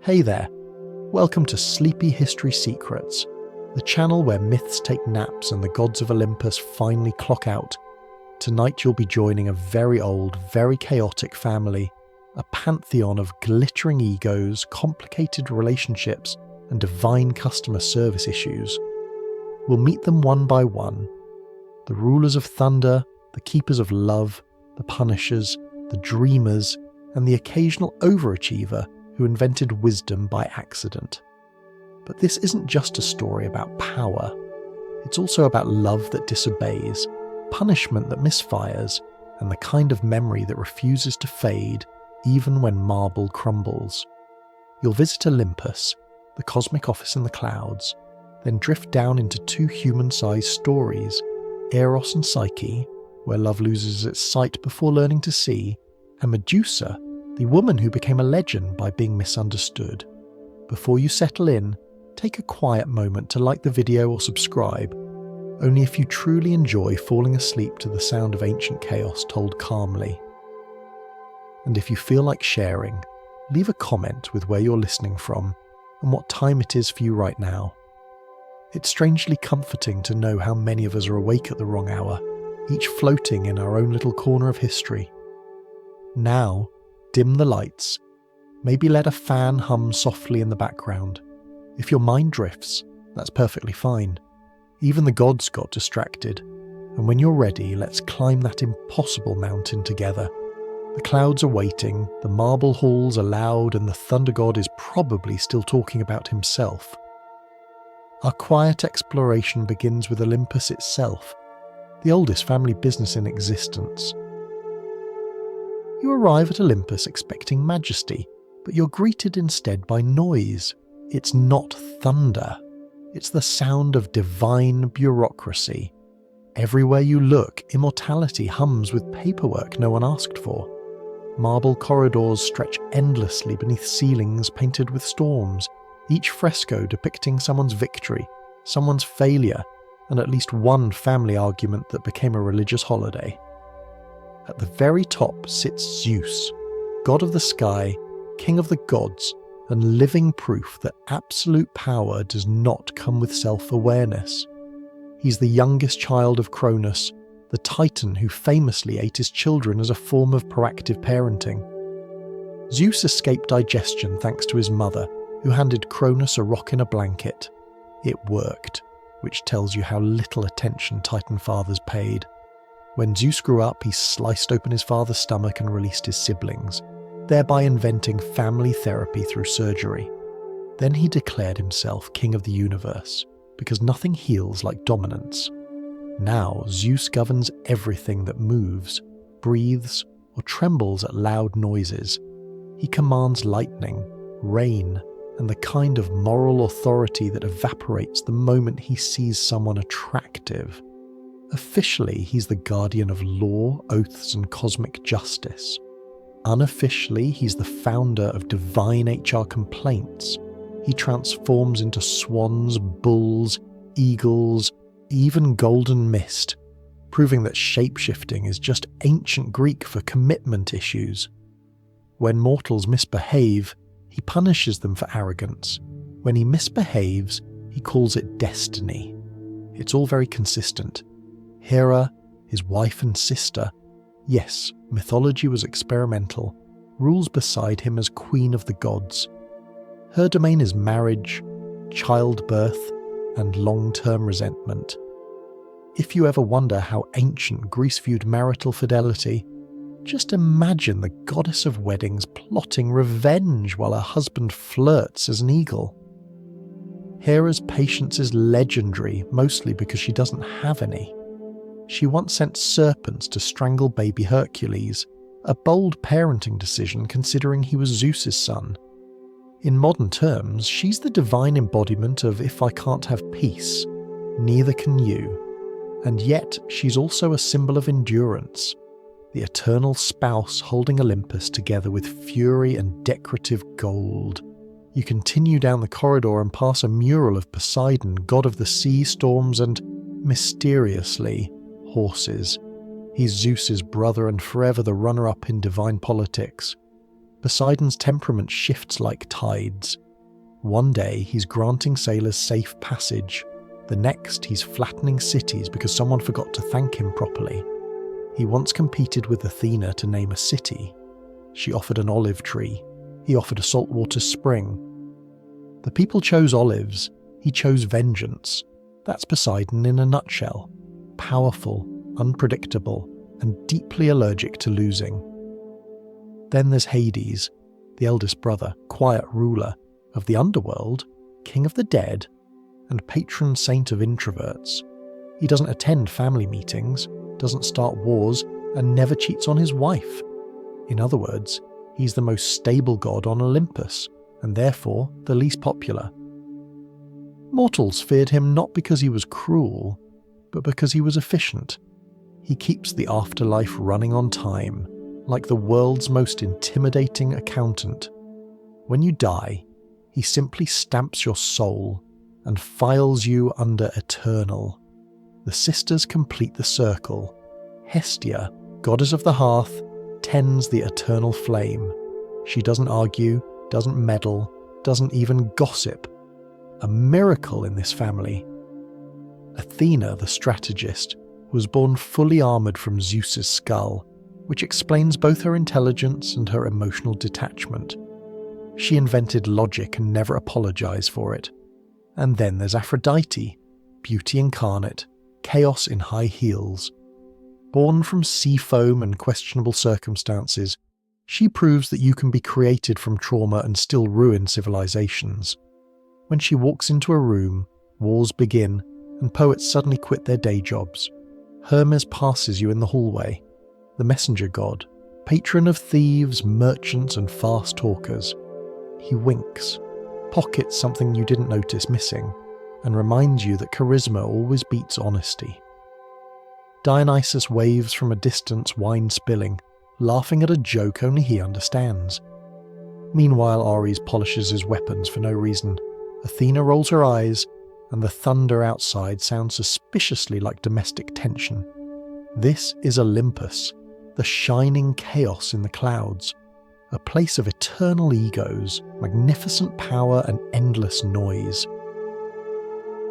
Hey there, welcome to Sleepy History Secrets, the channel where myths take naps and the gods of Olympus finally clock out. Tonight you'll be joining a very old, very chaotic family, a pantheon of glittering egos, complicated relationships, and divine customer service issues. We'll meet them one by one. The rulers of thunder, the keepers of love, the punishers, the dreamers, and the occasional overachiever who invented wisdom by accident. But this isn't just a story about power. It's also about love that disobeys, punishment that misfires, and the kind of memory that refuses to fade even when marble crumbles. You'll visit Olympus, the cosmic office in the clouds, then drift down into two human-sized stories, Eros and Psyche, where love loses its sight before learning to see, and Medusa, the woman who became a legend by being misunderstood. Before you settle in, take a quiet moment to like the video or subscribe, only if you truly enjoy falling asleep to the sound of ancient chaos told calmly. And if you feel like sharing, leave a comment with where you're listening from and what time it is for you right now. It's strangely comforting to know how many of us are awake at the wrong hour, each floating in our own little corner of history. Now, dim the lights. Maybe let a fan hum softly in the background. If your mind drifts, that's perfectly fine. Even the gods got distracted. And when you're ready, let's climb that impossible mountain together. The clouds are waiting, the marble halls are loud, and the thunder god is probably still talking about himself. Our quiet exploration begins with Olympus itself, the oldest family business in existence. You arrive at Olympus expecting majesty, but you're greeted instead by noise. It's not thunder. It's the sound of divine bureaucracy. Everywhere you look, immortality hums with paperwork no one asked for. Marble corridors stretch endlessly beneath ceilings painted with storms, each fresco depicting someone's victory, someone's failure, and at least one family argument that became a religious holiday. At the very top sits Zeus, god of the sky, king of the gods, and living proof that absolute power does not come with self-awareness. He's the youngest child of Cronus, the titan who famously ate his children as a form of proactive parenting. Zeus escaped digestion thanks to his mother, who handed Cronus a rock in a blanket. It worked, which tells you how little attention Titan fathers paid. When Zeus grew up, he sliced open his father's stomach and released his siblings, thereby inventing family therapy through surgery. Then he declared himself king of the universe, because nothing heals like dominance. Now Zeus governs everything that moves, breathes, or trembles at loud noises. He commands lightning, rain, and the kind of moral authority that evaporates the moment he sees someone attractive. Officially, he's the guardian of law, oaths, and cosmic justice. Unofficially, he's the founder of divine HR complaints. He transforms into swans, bulls, eagles, even golden mist, proving that shapeshifting is just ancient Greek for commitment issues. When mortals misbehave, he punishes them for arrogance. When he misbehaves, he calls it destiny. It's all very consistent. Hera, his wife and sister, yes, mythology was experimental, rules beside him as queen of the gods. Her domain is marriage, childbirth, and long-term resentment. If you ever wonder how ancient Greece viewed marital fidelity, just imagine the goddess of weddings plotting revenge while her husband flirts as an eagle. Hera's patience is legendary, mostly because she doesn't have any. She once sent serpents to strangle baby Hercules, a bold parenting decision considering he was Zeus's son. In modern terms, she's the divine embodiment of if I can't have peace, neither can you. And yet, she's also a symbol of endurance, the eternal spouse holding Olympus together with fury and decorative gold. You continue down the corridor and pass a mural of Poseidon, god of the sea, storms, and, mysteriously, horses. He's Zeus's brother and forever the runner-up in divine politics. Poseidon's temperament shifts like tides. One day he's granting sailors safe passage. The next he's flattening cities because someone forgot to thank him properly. He once competed with Athena to name a city. She offered an olive tree. He offered a saltwater spring. The people chose olives. He chose vengeance. That's Poseidon in a nutshell. Powerful, unpredictable, and deeply allergic to losing. Then there's Hades, the eldest brother, quiet ruler of the underworld, king of the dead, and patron saint of introverts. He doesn't attend family meetings, doesn't start wars, and never cheats on his wife. In other words, he's the most stable god on Olympus, and therefore the least popular. Mortals feared him not because he was cruel, but because he was efficient. He keeps the afterlife running on time, like the world's most intimidating accountant. When you die, he simply stamps your soul and files you under eternal. The sisters complete the circle. Hestia, goddess of the hearth, tends the eternal flame. She doesn't argue, doesn't meddle, doesn't even gossip. A miracle in this family. Athena, the strategist, was born fully armoured from Zeus's skull, which explains both her intelligence and her emotional detachment. She invented logic and never apologised for it. And then there's Aphrodite, beauty incarnate, chaos in high heels. Born from sea foam and questionable circumstances, she proves that you can be created from trauma and still ruin civilizations. When she walks into a room, wars begin, and poets suddenly quit their day jobs. Hermes passes you in the hallway, the messenger god, patron of thieves, merchants, and fast talkers. He winks, pockets something you didn't notice missing, and reminds you that charisma always beats honesty. Dionysus waves from a distance, wine spilling, laughing at a joke only he understands. Meanwhile, Ares polishes his weapons for no reason. Athena rolls her eyes, and the thunder outside sounds suspiciously like domestic tension. This is Olympus, the shining chaos in the clouds, a place of eternal egos, magnificent power, and endless noise.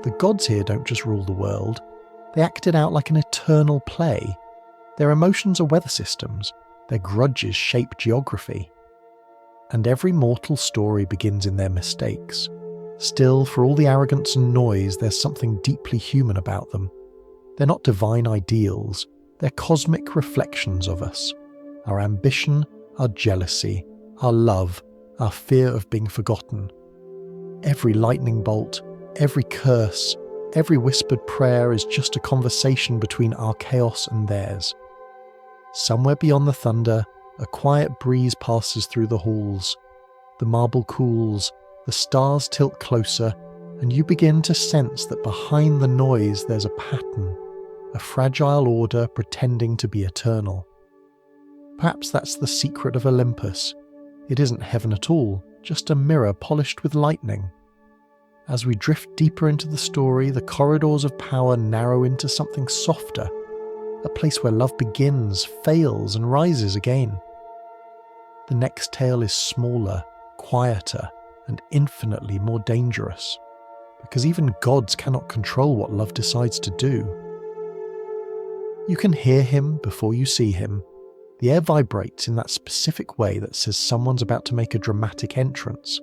The gods here don't just rule the world, they act it out like an eternal play. Their emotions are weather systems, their grudges shape geography. And every mortal story begins in their mistakes. Still, for all the arrogance and noise, there's something deeply human about them. They're not divine ideals, they're cosmic reflections of us. Our ambition, our jealousy, our love, our fear of being forgotten. Every lightning bolt, every curse, every whispered prayer is just a conversation between our chaos and theirs. Somewhere beyond the thunder, a quiet breeze passes through the halls. The marble cools, the stars tilt closer, and you begin to sense that behind the noise there's a pattern, a fragile order pretending to be eternal. Perhaps that's the secret of Olympus. It isn't heaven at all, just a mirror polished with lightning. As we drift deeper into the story, the corridors of power narrow into something softer, a place where love begins, fails, and rises again. The next tale is smaller, quieter, and infinitely more dangerous, because even gods cannot control what love decides to do. You can hear him before you see him. The air vibrates in that specific way that says someone's about to make a dramatic entrance.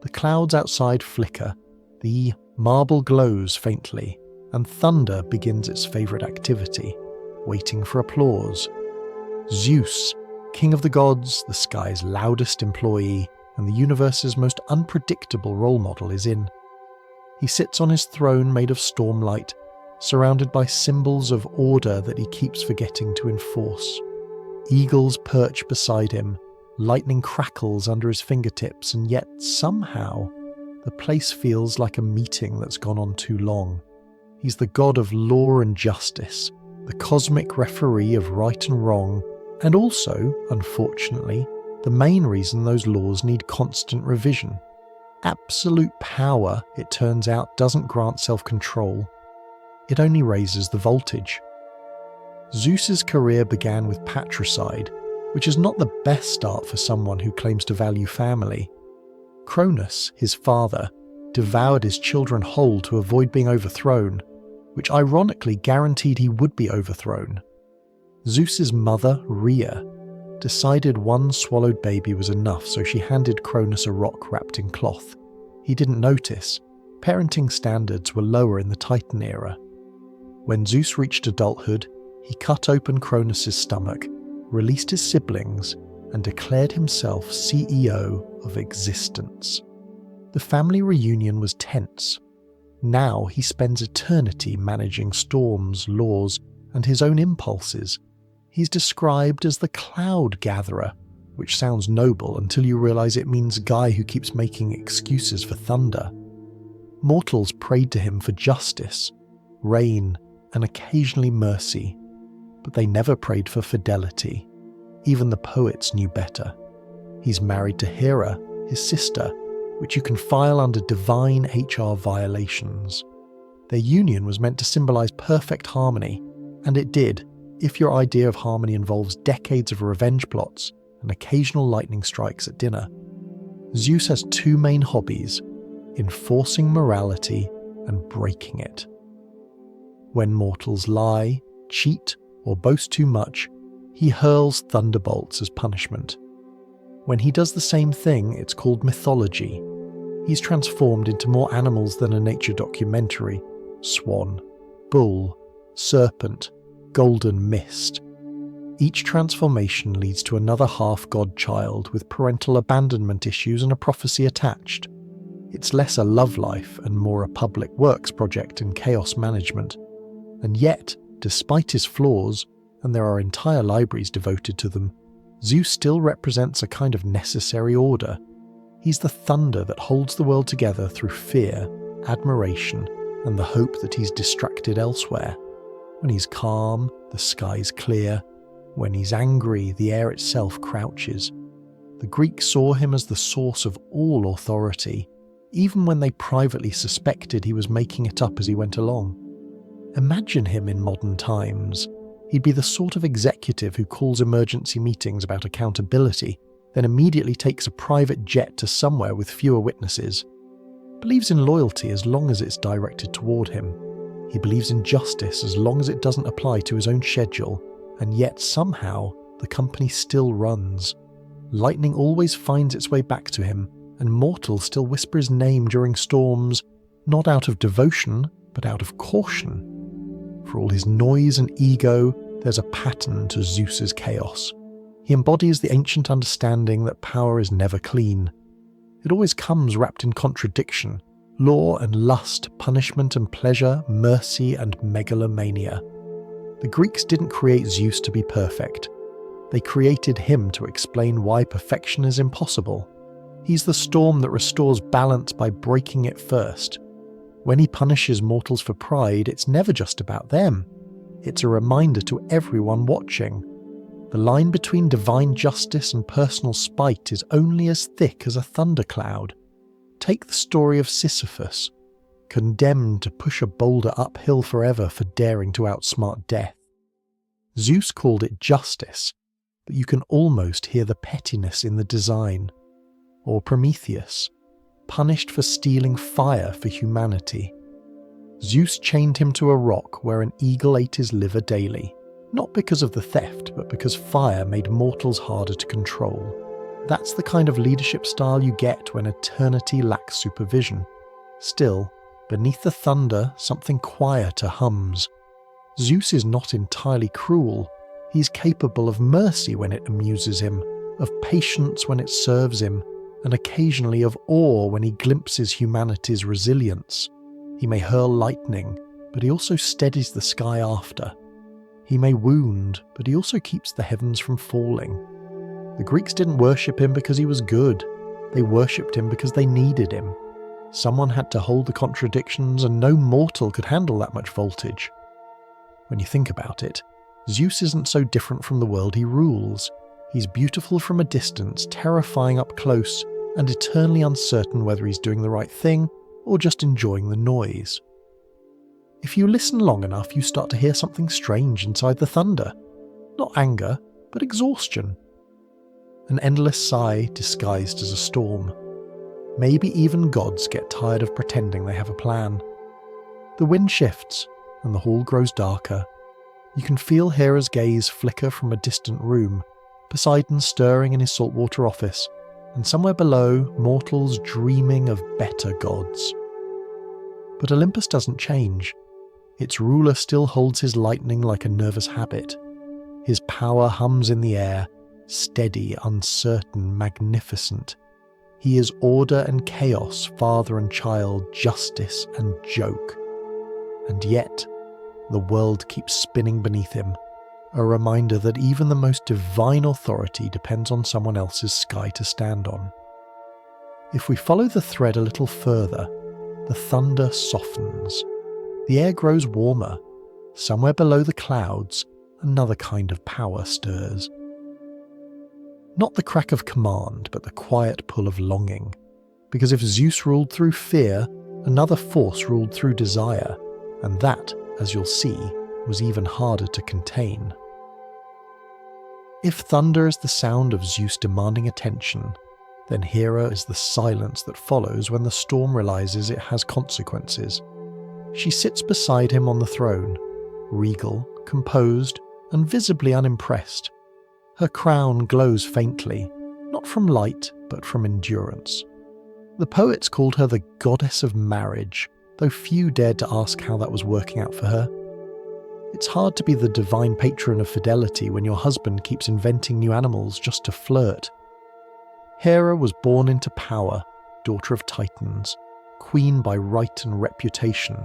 The clouds outside flicker, the marble glows faintly, and thunder begins its favourite activity, waiting for applause. Zeus, king of the gods, the sky's loudest employee, and the universe's most unpredictable role model, is in. He sits on his throne made of stormlight, surrounded by symbols of order that he keeps forgetting to enforce. Eagles perch beside him, lightning crackles under his fingertips, and yet somehow the place feels like a meeting that's gone on too long. He's the god of law and justice, the cosmic referee of right and wrong, and also, unfortunately, the main reason those laws need constant revision. Absolute power, it turns out, doesn't grant self-control. It only raises the voltage. Zeus's career began with patricide, which is not the best start for someone who claims to value family. Cronus, his father, devoured his children whole to avoid being overthrown, which ironically guaranteed he would be overthrown. Zeus's mother, Rhea, decided one swallowed baby was enough, so she handed Cronus a rock wrapped in cloth. He didn't notice. Parenting standards were lower in the Titan era. When Zeus reached adulthood, he cut open Cronus's stomach, released his siblings, and declared himself CEO of existence. The family reunion was tense. Now he spends eternity managing storms, laws, and his own impulses. He's described as the cloud gatherer, which sounds noble until you realize it means guy who keeps making excuses for thunder. Mortals prayed to him for justice, rain, and occasionally mercy, but they never prayed for fidelity. Even the poets knew better. He's married to Hera, his sister, which you can file under divine HR violations. Their union was meant to symbolize perfect harmony, and it did, if your idea of harmony involves decades of revenge plots and occasional lightning strikes at dinner. Zeus has two main hobbies: enforcing morality and breaking it. When mortals lie, cheat, or boast too much, he hurls thunderbolts as punishment. When he does the same thing, it's called mythology. He's transformed into more animals than a nature documentary: swan, bull, serpent, golden mist. Each transformation leads to another half-god child with parental abandonment issues and a prophecy attached. It's less a love life and more a public works project in chaos management. And yet, despite his flaws, and there are entire libraries devoted to them, Zeus still represents a kind of necessary order. He's the thunder that holds the world together through fear, admiration, and the hope that he's distracted elsewhere. When he's calm, the sky's clear. When he's angry, the air itself crouches. The Greeks saw him as the source of all authority, even when they privately suspected he was making it up as he went along. Imagine him in modern times. He'd be the sort of executive who calls emergency meetings about accountability, then immediately takes a private jet to somewhere with fewer witnesses. Believes in loyalty as long as it's directed toward him. He believes in justice as long as it doesn't apply to his own schedule, and yet somehow the company still runs. Lightning always finds its way back to him, and mortals still whisper his name during storms, not out of devotion, but out of caution. For all his noise and ego, there's a pattern to Zeus's chaos. He embodies the ancient understanding that power is never clean. It always comes wrapped in contradiction: law and lust, punishment and pleasure, mercy and megalomania. The Greeks didn't create Zeus to be perfect. They created him to explain why perfection is impossible. He's the storm that restores balance by breaking it first. When he punishes mortals for pride, it's never just about them. It's a reminder to everyone watching. The line between divine justice and personal spite is only as thick as a thundercloud. Take the story of Sisyphus, condemned to push a boulder uphill forever for daring to outsmart death. Zeus called it justice, but you can almost hear the pettiness in the design. Or Prometheus, punished for stealing fire for humanity. Zeus chained him to a rock where an eagle ate his liver daily, not because of the theft, but because fire made mortals harder to control. That's the kind of leadership style you get when eternity lacks supervision. Still, beneath the thunder, something quieter hums. Zeus is not entirely cruel. He's capable of mercy when it amuses him, of patience when it serves him, and occasionally of awe when he glimpses humanity's resilience. He may hurl lightning, but he also steadies the sky after. He may wound, but he also keeps the heavens from falling. The Greeks didn't worship him because he was good. They worshipped him because they needed him. Someone had to hold the contradictions, and no mortal could handle that much voltage. When you think about it, Zeus isn't so different from the world he rules. He's beautiful from a distance, terrifying up close, and eternally uncertain whether he's doing the right thing or just enjoying the noise. If you listen long enough, you start to hear something strange inside the thunder. Not anger, but exhaustion. an endless sigh disguised as a storm. Maybe even gods get tired of pretending they have a plan. The wind shifts, and the hall grows darker. You can feel Hera's gaze flicker from a distant room, Poseidon stirring in his saltwater office, and somewhere below, mortals dreaming of better gods. But Olympus doesn't change. Its ruler still holds his lightning like a nervous habit. His power hums in the air, steady, uncertain, magnificent. He is order and chaos, father and child, justice and joke. And yet, the world keeps spinning beneath him, a reminder that even the most divine authority depends on someone else's sky to stand on. If we follow the thread a little further, the thunder softens. The air grows warmer. Somewhere below the clouds, another kind of power stirs. Not the crack of command, but the quiet pull of longing. Because if Zeus ruled through fear, another force ruled through desire, and that, as you'll see, was even harder to contain. If thunder is the sound of Zeus demanding attention, then Hera is the silence that follows when the storm realizes it has consequences. She sits beside him on the throne, regal, composed, and visibly unimpressed. Her crown glows faintly, not from light, but from endurance. The poets called her the goddess of marriage, though few dared to ask how that was working out for her. It's hard to be the divine patron of fidelity when your husband keeps inventing new animals just to flirt. Hera was born into power, daughter of Titans, queen by right and reputation.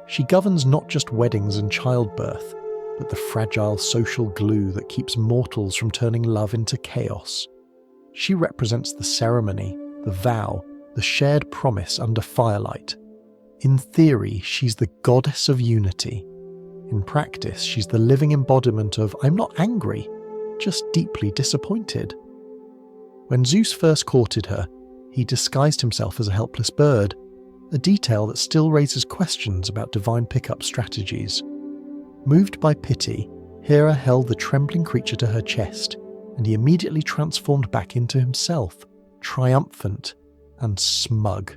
She governs not just weddings and childbirth, but the fragile social glue that keeps mortals from turning love into chaos. She represents the ceremony, the vow, the shared promise under firelight. In theory, she's the goddess of unity. In practice, she's the living embodiment of I'm not angry, just deeply disappointed. When Zeus first courted her, he disguised himself as a helpless bird, a detail that still raises questions about divine pickup strategies. Moved by pity, Hera held the trembling creature to her chest, and he immediately transformed back into himself, triumphant and smug.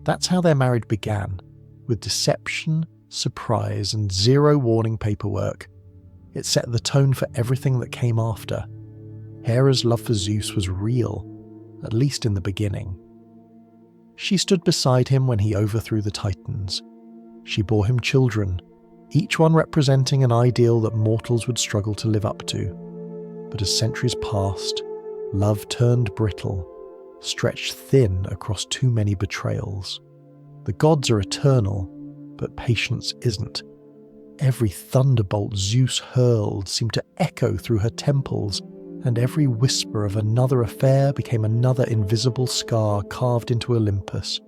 That's how their marriage began, with deception, surprise, and zero warning paperwork. It set the tone for everything that came after. Hera's love for Zeus was real, at least in the beginning. She stood beside him when he overthrew the Titans. She bore him children, each one representing an ideal that mortals would struggle to live up to. But as centuries passed, love turned brittle, stretched thin across too many betrayals. The gods are eternal, but patience isn't. Every thunderbolt Zeus hurled seemed to echo through her temples, and every whisper of another affair became another invisible scar carved into Olympus.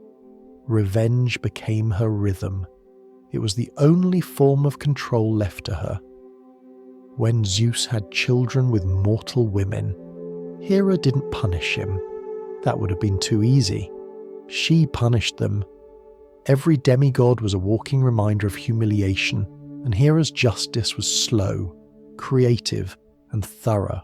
Revenge became her rhythm. It was the only form of control left to her. When Zeus had children with mortal women, Hera didn't punish him. That would have been too easy. She punished them. Every demigod was a walking reminder of humiliation, and Hera's justice was slow, creative, and thorough.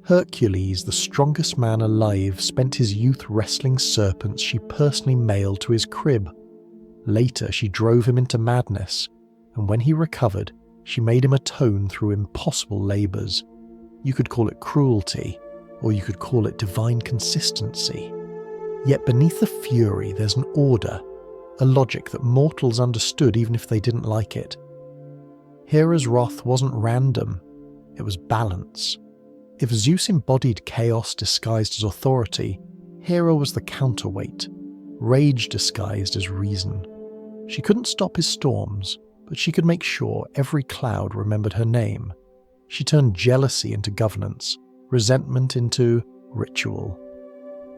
Hercules, the strongest man alive, spent his youth wrestling serpents she personally mailed to his crib. Later, she drove him into madness, and when he recovered, she made him atone through impossible labours. You could call it cruelty, or you could call it divine consistency. Yet beneath the fury, there's an order, a logic that mortals understood even if they didn't like it. Hera's wrath wasn't random, it was balance. If Zeus embodied chaos disguised as authority, Hera was the counterweight, rage disguised as reason. She couldn't stop his storms, but she could make sure every cloud remembered her name. She turned jealousy into governance, resentment into ritual.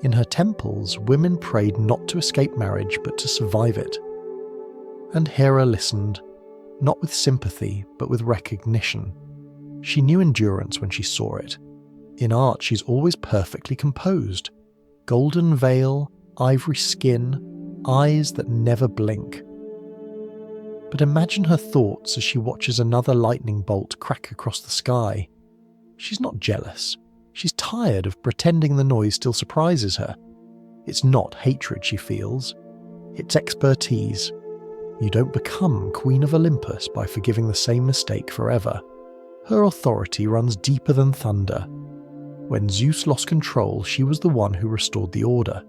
In her temples, women prayed not to escape marriage but to survive it. And Hera listened, not with sympathy but with recognition. She knew endurance when she saw it. In art, she's always perfectly composed. Golden veil, ivory skin, eyes that never blink. But imagine her thoughts as she watches another lightning bolt crack across the sky. She's not jealous. She's tired of pretending the noise still surprises her. It's not hatred she feels, it's expertise. You don't become Queen of Olympus by forgiving the same mistake forever. Her authority runs deeper than thunder. When Zeus lost control, she was the one who restored the order.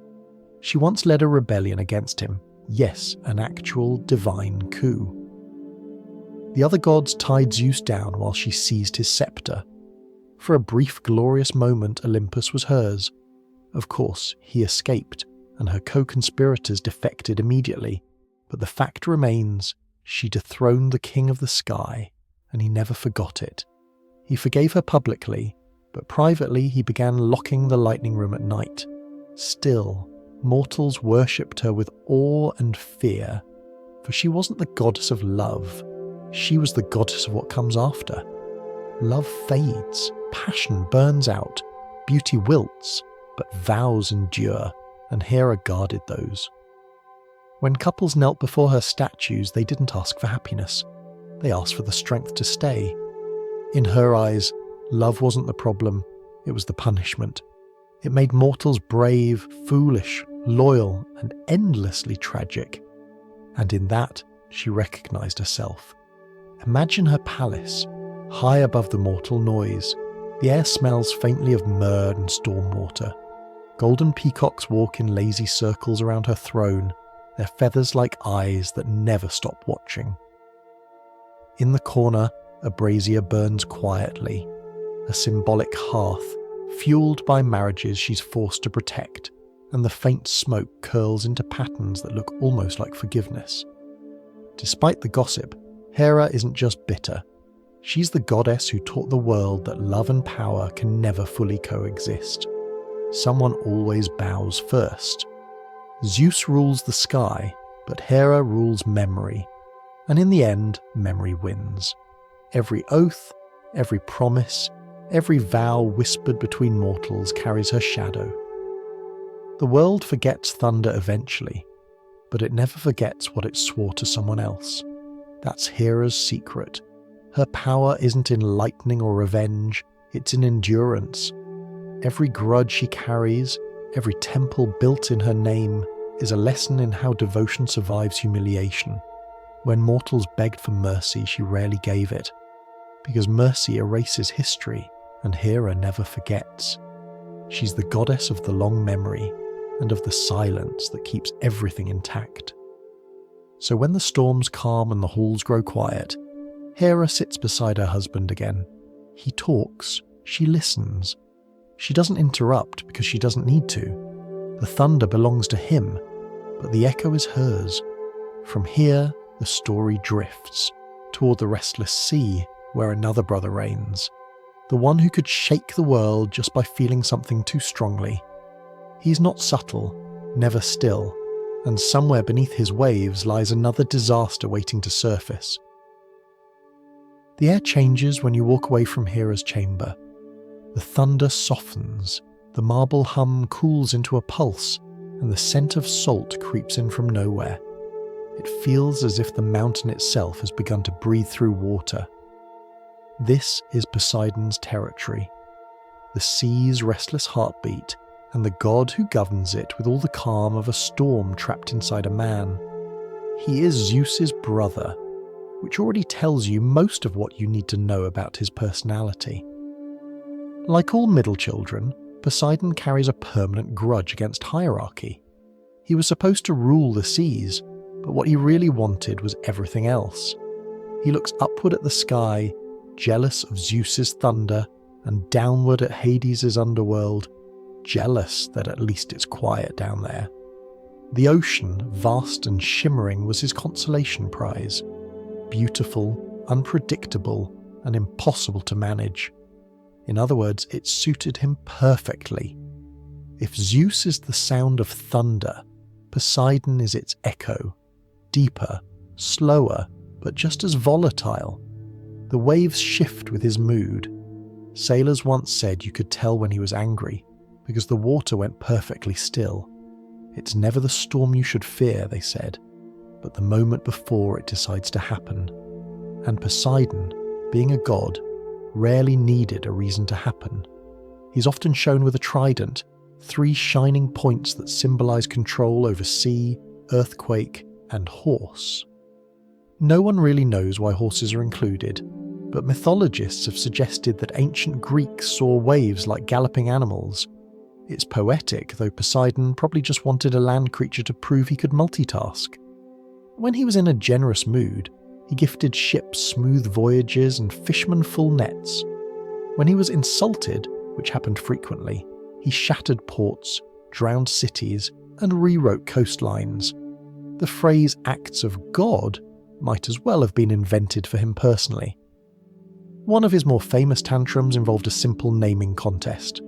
She once led a rebellion against him. Yes, an actual divine coup. The other gods tied Zeus down while she seized his scepter. For a brief, glorious moment, Olympus was hers. Of course, he escaped, and her co-conspirators defected immediately. But the fact remains, she dethroned the king of the sky, and he never forgot it. He forgave her publicly, but privately he began locking the lightning room at night. Still, mortals worshipped her with awe and fear, for she wasn't the goddess of love. She was the goddess of what comes after. Love fades, passion burns out, beauty wilts, but vows endure, and Hera guarded those. When couples knelt before her statues, they didn't ask for happiness. They asked for the strength to stay. In her eyes, love wasn't the problem, it was the punishment. It made mortals brave, foolish, loyal, and endlessly tragic. And in that, she recognized herself. Imagine her palace, high above the mortal noise. The air smells faintly of myrrh and storm water. Golden peacocks walk in lazy circles around her throne, their feathers like eyes that never stop watching. In the corner, a brazier burns quietly, a symbolic hearth, fueled by marriages she's forced to protect, and the faint smoke curls into patterns that look almost like forgiveness. Despite the gossip, Hera isn't just bitter. She's the goddess who taught the world that love and power can never fully coexist. Someone always bows first. Zeus rules the sky, but Hera rules memory. And in the end, memory wins. Every oath, every promise, every vow whispered between mortals carries her shadow. The world forgets thunder eventually, but it never forgets what it swore to someone else. That's Hera's secret. Her power isn't in lightning or revenge, it's in endurance. Every grudge she carries, every temple built in her name, is a lesson in how devotion survives humiliation. When mortals begged for mercy, she rarely gave it, because mercy erases history, and Hera never forgets. She's the goddess of the long memory, and of the silence that keeps everything intact. So when the storms calm and the halls grow quiet, Hera sits beside her husband again. He talks, she listens. She doesn't interrupt because she doesn't need to. The thunder belongs to him, but the echo is hers. From here, the story drifts toward the restless sea where another brother reigns, the one who could shake the world just by feeling something too strongly. He's not subtle, never still, and somewhere beneath his waves lies another disaster waiting to surface. The air changes when you walk away from Hera's chamber. The thunder softens, the marble hum cools into a pulse, and the scent of salt creeps in from nowhere. It feels as if the mountain itself has begun to breathe through water. This is Poseidon's territory, the sea's restless heartbeat, and the god who governs it with all the calm of a storm trapped inside a man. He is Zeus's brother, which already tells you most of what you need to know about his personality. Like all middle children, Poseidon carries a permanent grudge against hierarchy. He was supposed to rule the seas, but what he really wanted was everything else. He looks upward at the sky, jealous of Zeus's thunder, and downward at Hades' underworld, jealous that at least it's quiet down there. The ocean, vast and shimmering, was his consolation prize. Beautiful, unpredictable, and impossible to manage. In other words, it suited him perfectly. If Zeus is the sound of thunder, Poseidon is its echo, deeper, slower, but just as volatile. The waves shift with his mood. Sailors once said you could tell when he was angry, because the water went perfectly still. It's never the storm you should fear, they said, but the moment before it decides to happen. And Poseidon, being a god, rarely needed a reason to happen. He's often shown with a trident, 3 shining points that symbolize control over sea, earthquake, and horse. No one really knows why horses are included, but mythologists have suggested that ancient Greeks saw waves like galloping animals. It's poetic, though Poseidon probably just wanted a land creature to prove he could multitask. When he was in a generous mood, he gifted ships smooth voyages and fishermen full nets. When he was insulted, which happened frequently, he shattered ports, drowned cities, and rewrote coastlines. The phrase acts of God might as well have been invented for him personally. One of his more famous tantrums involved a simple naming contest.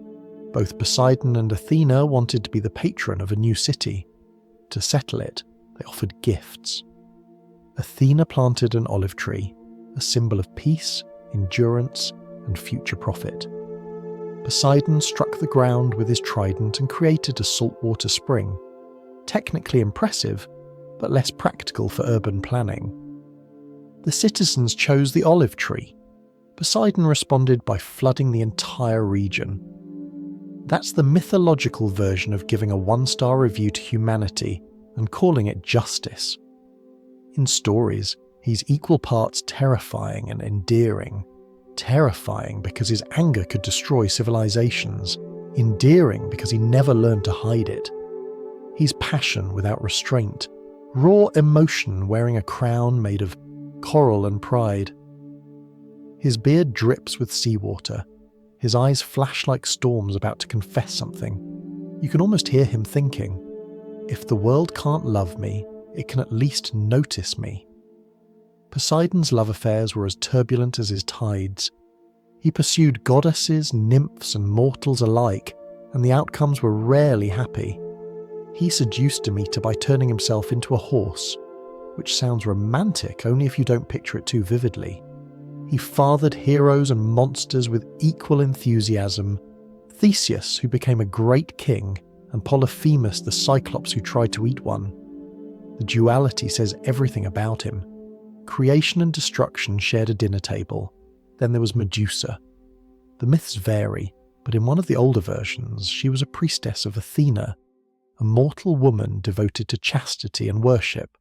Both Poseidon and Athena wanted to be the patron of a new city. To settle it, they offered gifts. Athena planted an olive tree, a symbol of peace, endurance, and future profit. Poseidon struck the ground with his trident and created a saltwater spring. Technically impressive, but less practical for urban planning. The citizens chose the olive tree. Poseidon responded by flooding the entire region. That's the mythological version of giving a 1-star review to humanity and calling it justice. In stories, he's equal parts terrifying and endearing. Terrifying because his anger could destroy civilizations. Endearing because he never learned to hide it. He's passion without restraint. Raw emotion wearing a crown made of coral and pride. His beard drips with seawater. His eyes flash like storms about to confess something. You can almost hear him thinking, if the world can't love me, it can at least notice me. Poseidon's love affairs were as turbulent as his tides. He pursued goddesses, nymphs, and mortals alike, and the outcomes were rarely happy. He seduced Demeter by turning himself into a horse, which sounds romantic only if you don't picture it too vividly. He fathered heroes and monsters with equal enthusiasm. Theseus, who became a great king, and Polyphemus, the Cyclops who tried to eat one. The duality says everything about him. Creation and destruction shared a dinner table. Then there was Medusa. The myths vary, but in one of the older versions, she was a priestess of Athena, a mortal woman devoted to chastity and worship.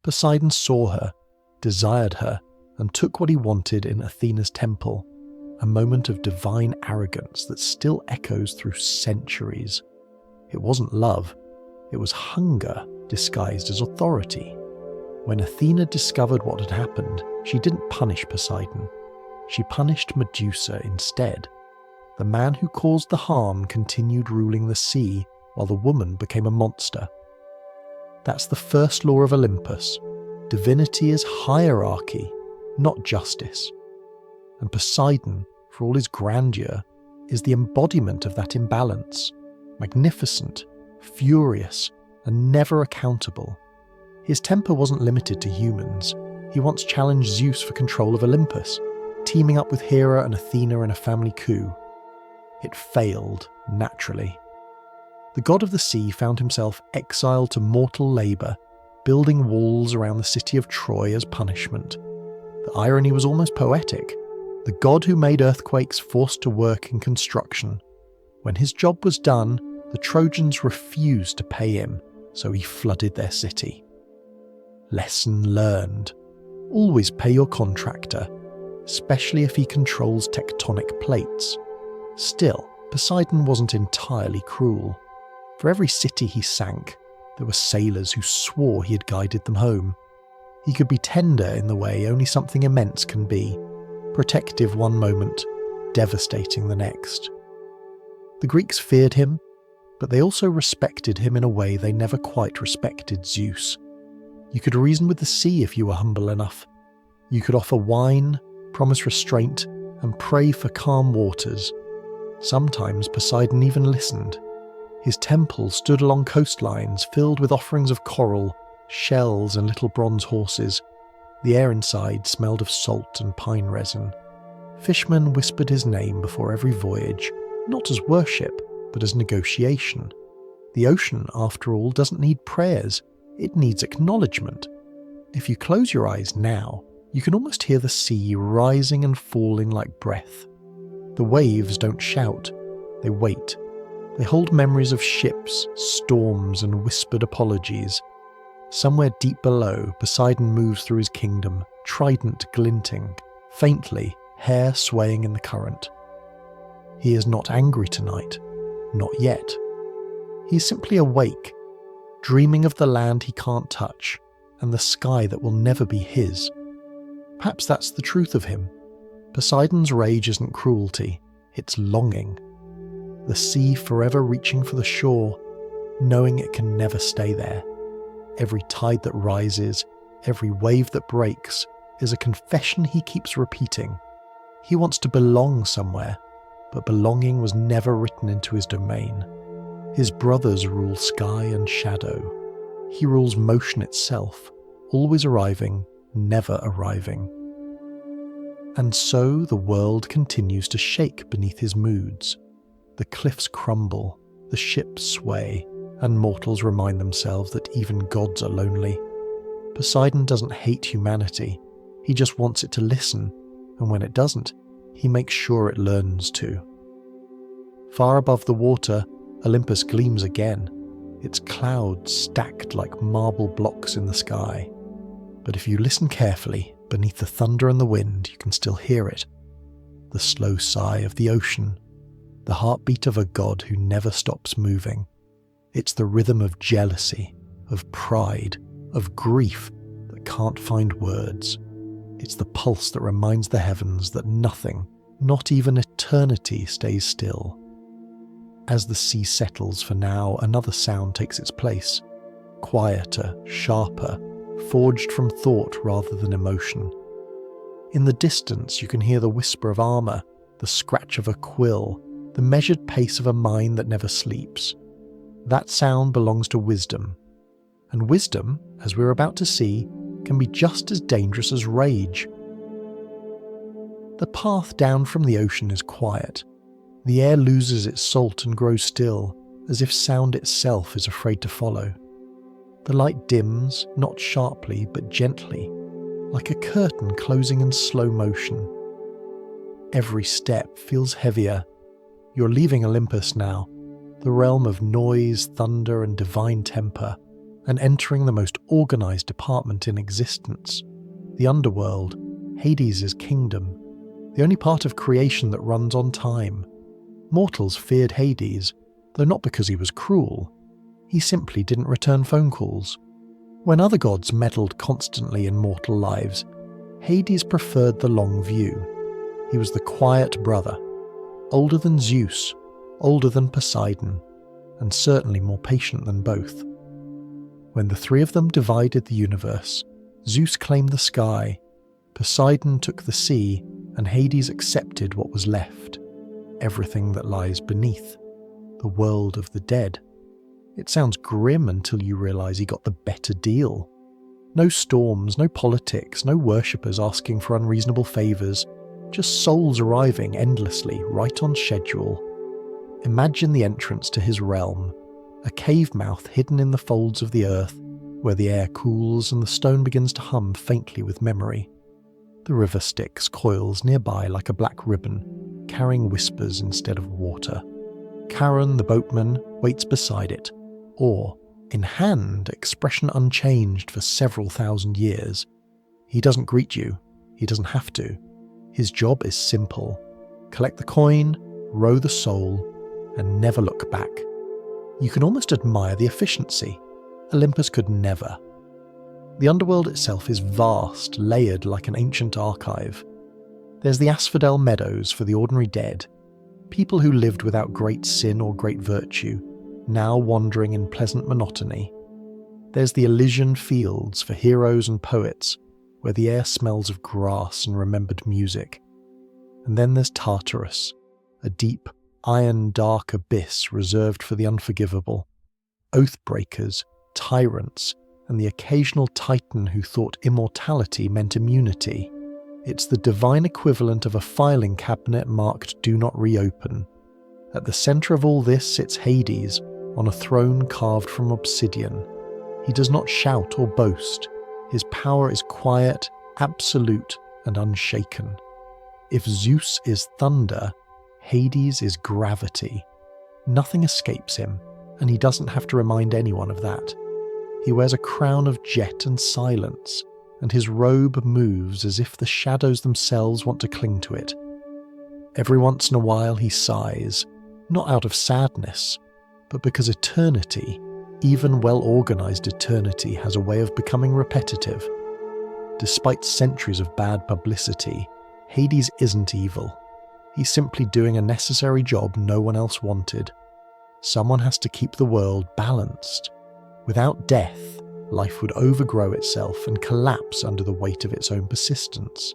Poseidon saw her, desired her, and took what he wanted in Athena's temple, a moment of divine arrogance that still echoes through centuries. It wasn't love, it was hunger disguised as authority. When Athena discovered what had happened, she didn't punish Poseidon. She punished Medusa instead. The man who caused the harm continued ruling the sea, while the woman became a monster. That's the first law of Olympus. Divinity is hierarchy, not justice. And Poseidon, for all his grandeur, is the embodiment of that imbalance. Magnificent, furious, and never accountable. His temper wasn't limited to humans. He once challenged Zeus for control of Olympus, teaming up with Hera and Athena in a family coup. It failed, naturally. The god of the sea found himself exiled to mortal labour, building walls around the city of Troy as punishment. The irony was almost poetic. The god who made earthquakes forced to work in construction. When his job was done, the Trojans refused to pay him, so he flooded their city. Lesson learned. Always pay your contractor, especially if he controls tectonic plates. Still, Poseidon wasn't entirely cruel. For every city he sank, there were sailors who swore he had guided them home. He could be tender in the way only something immense can be, protective one moment, devastating the next. The Greeks feared him, but they also respected him in a way they never quite respected Zeus. You could reason with the sea if you were humble enough. You could offer wine, promise restraint, and pray for calm waters. Sometimes Poseidon even listened. His temple stood along coastlines filled with offerings of coral, shells, and little bronze horses. The air inside smelled of salt and pine resin. Fishermen whispered his name before every voyage, not as worship, but as negotiation. The ocean, after all, doesn't need prayers, it needs acknowledgement. If you close your eyes now, you can almost hear the sea rising and falling like breath. The waves don't shout, They wait. They hold memories of ships, storms, and whispered apologies. Somewhere deep below, Poseidon moves through his kingdom, trident glinting, faintly, hair swaying in the current. He is not angry tonight. Not yet. He is simply awake, dreaming of the land he can't touch, and the sky that will never be his. Perhaps that's the truth of him. Poseidon's rage isn't cruelty, it's longing. The sea forever reaching for the shore, knowing it can never stay there. Every tide that rises, every wave that breaks, is a confession he keeps repeating. He wants to belong somewhere, but belonging was never written into his domain. His brothers rule sky and shadow. He rules motion itself, always arriving, never arriving. And so the world continues to shake beneath his moods. The cliffs crumble, the ships sway, and mortals remind themselves that even gods are lonely. Poseidon doesn't hate humanity, he just wants it to listen, and when it doesn't, he makes sure it learns to. Far above the water, Olympus gleams again, its clouds stacked like marble blocks in the sky. But if you listen carefully, beneath the thunder and the wind, you can still hear it. The slow sigh of the ocean, the heartbeat of a god who never stops moving. It's the rhythm of jealousy, of pride, of grief that can't find words. It's the pulse that reminds the heavens that nothing, not even eternity, stays still. As the sea settles for now, another sound takes its place. Quieter, sharper, forged from thought rather than emotion. In the distance you can hear the whisper of armour, the scratch of a quill, the measured pace of a mind that never sleeps. That sound belongs to wisdom. And wisdom, as we're about to see, can be just as dangerous as rage. The path down from the ocean is quiet. The air loses its salt and grows still, as if sound itself is afraid to follow. The light dims, not sharply, but gently, like a curtain closing in slow motion. Every step feels heavier. You're leaving Olympus now, the realm of noise, thunder, and divine temper, and entering the most organized department in existence, the underworld, Hades' kingdom, the only part of creation that runs on time. Mortals feared Hades, though not because he was cruel. He simply didn't return phone calls. When other gods meddled constantly in mortal lives, Hades preferred the long view. He was the quiet brother, older than Zeus, older than Poseidon, and certainly more patient than both. When the three of them divided the universe, Zeus claimed the sky, Poseidon took the sea, and Hades accepted what was left, everything that lies beneath, the world of the dead. It sounds grim until you realise he got the better deal. No storms, no politics, no worshippers asking for unreasonable favours, just souls arriving endlessly, right on schedule. Imagine the entrance to his realm, a cave mouth hidden in the folds of the earth, where the air cools and the stone begins to hum faintly with memory. The river Styx coils nearby like a black ribbon, carrying whispers instead of water. Charon, the boatman, waits beside it, oar in hand, expression unchanged for several thousand years. He doesn't greet you, he doesn't have to. His job is simple: collect the coin, row the soul, and never look back. You can almost admire the efficiency. Olympus could never. The underworld itself is vast, layered like an ancient archive. There's the asphodel meadows for the ordinary dead, people who lived without great sin or great virtue, now wandering in pleasant monotony. There's the Elysian fields for heroes and poets, where the air smells of grass and remembered music. And then there's Tartarus, a deep, iron-dark abyss reserved for the unforgivable. Oath-breakers, tyrants, and the occasional titan who thought immortality meant immunity. It's the divine equivalent of a filing cabinet marked "Do Not Reopen." At the centre of all this sits Hades, on a throne carved from obsidian. He does not shout or boast. His power is quiet, absolute, and unshaken. If Zeus is thunder, Hades is gravity. Nothing escapes him, and he doesn't have to remind anyone of that. He wears a crown of jet and silence, and his robe moves as if the shadows themselves want to cling to it. Every once in a while he sighs, not out of sadness, but because eternity, even well-organised eternity, has a way of becoming repetitive. Despite centuries of bad publicity, Hades isn't evil. He's simply doing a necessary job no one else wanted. Someone has to keep the world balanced. Without death, life would overgrow itself and collapse under the weight of its own persistence.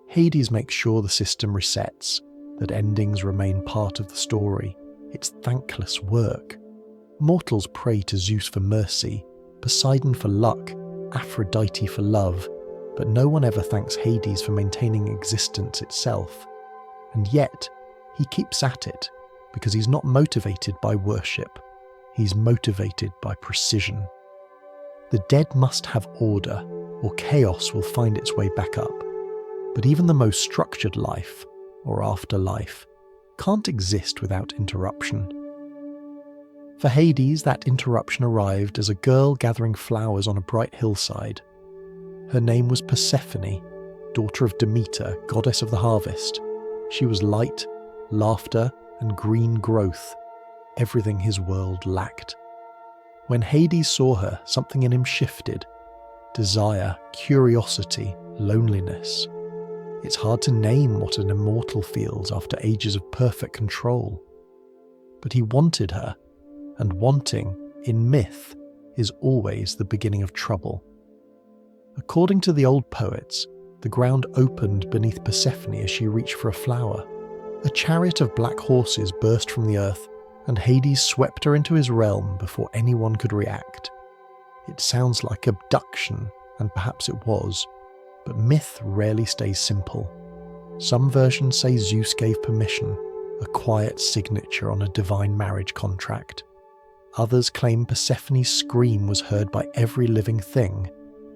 Hades makes sure the system resets, that endings remain part of the story. It's thankless work. Mortals pray to Zeus for mercy, Poseidon for luck, Aphrodite for love, but no one ever thanks Hades for maintaining existence itself. And yet, he keeps at it, because he's not motivated by worship. He's motivated by precision. The dead must have order, or chaos will find its way back up. But even the most structured life, or afterlife, can't exist without interruption. For Hades, that interruption arrived as a girl gathering flowers on a bright hillside. Her name was Persephone, daughter of Demeter, goddess of the harvest. She was light, laughter, and green growth, everything his world lacked. When Hades saw her, something in him shifted. Desire, curiosity, loneliness. It's hard to name what an immortal feels after ages of perfect control. But he wanted her, and wanting, in myth, is always the beginning of trouble. According to the old poets, the ground opened beneath Persephone as she reached for a flower. A chariot of black horses burst from the earth, and Hades swept her into his realm before anyone could react. It sounds like abduction, and perhaps it was, but myth rarely stays simple. Some versions say Zeus gave permission, a quiet signature on a divine marriage contract. Others claim Persephone's scream was heard by every living thing,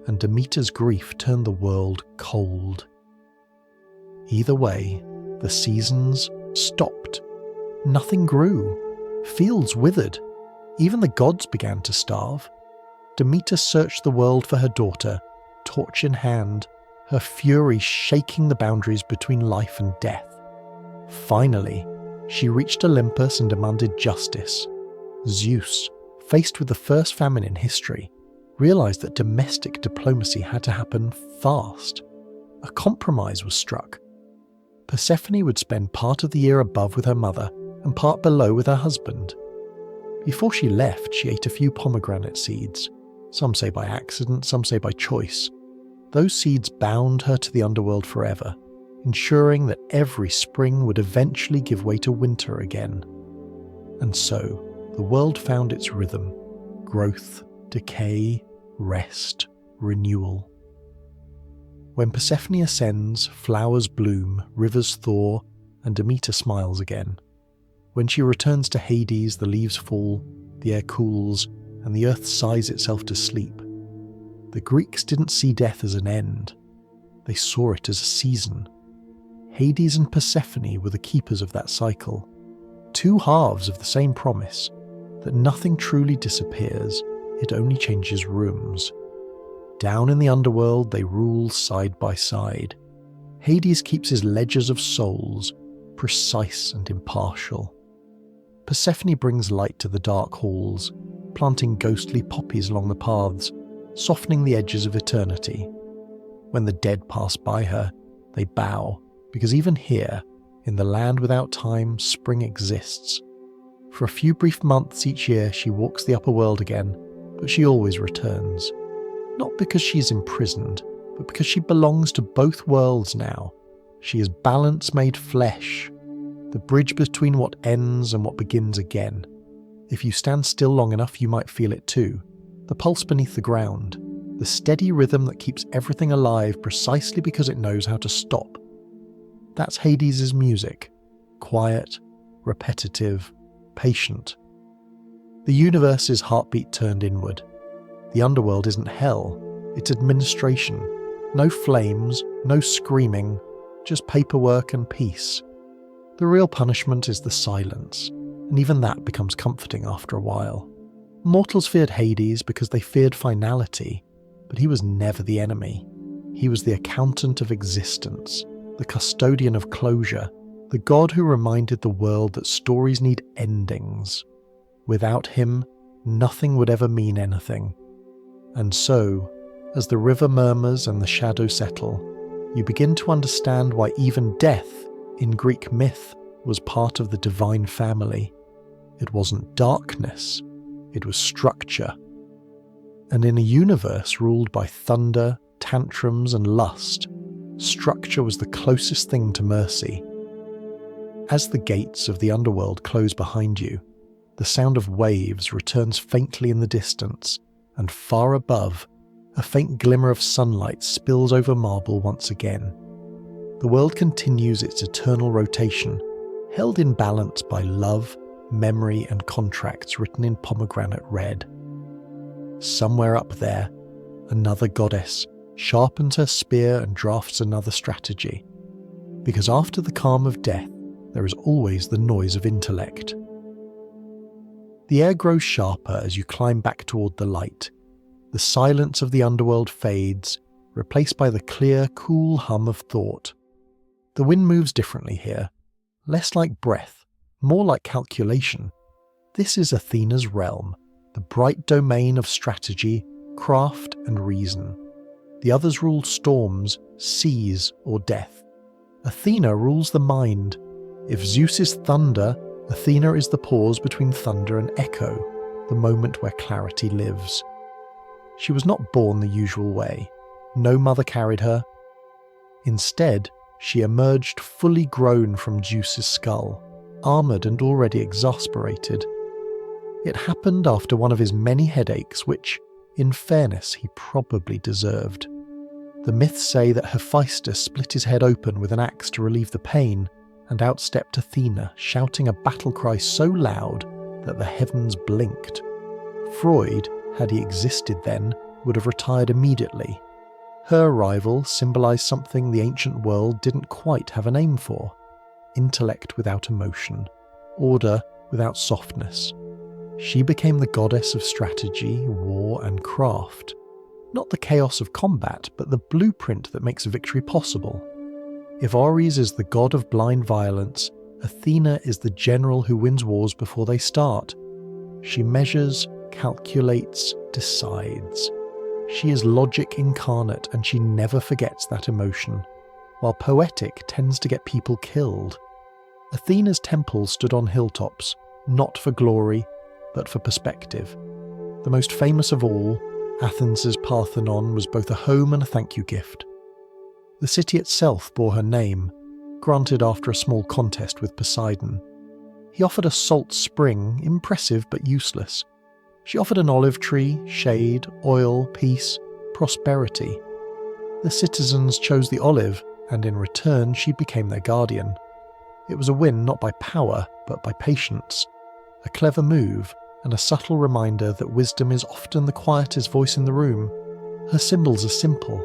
and Demeter's grief turned the world cold. Either way, the seasons stopped. Nothing grew. Fields withered. Even the gods began to starve. Demeter searched the world for her daughter, torch in hand, her fury shaking the boundaries between life and death. Finally, she reached Olympus and demanded justice. Zeus, faced with the first famine in history, realised that domestic diplomacy had to happen fast. A compromise was struck. Persephone would spend part of the year above with her mother and part below with her husband. Before she left, she ate a few pomegranate seeds. Some say by accident, some say by choice. Those seeds bound her to the underworld forever, ensuring that every spring would eventually give way to winter again. And so, the world found its rhythm: growth, decay, rest, renewal. When Persephone ascends, flowers bloom, rivers thaw, and Demeter smiles again. When she returns to Hades, the leaves fall, the air cools, and the earth sighs itself to sleep. The Greeks didn't see death as an end. They saw it as a season. Hades and Persephone were the keepers of that cycle. Two halves of the same promise, that nothing truly disappears, it only changes rooms. Down in the underworld, they rule side by side. Hades keeps his ledgers of souls, precise and impartial. Persephone brings light to the dark halls, planting ghostly poppies along the paths, softening the edges of eternity. When the dead pass by her, they bow, because even here, in the land without time, spring exists. For a few brief months each year, she walks the upper world again, but she always returns. Not because she's imprisoned, but because she belongs to both worlds now. She is balance made flesh, the bridge between what ends and what begins again. If you stand still long enough, you might feel it too. The pulse beneath the ground, the steady rhythm that keeps everything alive precisely because it knows how to stop. That's Hades' music. Quiet, repetitive, patient. The universe's heartbeat turned inward. The underworld isn't hell, it's administration. No flames, no screaming, just paperwork and peace. The real punishment is the silence, and even that becomes comforting after a while. Mortals feared Hades because they feared finality, but he was never the enemy. He was the accountant of existence, the custodian of closure, the god who reminded the world that stories need endings. Without him, nothing would ever mean anything. And so, as the river murmurs and the shadows settle, you begin to understand why even death, in Greek myth, was part of the divine family. It wasn't darkness, it was structure. And in a universe ruled by thunder, tantrums and lust, structure was the closest thing to mercy. As the gates of the underworld close behind you, the sound of waves returns faintly in the distance, and far above, a faint glimmer of sunlight spills over marble once again. The world continues its eternal rotation, held in balance by love, memory and contracts written in pomegranate red. Somewhere up there, another goddess sharpens her spear and drafts another strategy. Because after the calm of death, there is always the noise of intellect. The air grows sharper as you climb back toward the light. The silence of the underworld fades, replaced by the clear, cool hum of thought. The wind moves differently here, less like breath, more like calculation. This is Athena's realm, the bright domain of strategy, craft and reason. The others rule storms, seas or death. Athena rules the mind. If Zeus is thunder, Athena is the pause between thunder and echo, the moment where clarity lives. She was not born the usual way. No mother carried her. Instead, she emerged fully grown from Zeus's skull, armoured and already exasperated. It happened after one of his many headaches which, in fairness, he probably deserved. The myths say that Hephaestus split his head open with an axe to relieve the pain, and outstepped Athena, shouting a battle cry so loud that the heavens blinked. Freud, had he existed then, would have retired immediately. Her arrival symbolised something the ancient world didn't quite have a name for: intellect without emotion, order without softness. She became the goddess of strategy, war and craft. Not the chaos of combat, but the blueprint that makes victory possible. If Ares is the god of blind violence, Athena is the general who wins wars before they start. She measures, calculates, decides. She is logic incarnate, and she never forgets that emotion, while poetic tends to get people killed. Athena's temple stood on hilltops, not for glory, but for perspective. The most famous of all, Athens' Parthenon, was both a home and a thank you gift. The city itself bore her name, granted after a small contest with Poseidon. He offered a salt spring, impressive but useless. She offered an olive tree, shade, oil, peace, prosperity. The citizens chose the olive, and in return she became their guardian. It was a win not by power, but by patience. A clever move, and a subtle reminder that wisdom is often the quietest voice in the room. Her symbols are simple: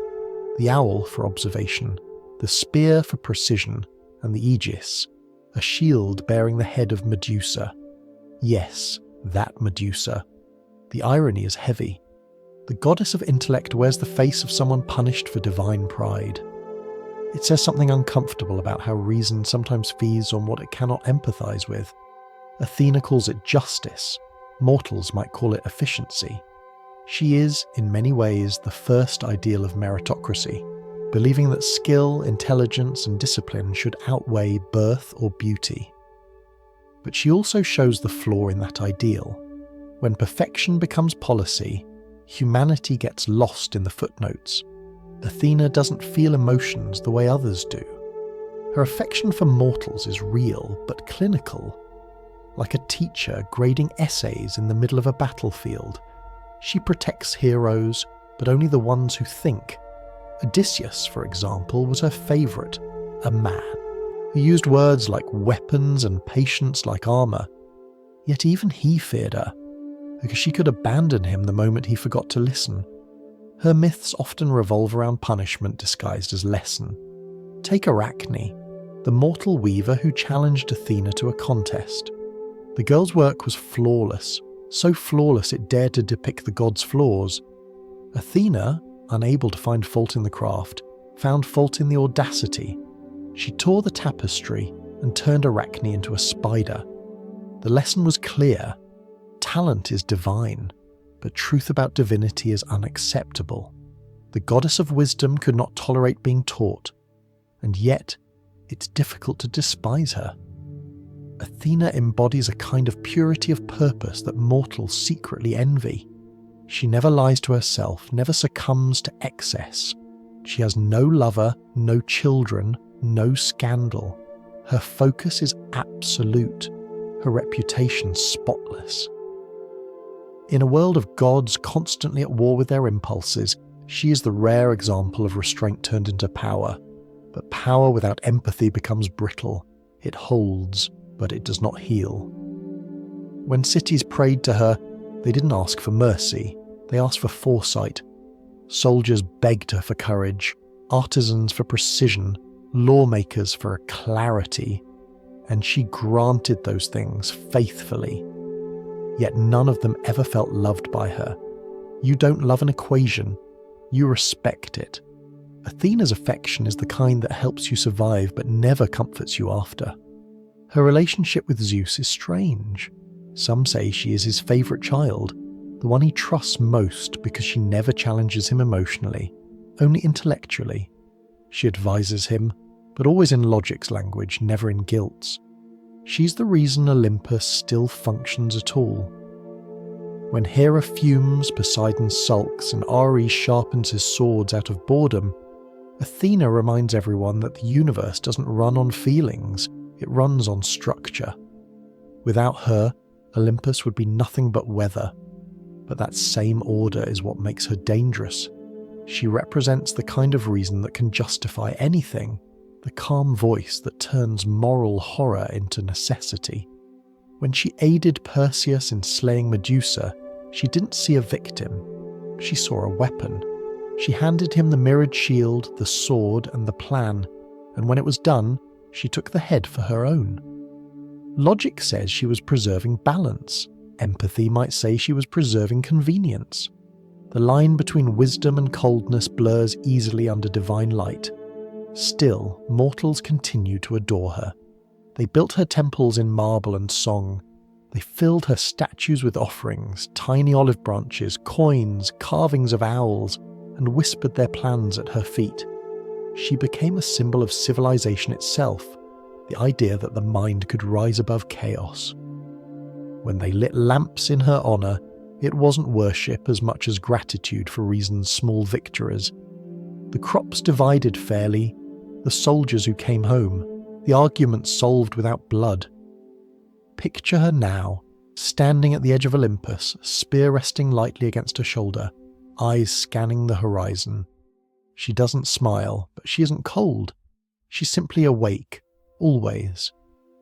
the owl for observation, the spear for precision, and the aegis, a shield bearing the head of Medusa. Yes, that Medusa. The irony is heavy. The goddess of intellect wears the face of someone punished for divine pride. It says something uncomfortable about how reason sometimes feeds on what it cannot empathise with. Athena calls it justice. Mortals might call it efficiency. She is, in many ways, the first ideal of meritocracy, believing that skill, intelligence and discipline should outweigh birth or beauty. But she also shows the flaw in that ideal. When perfection becomes policy, humanity gets lost in the footnotes. Athena doesn't feel emotions the way others do. Her affection for mortals is real, but clinical. Like a teacher grading essays in the middle of a battlefield, she protects heroes, but only the ones who think. Odysseus, for example, was her favourite, a man. He used words like weapons and patience like armour. Yet even he feared her, because she could abandon him the moment he forgot to listen. Her myths often revolve around punishment disguised as lesson. Take Arachne. the mortal weaver who challenged Athena to a contest. The girl's work was flawless, so flawless it dared to depict the god's flaws. Athena, unable to find fault in the craft, found fault in the audacity. She tore the tapestry and turned Arachne into a spider. The lesson was clear. Talent is divine, but truth about divinity is unacceptable. The goddess of wisdom could not tolerate being taught, and yet it's difficult to despise her. Athena embodies a kind of purity of purpose that mortals secretly envy. She never lies to herself, never succumbs to excess. She has no lover, no children, no scandal. Her focus is absolute, her reputation spotless. In a world of gods constantly at war with their impulses, she is the rare example of restraint turned into power. But power without empathy becomes brittle. It holds, but it does not heal. When cities prayed to her, they didn't ask for mercy, they asked for foresight. Soldiers begged her for courage, artisans for precision, lawmakers for clarity, and she granted those things faithfully. Yet none of them ever felt loved by her. You don't love an equation, you respect it. Athena's affection is the kind that helps you survive but never comforts you after. Her relationship with Zeus is strange. Some say she is his favourite child, the one he trusts most because she never challenges him emotionally, only intellectually. She advises him, but always in logic's language, never in guilt's. She's the reason Olympus still functions at all. When Hera fumes, Poseidon sulks, and Ares sharpens his swords out of boredom, Athena reminds everyone that the universe doesn't run on feelings, it runs on structure. Without her, Olympus would be nothing but weather. But that same order is what makes her dangerous. She represents the kind of reason that can justify anything, the calm voice that turns moral horror into necessity. When she aided Perseus in slaying Medusa, she didn't see a victim. She saw a weapon. She handed him the mirrored shield, the sword, and the plan, and when it was done, she took the head for her own. Logic says she was preserving balance. Empathy might say she was preserving convenience. The line between wisdom and coldness blurs easily under divine light. Still, mortals continue to adore her. They built her temples in marble and song. They filled her statues with offerings, tiny olive branches, coins, carvings of owls, and whispered their plans at her feet. She became a symbol of civilization itself, the idea that the mind could rise above chaos. When they lit lamps in her honour, it wasn't worship as much as gratitude for reason's small victories. The crops divided fairly, the soldiers who came home, the arguments solved without blood. Picture her now, standing at the edge of Olympus, spear resting lightly against her shoulder, eyes scanning the horizon. She doesn't smile, but she isn't cold. She's simply awake, always.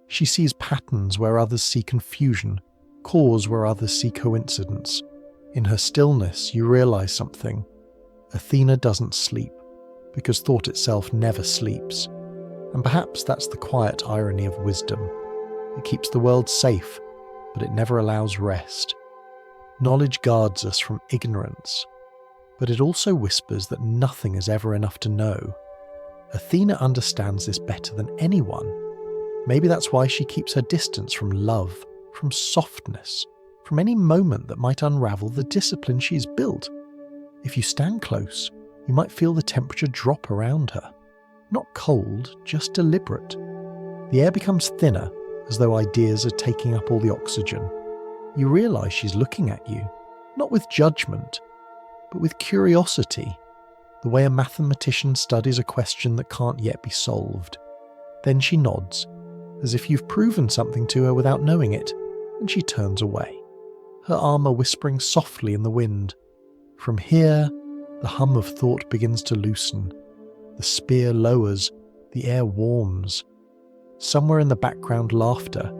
She sees patterns where others see confusion, cause where others see coincidence. In her stillness, you realise something. Athena doesn't sleep, because thought itself never sleeps. And perhaps that's the quiet irony of wisdom. It keeps the world safe, but it never allows rest. Knowledge guards us from ignorance, but it also whispers that nothing is ever enough to know. Athena understands this better than anyone. Maybe that's why she keeps her distance from love, from softness, from any moment that might unravel the discipline she's built. If you stand close, you might feel the temperature drop around her. Not cold, just deliberate. The air becomes thinner, as though ideas are taking up all the oxygen. You realise she's looking at you, not with judgment, but with curiosity, the way a mathematician studies a question that can't yet be solved. Then she nods, as if you've proven something to her without knowing it, and she turns away, her armour whispering softly in the wind. From here, the hum of thought begins to loosen. The spear lowers, the air warms. Somewhere in the background, laughter,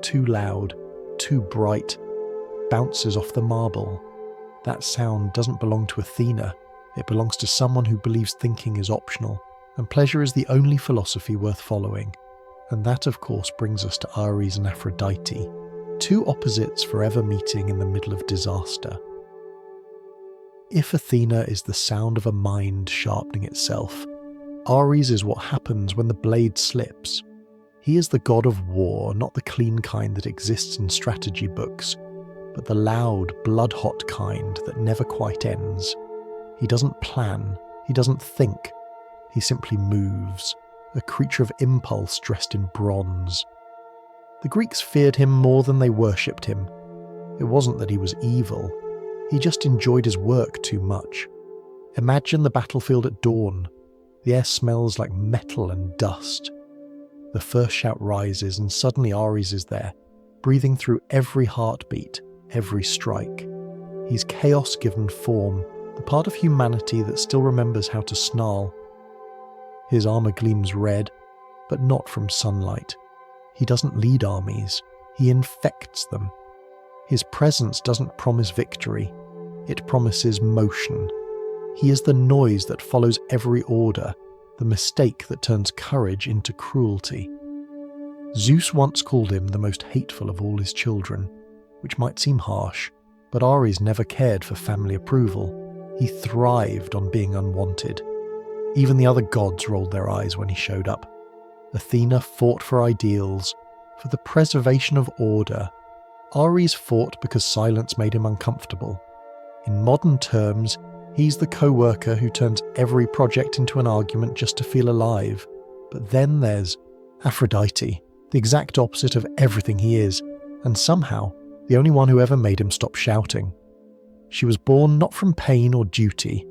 too loud, too bright, bounces off the marble. That sound doesn't belong to Athena. It belongs to someone who believes thinking is optional, and pleasure is the only philosophy worth following. And that, of course, brings us to Ares and Aphrodite, two opposites forever meeting in the middle of disaster. If Athena is the sound of a mind sharpening itself, Ares is what happens when the blade slips. He is the god of war, not the clean kind that exists in strategy books, but the loud, blood-hot kind that never quite ends. He doesn't plan, he doesn't think, he simply moves, a creature of impulse dressed in bronze. The Greeks feared him more than they worshipped him. It wasn't that he was evil, he just enjoyed his work too much. Imagine the battlefield at dawn. The air smells like metal and dust. The first shout rises and suddenly Ares is there, breathing through every heartbeat, every strike. He's chaos given form, the part of humanity that still remembers how to snarl. His armour gleams red, but not from sunlight. He doesn't lead armies, he infects them. His presence doesn't promise victory, it promises motion. He is the noise that follows every order, the mistake that turns courage into cruelty. Zeus once called him the most hateful of all his children, which might seem harsh, but Ares never cared for family approval. He thrived on being unwanted. Even the other gods rolled their eyes when he showed up. Athena fought for ideals, for the preservation of order. Ares fought because silence made him uncomfortable. In modern terms, he's the co-worker who turns every project into an argument just to feel alive. But then there's Aphrodite, the exact opposite of everything he is, and somehow the only one who ever made him stop shouting. She was born not from pain or duty,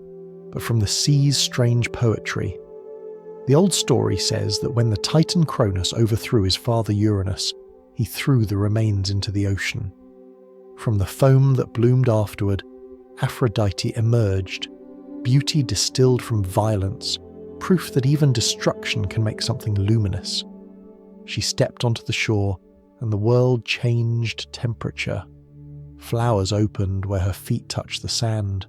but from the sea's strange poetry. The old story says that when the Titan Cronus overthrew his father Uranus, he threw the remains into the ocean. From the foam that bloomed afterward, Aphrodite emerged, beauty distilled from violence, proof that even destruction can make something luminous. She stepped onto the shore, and the world changed temperature. Flowers opened where her feet touched the sand.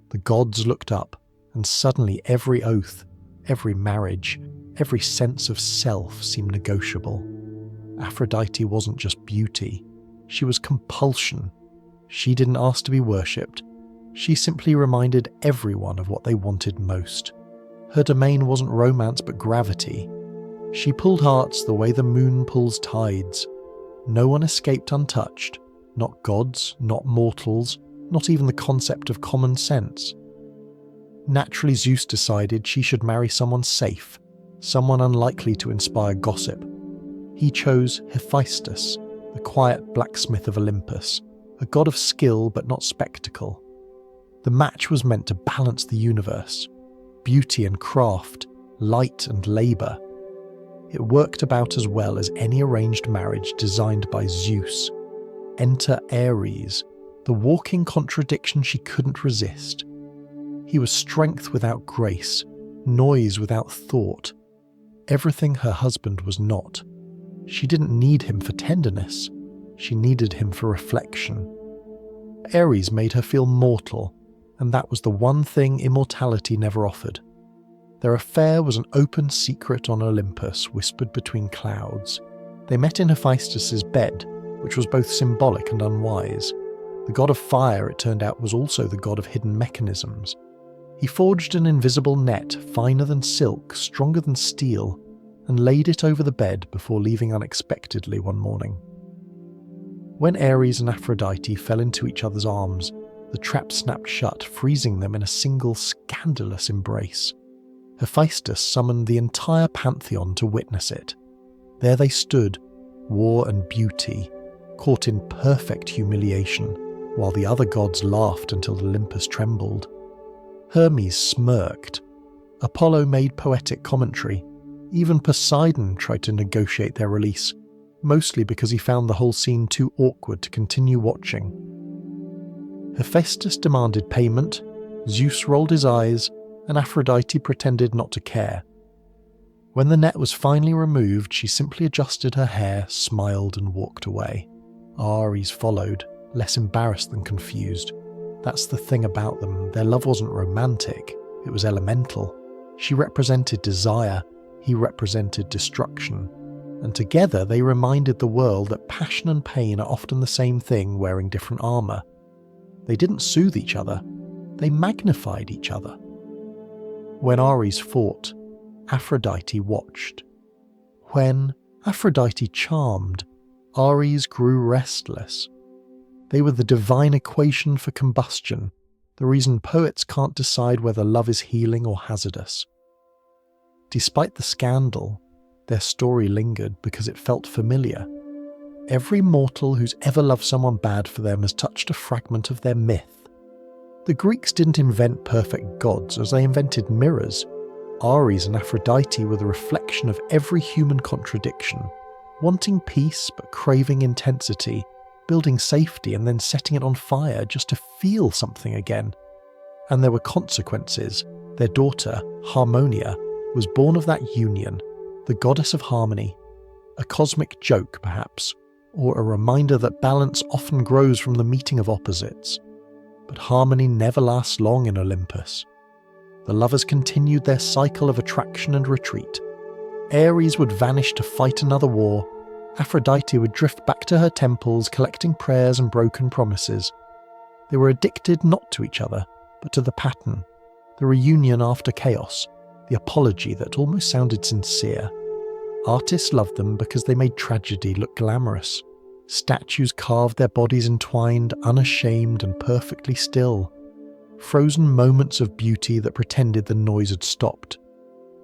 The gods looked up, and suddenly every oath, every marriage, every sense of self seemed negotiable. Aphrodite wasn't just beauty, she was compulsion. She didn't ask to be worshipped, she simply reminded everyone of what they wanted most. Her domain wasn't romance but gravity. She pulled hearts the way the moon pulls tides. No one escaped untouched, not gods, not mortals, not even the concept of common sense. Naturally, Zeus decided she should marry someone safe, someone unlikely to inspire gossip. He chose Hephaestus, the quiet blacksmith of Olympus, a god of skill but not spectacle. The match was meant to balance the universe, beauty and craft, light and labour. It worked about as well as any arranged marriage designed by Zeus. Enter Ares, the walking contradiction she couldn't resist. He was strength without grace, noise without thought, everything her husband was not. She didn't need him for tenderness, she needed him for reflection. Ares made her feel mortal, and that was the one thing immortality never offered. Their affair was an open secret on Olympus, whispered between clouds. They met in Hephaestus's bed, which was both symbolic and unwise. The god of fire, it turned out, was also the god of hidden mechanisms. He forged an invisible net, finer than silk, stronger than steel, and laid it over the bed before leaving unexpectedly one morning. When Ares and Aphrodite fell into each other's arms, the trap snapped shut, freezing them in a single scandalous embrace. Hephaestus summoned the entire pantheon to witness it. There they stood, war and beauty, caught in perfect humiliation, while the other gods laughed until Olympus trembled. Hermes smirked. Apollo made poetic commentary. Even Poseidon tried to negotiate their release, mostly because he found the whole scene too awkward to continue watching. Hephaestus demanded payment, Zeus rolled his eyes, and Aphrodite pretended not to care. When the net was finally removed, she simply adjusted her hair, smiled, and walked away. Ares followed, less embarrassed than confused. That's the thing about them, their love wasn't romantic, it was elemental. She represented desire, he represented destruction. and together they reminded the world that passion and pain are often the same thing wearing different armour. They didn't soothe each other, they magnified each other. When Ares fought, Aphrodite watched. When Aphrodite charmed, Ares grew restless. They were the divine equation for combustion, the reason poets can't decide whether love is healing or hazardous. Despite the scandal, their story lingered because it felt familiar. Every mortal who's ever loved someone bad for them has touched a fragment of their myth. The Greeks didn't invent perfect gods as they invented mirrors. Ares and Aphrodite were the reflection of every human contradiction, wanting peace but craving intensity, building safety and then setting it on fire just to feel something again. And there were consequences. Their daughter, Harmonia, was born of that union, the goddess of harmony. A cosmic joke, perhaps, or a reminder that balance often grows from the meeting of opposites. But harmony never lasts long in Olympus. The lovers continued their cycle of attraction and retreat. Ares would vanish to fight another war. Aphrodite would drift back to her temples, collecting prayers and broken promises. They were addicted not to each other, but to the pattern, the reunion after chaos, the apology that almost sounded sincere. Artists loved them because they made tragedy look glamorous. Statues carved their bodies entwined, unashamed and perfectly still. Frozen moments of beauty that pretended the noise had stopped.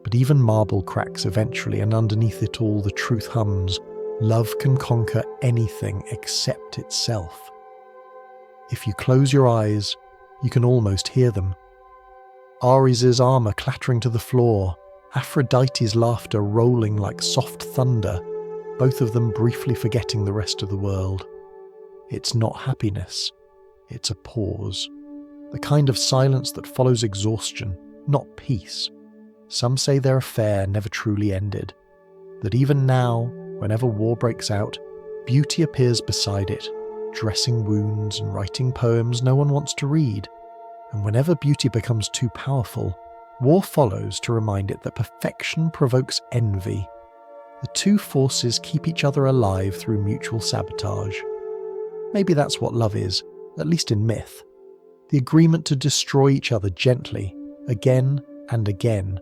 But even marble cracks eventually, and underneath it all the truth hums. Love can conquer anything except itself. If you close your eyes, you can almost hear them. Ares' armour clattering to the floor, Aphrodite's laughter rolling like soft thunder, both of them briefly forgetting the rest of the world. It's not happiness, it's a pause. The kind of silence that follows exhaustion, not peace. Some say their affair never truly ended. That even now, whenever war breaks out, beauty appears beside it, dressing wounds and writing poems no one wants to read. And whenever beauty becomes too powerful, war follows to remind it that perfection provokes envy. The two forces keep each other alive through mutual sabotage. Maybe that's what love is, at least in myth. The agreement to destroy each other gently, again and again,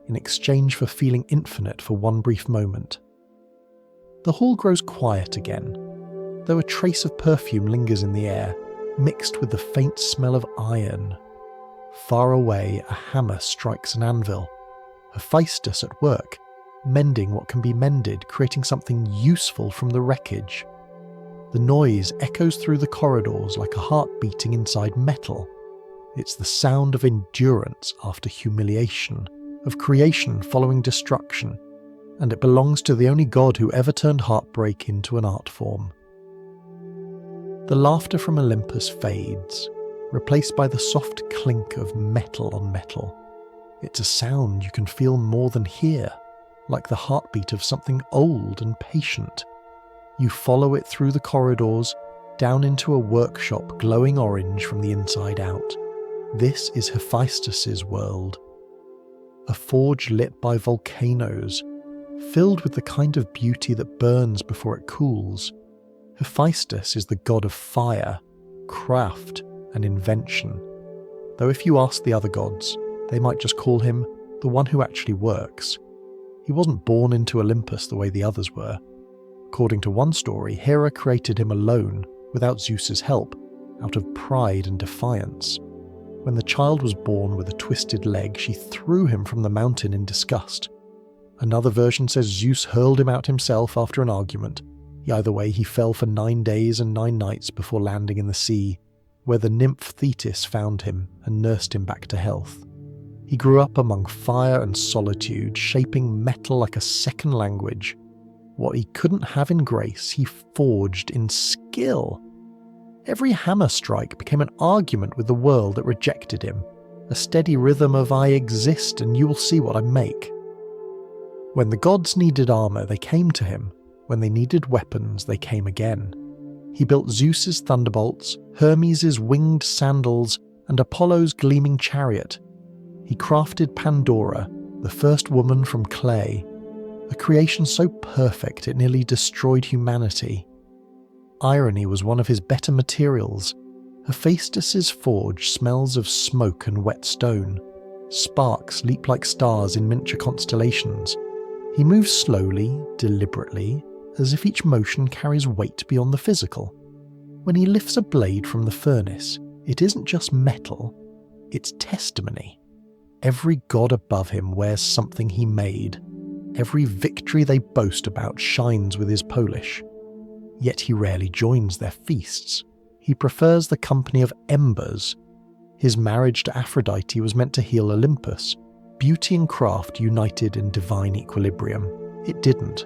in exchange for feeling infinite for one brief moment. The hall grows quiet again, though a trace of perfume lingers in the air, mixed with the faint smell of iron. Far away, a hammer strikes an anvil. Hephaestus at work, mending what can be mended, creating something useful from the wreckage. The noise echoes through the corridors like a heart beating inside metal. It's the sound of endurance after humiliation, of creation following destruction, and it belongs to the only god who ever turned heartbreak into an art form. The laughter from Olympus fades, replaced by the soft clink of metal on metal. It's a sound you can feel more than hear, like the heartbeat of something old and patient. You follow it through the corridors, down into a workshop glowing orange from the inside out. This is Hephaestus's world. A forge lit by volcanoes, filled with the kind of beauty that burns before it cools. Hephaestus is the god of fire, craft, and invention. Though if you ask the other gods, they might just call him the one who actually works. He wasn't born into Olympus the way the others were. According to one story, Hera created him alone, without Zeus's help, out of pride and defiance. When the child was born with a twisted leg, she threw him from the mountain in disgust. Another version says Zeus hurled him out himself after an argument. Either way, he fell for 9 days and 9 nights before landing in the sea, where the nymph Thetis found him and nursed him back to health. He grew up among fire and solitude, shaping metal like a second language. What he couldn't have in grace, he forged in skill. Every hammer strike became an argument with the world that rejected him, a steady rhythm of I exist and you will see what I make. When the gods needed armour, they came to him. When they needed weapons, they came again. He built Zeus's thunderbolts, Hermes' winged sandals, and Apollo's gleaming chariot. He crafted Pandora, the first woman from clay. a creation so perfect it nearly destroyed humanity. Irony was one of his better materials. Hephaestus's forge smells of smoke and wet stone. Sparks leap like stars in miniature constellations. He moves slowly, deliberately, as if each motion carries weight beyond the physical. When he lifts a blade from the furnace, it isn't just metal, it's testimony. Every god above him wears something he made. Every victory they boast about shines with his polish. Yet he rarely joins their feasts. He prefers the company of embers. His marriage to Aphrodite was meant to heal Olympus. Beauty and craft united in divine equilibrium. It didn't.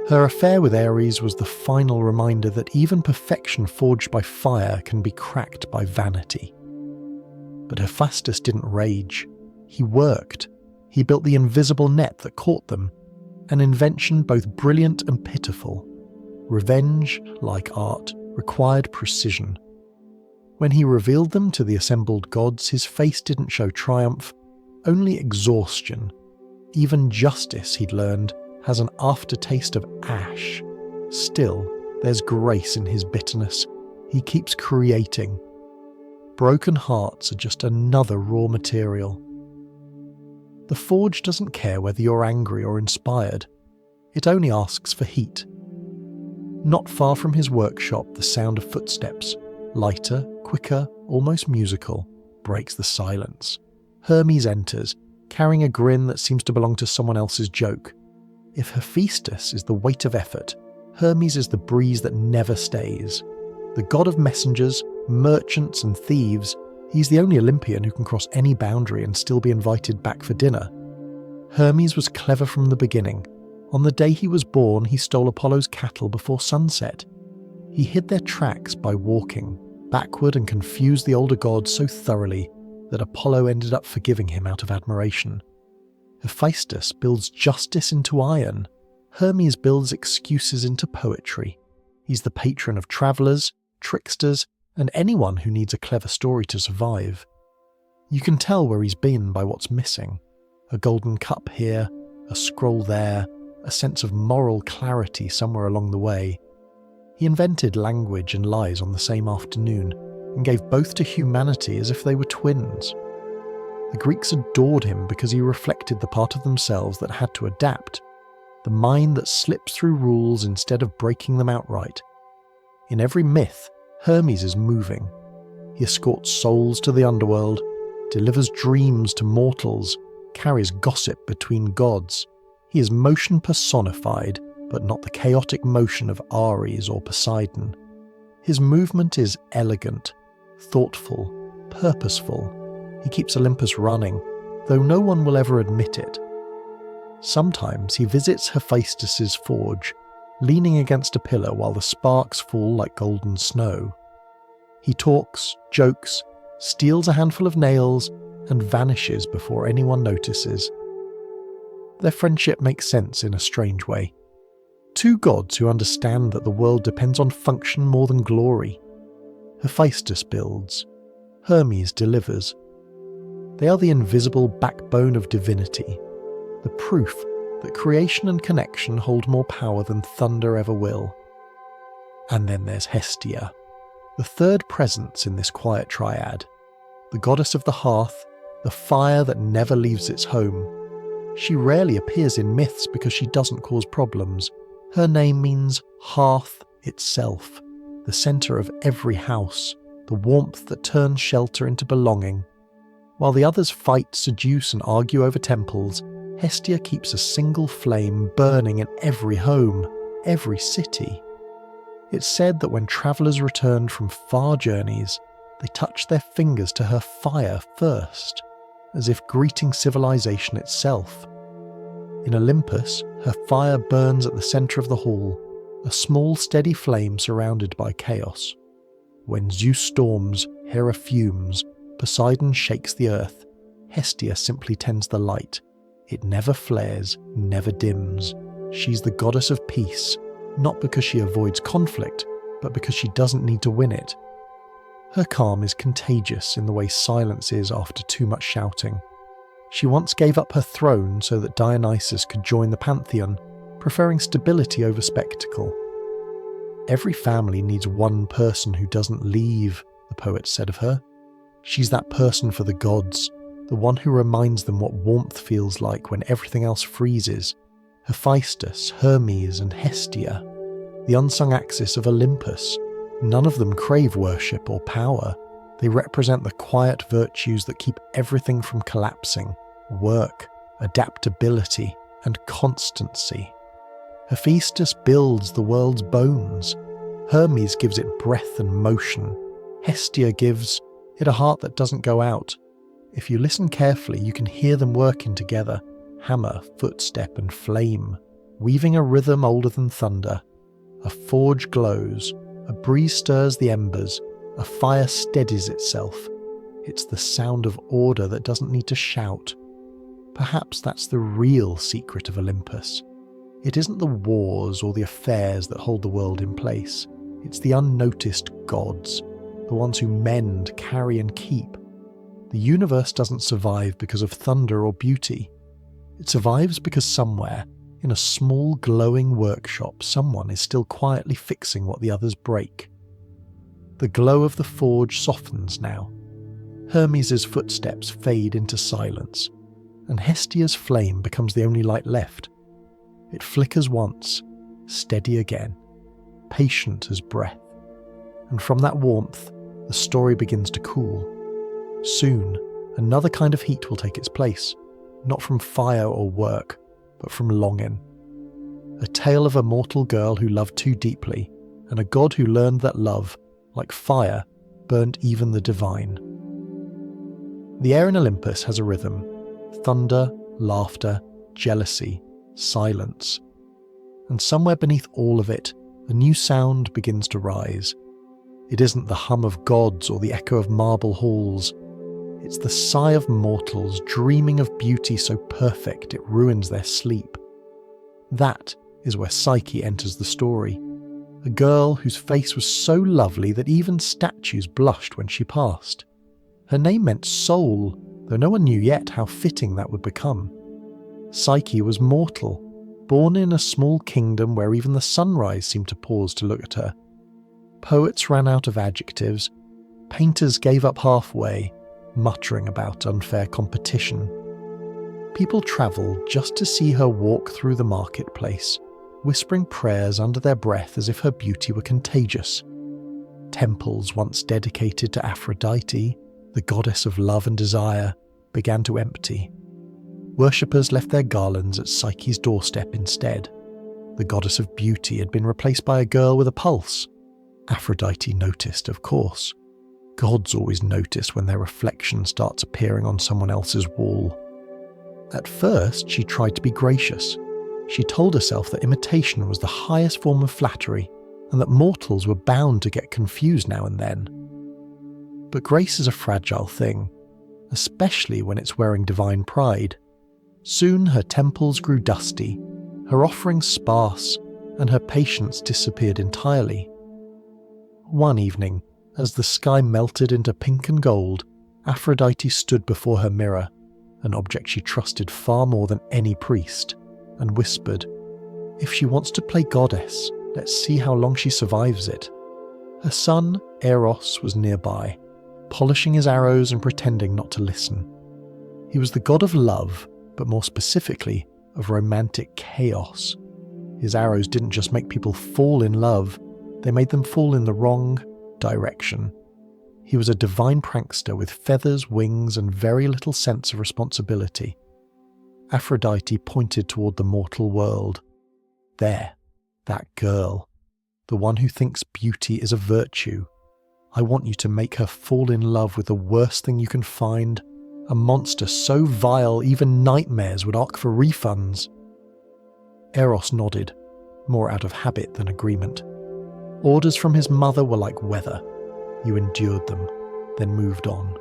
Her affair with Ares was the final reminder that even perfection forged by fire can be cracked by vanity. But Hephaestus didn't rage. He worked. He built the invisible net that caught them, an invention both brilliant and pitiful. Revenge, like art, required precision. When he revealed them to the assembled gods, his face didn't show triumph, only exhaustion. Even justice, he'd learned, has an aftertaste of ash. Still, there's grace in his bitterness. He keeps creating. Broken hearts are just another raw material. The forge doesn't care whether you're angry or inspired. It only asks for heat. Not far from his workshop, the sound of footsteps, lighter, quicker, almost musical, breaks the silence. Hermes enters, carrying a grin that seems to belong to someone else's joke. If Hephaestus is the weight of effort, Hermes is the breeze that never stays. The god of messengers, merchants and thieves, he's the only Olympian who can cross any boundary and still be invited back for dinner. Hermes was clever from the beginning. On the day he was born, he stole Apollo's cattle before sunset. He hid their tracks by walking backward and confused the older gods so thoroughly that Apollo ended up forgiving him out of admiration. Hephaestus builds justice into iron. Hermes builds excuses into poetry. He's the patron of travellers, tricksters, and anyone who needs a clever story to survive. You can tell where he's been by what's missing. A golden cup here, a scroll there, a sense of moral clarity somewhere along the way. He invented language and lies on the same afternoon, and gave both to humanity as if they were twins. The Greeks adored him because he reflected the part of themselves that had to adapt, the mind that slips through rules instead of breaking them outright. In every myth, Hermes is moving. He escorts souls to the underworld, delivers dreams to mortals, carries gossip between gods. He is motion personified, but not the chaotic motion of Ares or Poseidon. His movement is elegant, thoughtful, purposeful. He keeps Olympus running, though no one will ever admit it. Sometimes he visits Hephaestus's forge, leaning against a pillar while the sparks fall like golden snow. He talks, jokes, steals a handful of nails, and vanishes before anyone notices. Their friendship makes sense in a strange way. Two gods who understand that the world depends on function more than glory. Hephaestus builds. Hermes delivers. They are the invisible backbone of divinity, the proof that creation and connection hold more power than thunder ever will. And then there's Hestia, the third presence in this quiet triad, the goddess of the hearth, the fire that never leaves its home. She rarely appears in myths because she doesn't cause problems. Her name means hearth itself, the centre of every house, the warmth that turns shelter into belonging. While the others fight, seduce and argue over temples, Hestia keeps a single flame burning in every home, every city. It's said that when travellers returned from far journeys, they touched their fingers to her fire first, as if greeting civilization itself. In Olympus, her fire burns at the centre of the hall, a small steady flame surrounded by chaos. When Zeus storms, Hera fumes, Poseidon shakes the earth, Hestia simply tends the light. It never flares, never dims. She's the goddess of peace, not because she avoids conflict, but because she doesn't need to win it. Her calm is contagious in the way silence is after too much shouting. She once gave up her throne so that Dionysus could join the pantheon, preferring stability over spectacle. Every family needs one person who doesn't leave, the poet said of her. She's that person for the gods, the one who reminds them what warmth feels like when everything else freezes. Hephaestus, Hermes and Hestia, the unsung axis of Olympus. None of them crave worship or power. They represent the quiet virtues that keep everything from collapsing: work, adaptability, and constancy. Hephaestus builds the world's bones. Hermes gives it breath and motion. Hestia gives it a heart that doesn't go out. If you listen carefully, you can hear them working together, hammer, footstep, and flame, weaving a rhythm older than thunder. A forge glows, a breeze stirs the embers, a fire steadies itself. It's the sound of order that doesn't need to shout. Perhaps that's the real secret of Olympus. It isn't the wars or the affairs that hold the world in place. It's the unnoticed gods, the ones who mend, carry, and keep. The universe doesn't survive because of thunder or beauty. It survives because somewhere, in a small glowing workshop, someone is still quietly fixing what the others break. The glow of the forge softens now. Hermes' footsteps fade into silence, and Hestia's flame becomes the only light left. It flickers once, steady again, patient as breath. And from that warmth, the story begins to cool. Soon, another kind of heat will take its place, not from fire or work, but from longing. A tale of a mortal girl who loved too deeply, and a god who learned that love, like fire, burned even the divine. The air in Olympus has a rhythm: thunder, laughter, jealousy, silence. And somewhere beneath all of it, a new sound begins to rise. It isn't the hum of gods or the echo of marble halls. It's the sigh of mortals dreaming of beauty so perfect it ruins their sleep. That is where Psyche enters the story. A girl whose face was so lovely that even statues blushed when she passed. Her name meant soul, though no one knew yet how fitting that would become. Psyche was mortal, born in a small kingdom where even the sunrise seemed to pause to look at her. Poets ran out of adjectives. Painters gave up halfway, muttering about unfair competition. People travelled just to see her walk through the marketplace, whispering prayers under their breath as if her beauty were contagious. Temples once dedicated to Aphrodite, the goddess of love and desire, began to empty. Worshippers left their garlands at Psyche's doorstep instead. The goddess of beauty had been replaced by a girl with a pulse. Aphrodite noticed, of course. Gods always notice when their reflection starts appearing on someone else's wall. At first, she tried to be gracious. She told herself that imitation was the highest form of flattery, and that mortals were bound to get confused now and then. But grace is a fragile thing, especially when it's wearing divine pride. Soon her temples grew dusty, her offerings sparse, and her patience disappeared entirely. One evening, as the sky melted into pink and gold, Aphrodite stood before her mirror, an object she trusted far more than any priest, and whispered, "If she wants to play goddess, let's see how long she survives it." Her son, Eros, was nearby, polishing his arrows and pretending not to listen. He was the god of love, but more specifically, of romantic chaos. His arrows didn't just make people fall in love, they made them fall in the wrong direction. He was a divine prankster with feathers, wings, and very little sense of responsibility. Aphrodite pointed toward the mortal world. There, that girl, the one who thinks beauty is a virtue. I want you to make her fall in love with the worst thing you can find, a monster so vile even nightmares would ask for refunds. Eros nodded, more out of habit than agreement. Orders from his mother were like weather. You endured them, then moved on.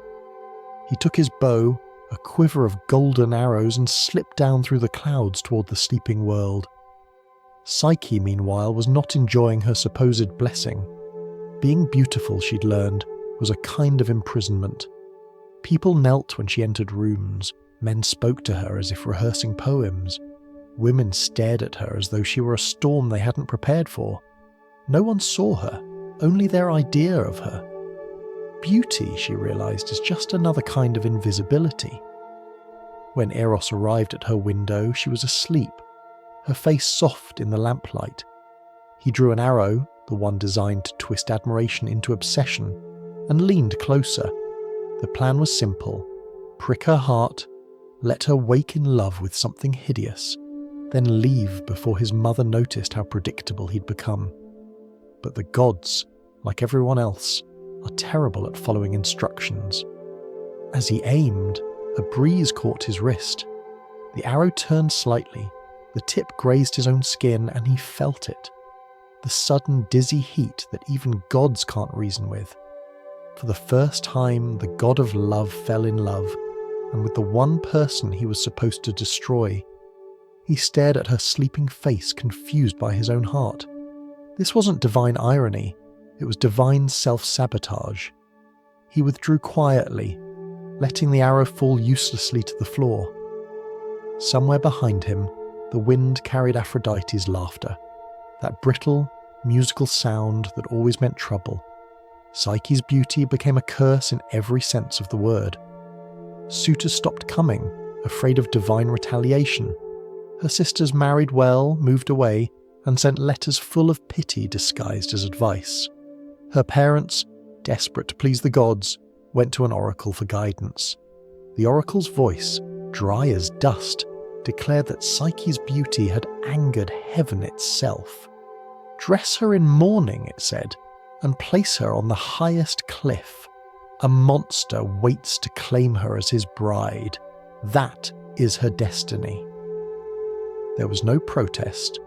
He took his bow, a quiver of golden arrows, and slipped down through the clouds toward the sleeping world. Psyche, meanwhile, was not enjoying her supposed blessing. Being beautiful, she'd learned, was a kind of imprisonment. People knelt when she entered rooms, Men spoke to her as if rehearsing poems. Women stared at her as though she were a storm they hadn't prepared for. No one saw her, only their idea of her. Beauty, she realized, is just another kind of invisibility. When Eros arrived at her window, she was asleep, her face soft in the lamplight. He drew an arrow, the one designed to twist admiration into obsession, and leaned closer. The plan was simple: prick her heart, let her wake in love with something hideous, then leave before his mother noticed how predictable he'd become. But the gods, like everyone else, are terrible at following instructions. As he aimed, a breeze caught his wrist. The arrow turned slightly, the tip grazed his own skin, and he felt it. The sudden dizzy heat that even gods can't reason with. For the first time, the god of love fell in love, and with the one person he was supposed to destroy. He stared at her sleeping face, confused by his own heart. This wasn't divine irony, it was divine self-sabotage. He withdrew quietly, letting the arrow fall uselessly to the floor. Somewhere behind him, the wind carried Aphrodite's laughter, that brittle, musical sound that always meant trouble. Psyche's beauty became a curse in every sense of the word. Suitors stopped coming, afraid of divine retaliation. Her sisters married well, moved away, and sent letters full of pity disguised as advice. Her parents, desperate to please the gods, went to an oracle for guidance. The oracle's voice, dry as dust, declared that Psyche's beauty had angered heaven itself. Dress her in mourning, it said, and place her on the highest cliff. A monster waits to claim her as his bride. That is her destiny. There was no protest,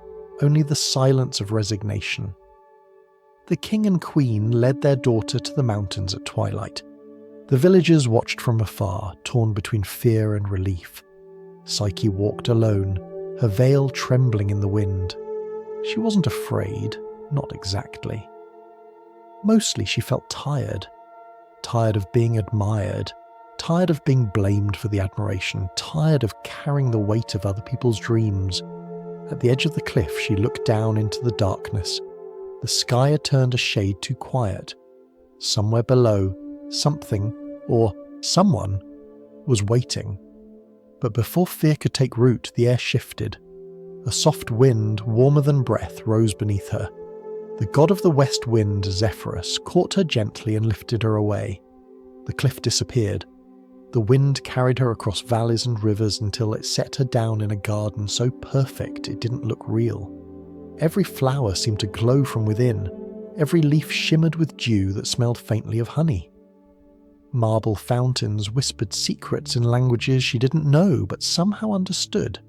only the silence of resignation. The king and queen led their daughter to the mountains at twilight. The villagers watched from afar, torn between fear and relief. Psyche walked alone, her veil trembling in the wind. She wasn't afraid, not exactly. Mostly she felt tired. Tired of being admired, tired of being blamed for the admiration, tired of carrying the weight of other people's dreams. At the edge of the cliff, she looked down into the darkness. The sky had turned a shade too quiet. Somewhere below, something, or someone, was waiting. But before fear could take root, the air shifted. A soft wind, warmer than breath, rose beneath her. The god of the west wind, Zephyrus, caught her gently and lifted her away. The cliff disappeared. The wind carried her across valleys and rivers until it set her down in a garden so perfect it didn't look real. Every flower seemed to glow from within. Every leaf shimmered with dew that smelled faintly of honey. Marble fountains whispered secrets in languages she didn't know but somehow understood.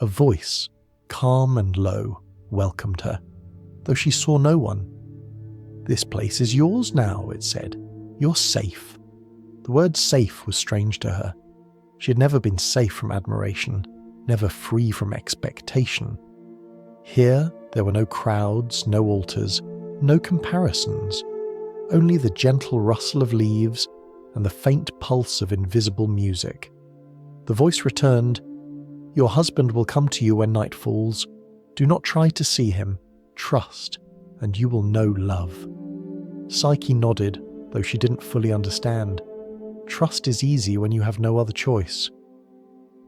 A voice, calm and low, welcomed her, though she saw no one. "This place is yours now," it said. "You're safe." The word safe was strange to her. She had never been safe from admiration, never free from expectation. Here, there were no crowds, no altars, no comparisons, only the gentle rustle of leaves and the faint pulse of invisible music. The voice returned, "Your husband will come to you when night falls. Do not try to see him. Trust, and you will know love." Psyche nodded, though she didn't fully understand. Trust is easy when you have no other choice.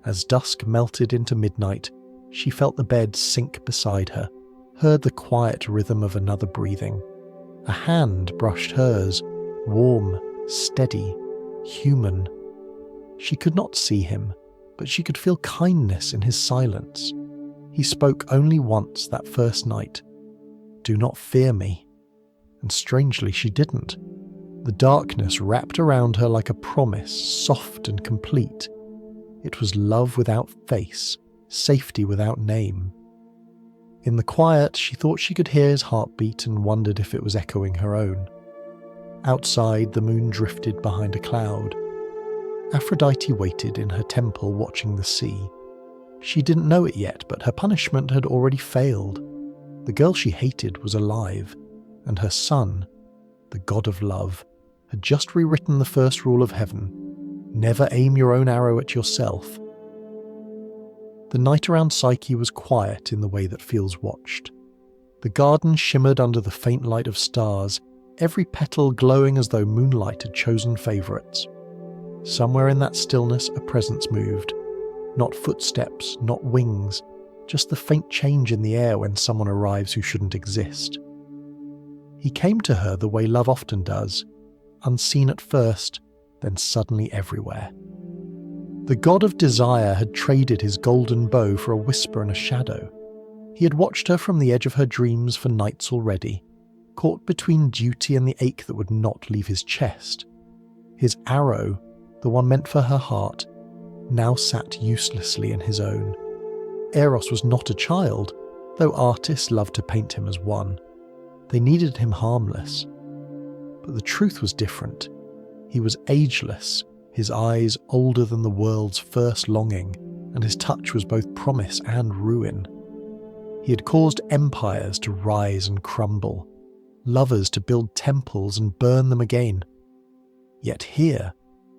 As dusk melted into midnight, she felt the bed sink beside her, heard the quiet rhythm of another breathing. A hand brushed hers, warm, steady, human. She could not see him, but she could feel kindness in his silence. He spoke only once that first night. "Do not fear me." And strangely, she didn't. The darkness wrapped around her like a promise, soft and complete. It was love without face, safety without name. In the quiet, she thought she could hear his heartbeat and wondered if it was echoing her own. Outside, the moon drifted behind a cloud. Aphrodite waited in her temple watching the sea. She didn't know it yet, but her punishment had already failed. The girl she hated was alive, and her son, the god of love, had just rewritten the first rule of heaven: Never aim your own arrow at yourself. The night around Psyche was quiet in the way that feels watched. The garden shimmered under the faint light of stars, every petal glowing as though moonlight had chosen favourites. Somewhere in that stillness a presence moved. Not footsteps, not wings, just the faint change in the air when someone arrives who shouldn't exist. He came to her the way love often does, unseen at first, then suddenly everywhere. The god of desire had traded his golden bow for a whisper and a shadow. He had watched her from the edge of her dreams for nights already, caught between duty and the ache that would not leave his chest. His arrow, the one meant for her heart, now sat uselessly in his own. Eros was not a child, though artists loved to paint him as one. They needed him harmless. But the truth was different. He was ageless, his eyes older than the world's first longing, and his touch was both promise and ruin. He had caused empires to rise and crumble, lovers to build temples and burn them again. Yet here,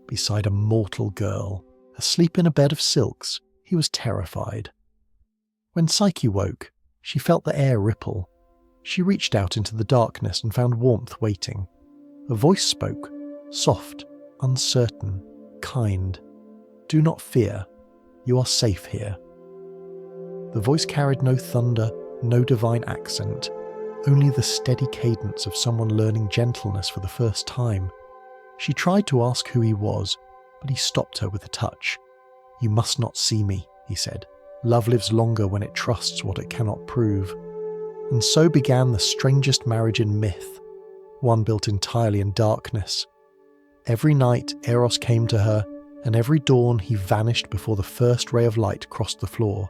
beside a mortal girl, asleep in a bed of silks, he was terrified. When Psyche woke, she felt the air ripple. She reached out into the darkness and found warmth waiting. A voice spoke, soft, uncertain, kind. "Do not fear. You are safe here." The voice carried no thunder, no divine accent, only the steady cadence of someone learning gentleness for the first time. She tried to ask who he was, but he stopped her with a touch. "You must not see me," he said. "Love lives longer when it trusts what it cannot prove." And so began the strangest marriage in myth, one built entirely in darkness. Every night Eros came to her, and every dawn he vanished before the first ray of light crossed the floor.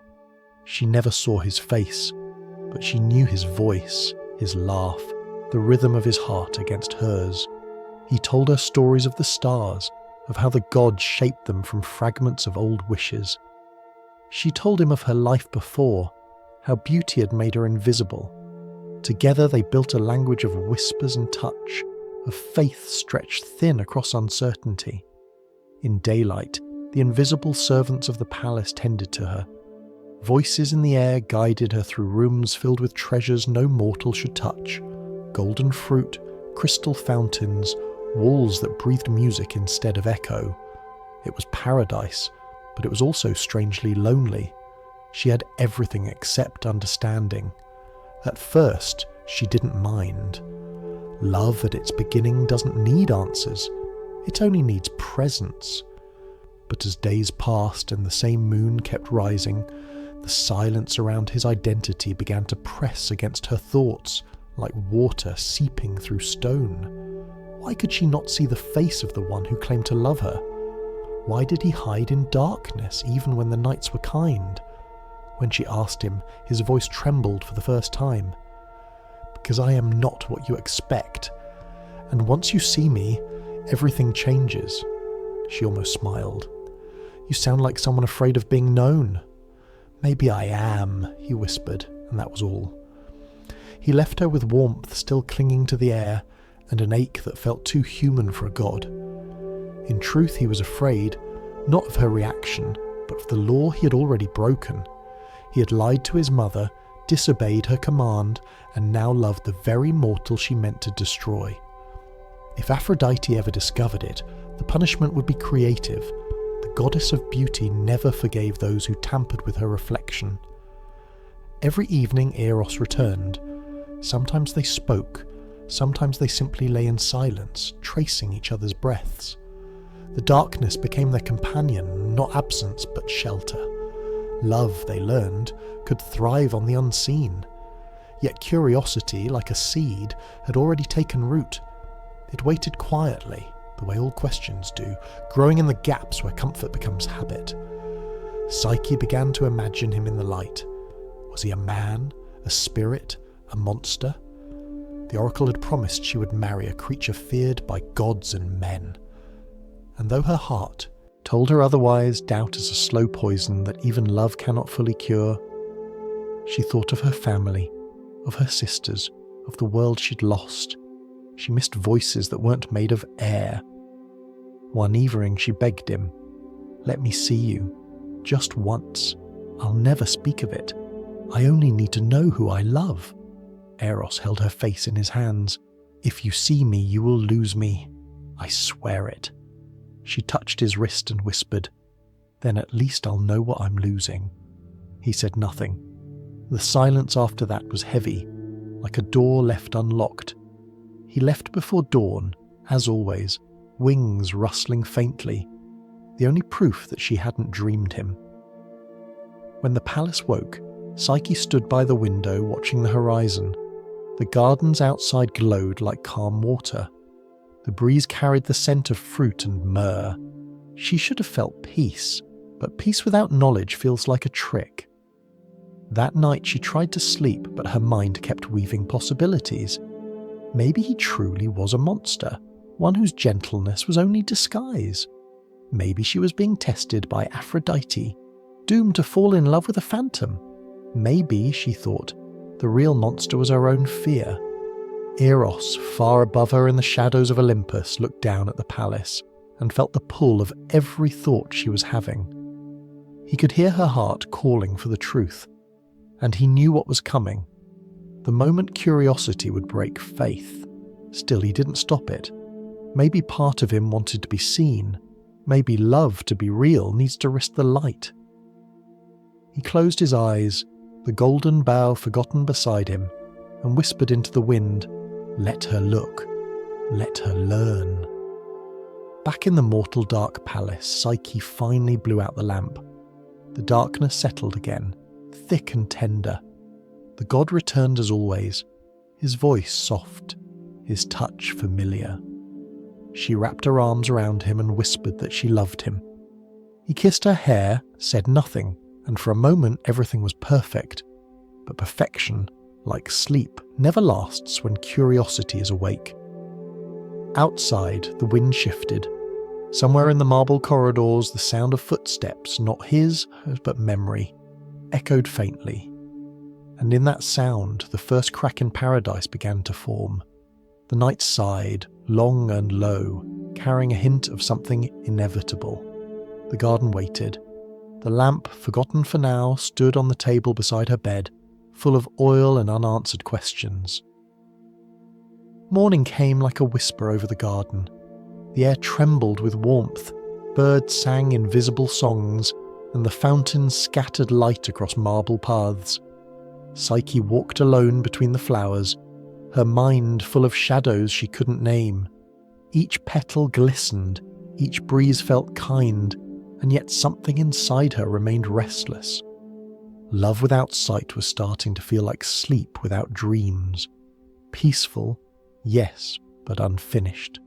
She never saw his face, but she knew his voice, his laugh, the rhythm of his heart against hers. He told her stories of the stars, of how the gods shaped them from fragments of old wishes. She told him of her life before, how beauty had made her invisible. Together they built a language of whispers and touch, of faith stretched thin across uncertainty. In daylight, the invisible servants of the palace tended to her. Voices in the air guided her through rooms filled with treasures no mortal should touch. Golden fruit, crystal fountains, walls that breathed music instead of echo. It was paradise, but it was also strangely lonely. She had everything except understanding. At first, she didn't mind. Love at its beginning doesn't need answers. It only needs presence. But as days passed and the same moon kept rising, the silence around his identity began to press against her thoughts, like water seeping through stone. Why could she not see the face of the one who claimed to love her? Why did he hide in darkness even when the nights were kind? When she asked him, his voice trembled for the first time. "Because I am not what you expect. And once you see me, everything changes." She almost smiled. "You sound like someone afraid of being known." "Maybe I am," he whispered, and that was all. He left her with warmth still clinging to the air, and an ache that felt too human for a god. In truth, he was afraid, not of her reaction, but of the law he had already broken. He had lied to his mother, disobeyed her command, and now loved the very mortal she meant to destroy. If Aphrodite ever discovered it, the punishment would be creative. The goddess of beauty never forgave those who tampered with her reflection. Every evening Eros returned. Sometimes they spoke, sometimes they simply lay in silence, tracing each other's breaths. The darkness became their companion, not absence but shelter. Love, they learned, could thrive on the unseen. Yet curiosity, like a seed, had already taken root. It waited quietly, the way all questions do, growing in the gaps where comfort becomes habit. Psyche began to imagine him in the light. Was he a man, a spirit, a monster? The oracle had promised she would marry a creature feared by gods and men. And though her heart told her otherwise, doubt is a slow poison that even love cannot fully cure, she thought of her family, of her sisters, of the world she'd lost. She missed voices that weren't made of air. One evening she begged him, "Let me see you, just once. I'll never speak of it. I only need to know who I love." Eros held her face in his hands. "If you see me, you will lose me. I swear it." She touched his wrist and whispered, "Then at least I'll know what I'm losing." He said nothing. The silence after that was heavy, like a door left unlocked. He left before dawn, as always, wings rustling faintly, the only proof that she hadn't dreamed him. When the palace woke, Psyche stood by the window watching the horizon. The gardens outside glowed like calm water. The breeze carried the scent of fruit and myrrh. She should have felt peace, but peace without knowledge feels like a trick. That night she tried to sleep, but her mind kept weaving possibilities. Maybe he truly was a monster, one whose gentleness was only disguise. Maybe she was being tested by Aphrodite, doomed to fall in love with a phantom. Maybe, she thought, the real monster was her own fear. Eros, far above her in the shadows of Olympus, looked down at the palace and felt the pull of every thought she was having. He could hear her heart calling for the truth, and he knew what was coming. The moment curiosity would break faith. Still, he didn't stop it. Maybe part of him wanted to be seen. Maybe love, to be real, needs to risk the light. He closed his eyes, the golden bough forgotten beside him, and whispered into the wind, "Let her look. Let her learn." Back in the mortal dark palace, Psyche finally blew out the lamp. The darkness settled again, thick and tender. The god returned as always, his voice soft, his touch familiar. She wrapped her arms around him and whispered that she loved him. He kissed her hair, said nothing, and for a moment everything was perfect. But perfection, like sleep, never lasts when curiosity is awake. Outside, the wind shifted. Somewhere in the marble corridors, the sound of footsteps, not his, but memory, echoed faintly. And in that sound, the first crack in paradise began to form. The night sighed, long and low, carrying a hint of something inevitable. The garden waited. The lamp, forgotten for now, stood on the table beside her bed, full of oil and unanswered questions. Morning came like a whisper over the garden. The air trembled with warmth, birds sang invisible songs, and the fountains scattered light across marble paths. Psyche walked alone between the flowers, her mind full of shadows she couldn't name. Each petal glistened, each breeze felt kind, and yet something inside her remained restless. Love without sight was starting to feel like sleep without dreams. Peaceful, yes, but unfinished.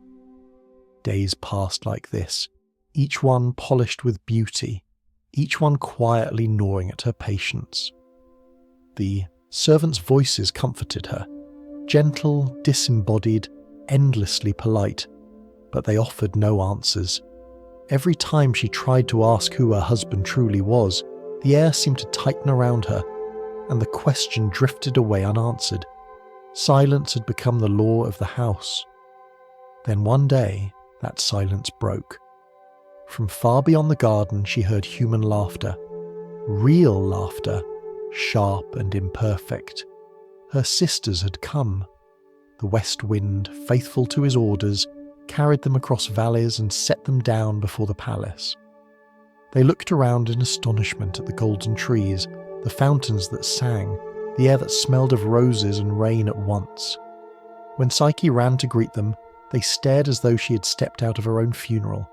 Days passed like this, each one polished with beauty, each one quietly gnawing at her patience. The servants' voices comforted her, gentle, disembodied, endlessly polite, but they offered no answers. Every time she tried to ask who her husband truly was, the air seemed to tighten around her, and the question drifted away unanswered. Silence had become the law of the house. Then one day, that silence broke. From far beyond the garden she heard human laughter. Real laughter, sharp and imperfect. Her sisters had come. The west wind, faithful to his orders, carried them across valleys and set them down before the palace. They looked around in astonishment at the golden trees, the fountains that sang, the air that smelled of roses and rain at once. When Psyche ran to greet them, they stared as though she had stepped out of her own funeral.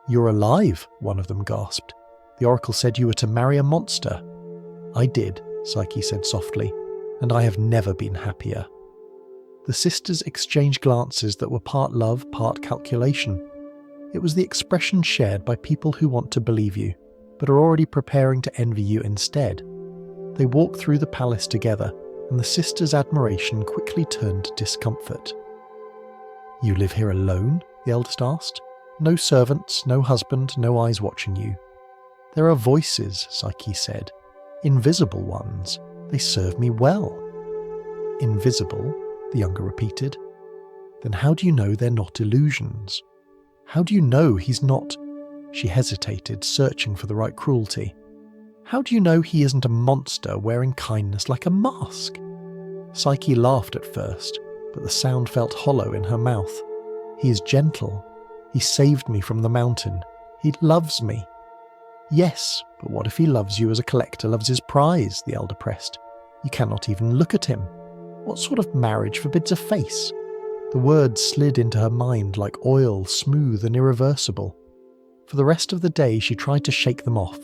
"You're alive," one of them gasped. "The oracle said you were to marry a monster." "I did," Psyche said softly, "and I have never been happier." The sisters exchanged glances that were part love, part calculation. It was the expression shared by people who want to believe you, but are already preparing to envy you instead. They walked through the palace together, and the sisters' admiration quickly turned to discomfort. "You live here alone?" the eldest asked. "No servants, no husband, no eyes watching you." "There are voices," Psyche said. "Invisible ones. They serve me well." "Invisible?" the younger repeated. "Then how do you know they're not illusions? How do you know he's not? She hesitated, searching for the right cruelty. How do you know he isn't a monster wearing kindness like a mask? Psyche laughed at first, but the sound felt hollow in her mouth. He is gentle. He saved me from the mountain. He loves me. Yes, but what if he loves you as a collector loves his prize, the elder pressed. You cannot even look at him. What sort of marriage forbids a face? The words slid into her mind like oil, smooth and irreversible. For the rest of the day she tried to shake them off,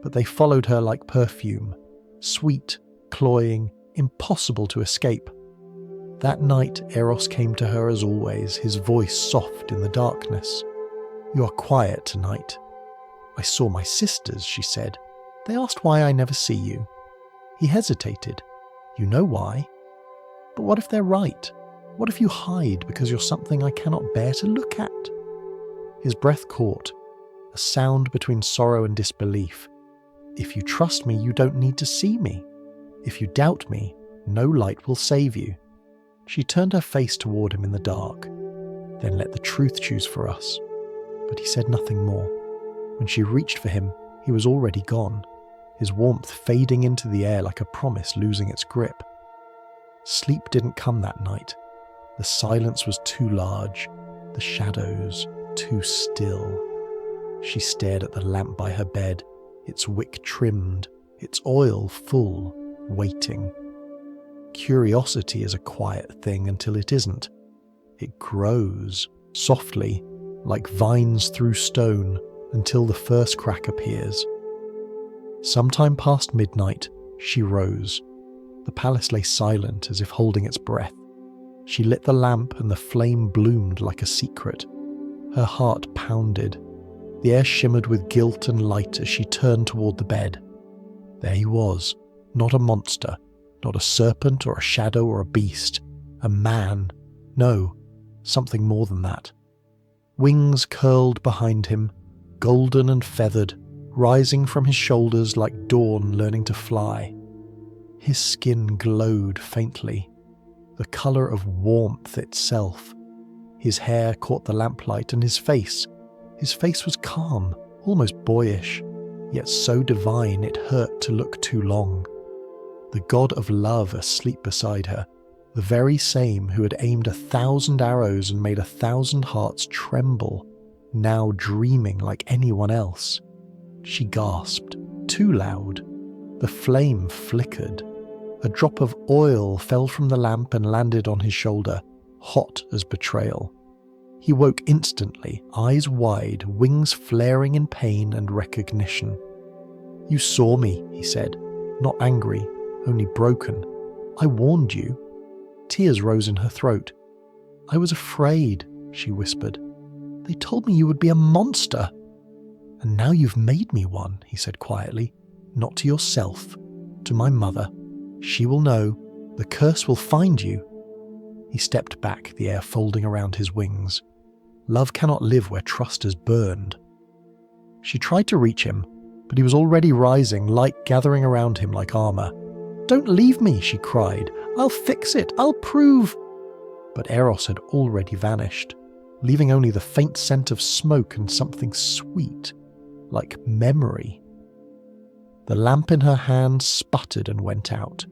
but they followed her like perfume, sweet, cloying, impossible to escape. That night Eros came to her as always, his voice soft in the darkness. You are quiet tonight. I saw my sisters, she said. They asked why I never see you. He hesitated. You know why. But what if they're right? What if you hide because you're something I cannot bear to look at? His breath caught, a sound between sorrow and disbelief. If you trust me, you don't need to see me. If you doubt me, no light will save you. She turned her face toward him in the dark. Then let the truth choose for us. But he said nothing more. When she reached for him, he was already gone, his warmth fading into the air like a promise losing its grip. Sleep didn't come that night. The silence was too large, the shadows too still. She stared at the lamp by her bed, its wick trimmed, its oil full, waiting. Curiosity is a quiet thing until it isn't. It grows, softly, like vines through stone, until the first crack appears. Sometime past midnight, she rose. The palace lay silent as if holding its breath. She lit the lamp and the flame bloomed like a secret. Her heart pounded. The air shimmered with guilt and light as she turned toward the bed. There he was, not a monster, not a serpent or a shadow or a beast, a man. No, something more than that. Wings curled behind him, golden and feathered, rising from his shoulders like dawn learning to fly. His skin glowed faintly, the colour of warmth itself. His hair caught the lamplight and his face was calm, almost boyish, yet so divine it hurt to look too long. The god of love asleep beside her, the very same who had aimed 1,000 arrows and made 1,000 hearts tremble, now dreaming like anyone else. She gasped, too loud. The flame flickered. A drop of oil fell from the lamp and landed on his shoulder, hot as betrayal. He woke instantly, eyes wide, wings flaring in pain and recognition. You saw me, he said, not angry, only broken. I warned you. Tears rose in her throat. I was afraid, she whispered. They told me you would be a monster. And now you've made me one, he said quietly. Not to yourself, to my mother. She will know. The curse will find you. He stepped back, the air folding around his wings. Love cannot live where trust is burned. She tried to reach him, but he was already rising, light gathering around him like armour. Don't leave me, she cried. I'll fix it. I'll prove. But Eros had already vanished, leaving only the faint scent of smoke and something sweet, like memory. The lamp in her hand sputtered and went out.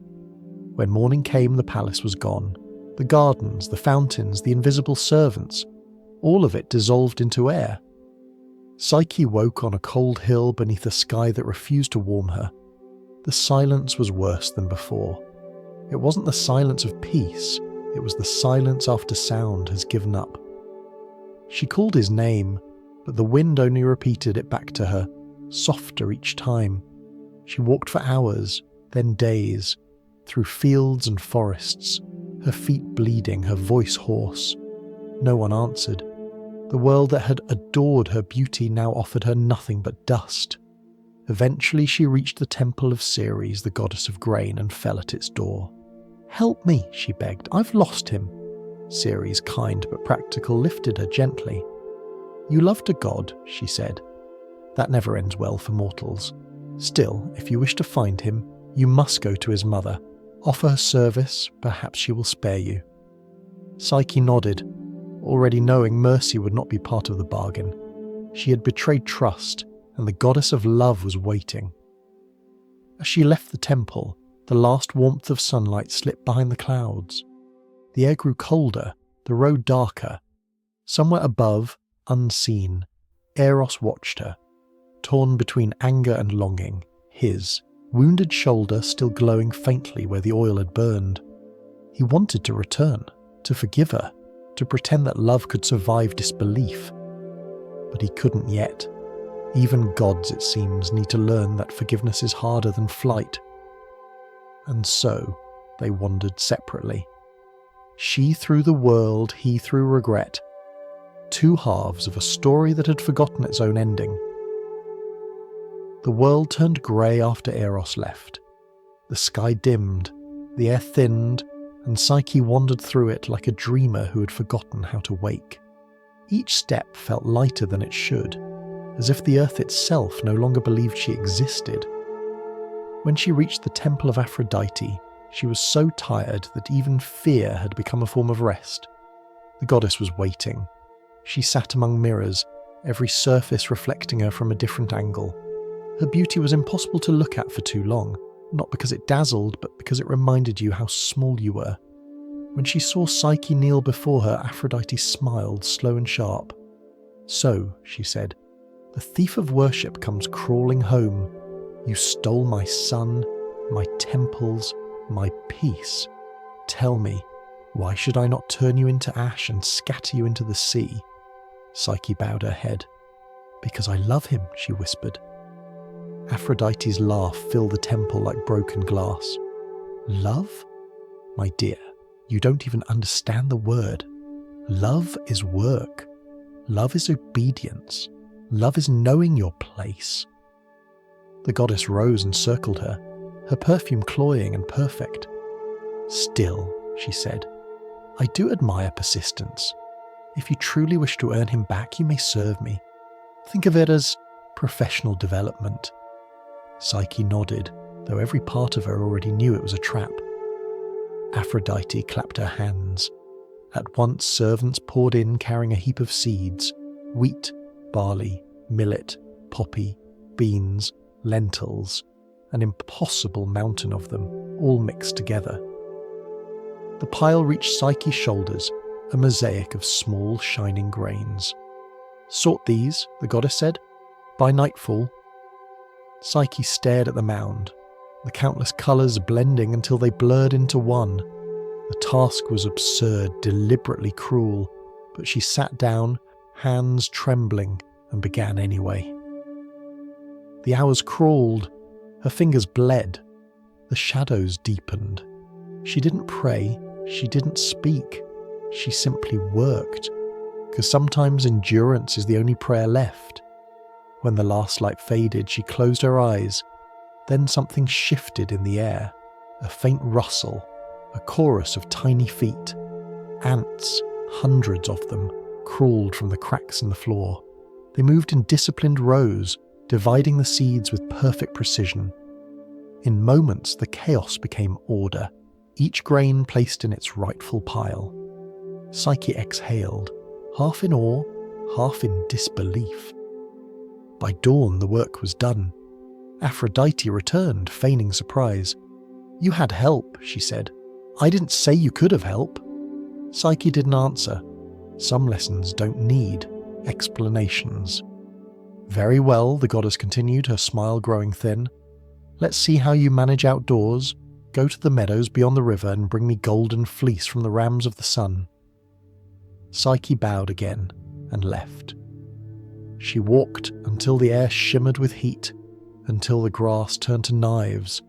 When morning came, the palace was gone. The gardens, the fountains, the invisible servants, all of it dissolved into air. Psyche woke on a cold hill beneath a sky that refused to warm her. The silence was worse than before. It wasn't the silence of peace, it was the silence after sound has given up. She called his name, but the wind only repeated it back to her, softer each time. She walked for hours, then days, through fields and forests, her feet bleeding, her voice hoarse. No one answered. The world that had adored her beauty now offered her nothing but dust. Eventually she reached the temple of Ceres, the goddess of grain, and fell at its door. Help me, she begged. I've lost him. Ceres, kind but practical, lifted her gently. You loved a god, she said. That never ends well for mortals. Still, if you wish to find him, you must go to his mother. Offer her service, perhaps she will spare you. Psyche nodded. already knowing mercy would not be part of the bargain. She had betrayed trust, and the goddess of love was waiting. As she left the temple, the last warmth of sunlight slipped behind the clouds. The air grew colder, the road darker. Somewhere above, unseen, Eros watched her, torn between anger and longing, his wounded shoulder still glowing faintly where the oil had burned. He wanted to return, to forgive her, to pretend that love could survive disbelief. But he couldn't yet. Even gods, it seems, need to learn that forgiveness is harder than flight. And so they wandered separately. She through the world, he through regret. Two halves of a story that had forgotten its own ending. The world turned grey after Eros left. The sky dimmed, the air thinned, and Psyche wandered through it like a dreamer who had forgotten how to wake. Each step felt lighter than it should, as if the earth itself no longer believed she existed. When she reached the temple of Aphrodite, she was so tired that even fear had become a form of rest. The goddess was waiting. She sat among mirrors, every surface reflecting her from a different angle. Her beauty was impossible to look at for too long, not because it dazzled, but because it reminded you how small you were. When she saw Psyche kneel before her, Aphrodite smiled, slow and sharp. "So," she said, "the thief of worship comes crawling home. You stole my sun, my temples, my peace. Tell me, why should I not turn you into ash and scatter you into the sea?" Psyche bowed her head. "Because I love him," she whispered. Aphrodite's laugh filled the temple like broken glass. "Love? My dear, you don't even understand the word. Love is work. Love is obedience. Love is knowing your place." The goddess rose and circled her, her perfume cloying and perfect. "Still," she said, "I do admire persistence. If you truly wish to earn him back, you may serve me. Think of it as professional development." Psyche nodded, though every part of her already knew it was a trap. Aphrodite clapped her hands. At once servants poured in carrying a heap of seeds: wheat, barley, millet, poppy, beans, lentils, an impossible mountain of them, all mixed together. The pile reached Psyche's shoulders, a mosaic of small, shining grains. "Sort these," the goddess said. "By nightfall." Psyche stared at the mound, the countless colours blending until they blurred into one. The task was absurd, deliberately cruel, but she sat down, hands trembling, and began anyway. The hours crawled, her fingers bled, the shadows deepened. She didn't pray, she didn't speak, she simply worked, because sometimes endurance is the only prayer left. When the last light faded, she closed her eyes. Then something shifted in the air, a faint rustle, a chorus of tiny feet. Ants, hundreds of them, crawled from the cracks in the floor. They moved in disciplined rows, dividing the seeds with perfect precision. In moments, the chaos became order, each grain placed in its rightful pile. Psyche exhaled, half in awe, half in disbelief. By dawn, the work was done. Aphrodite returned, feigning surprise. "You had help," she said. "I didn't say you could have help." Psyche didn't answer. Some lessons don't need explanations. "Very well," the goddess continued, her smile growing thin. "Let's see how you manage outdoors. Go to the meadows beyond the river and bring me golden fleece from the rams of the sun." Psyche bowed again and left. She walked until the air shimmered with heat, until the grass turned to knives.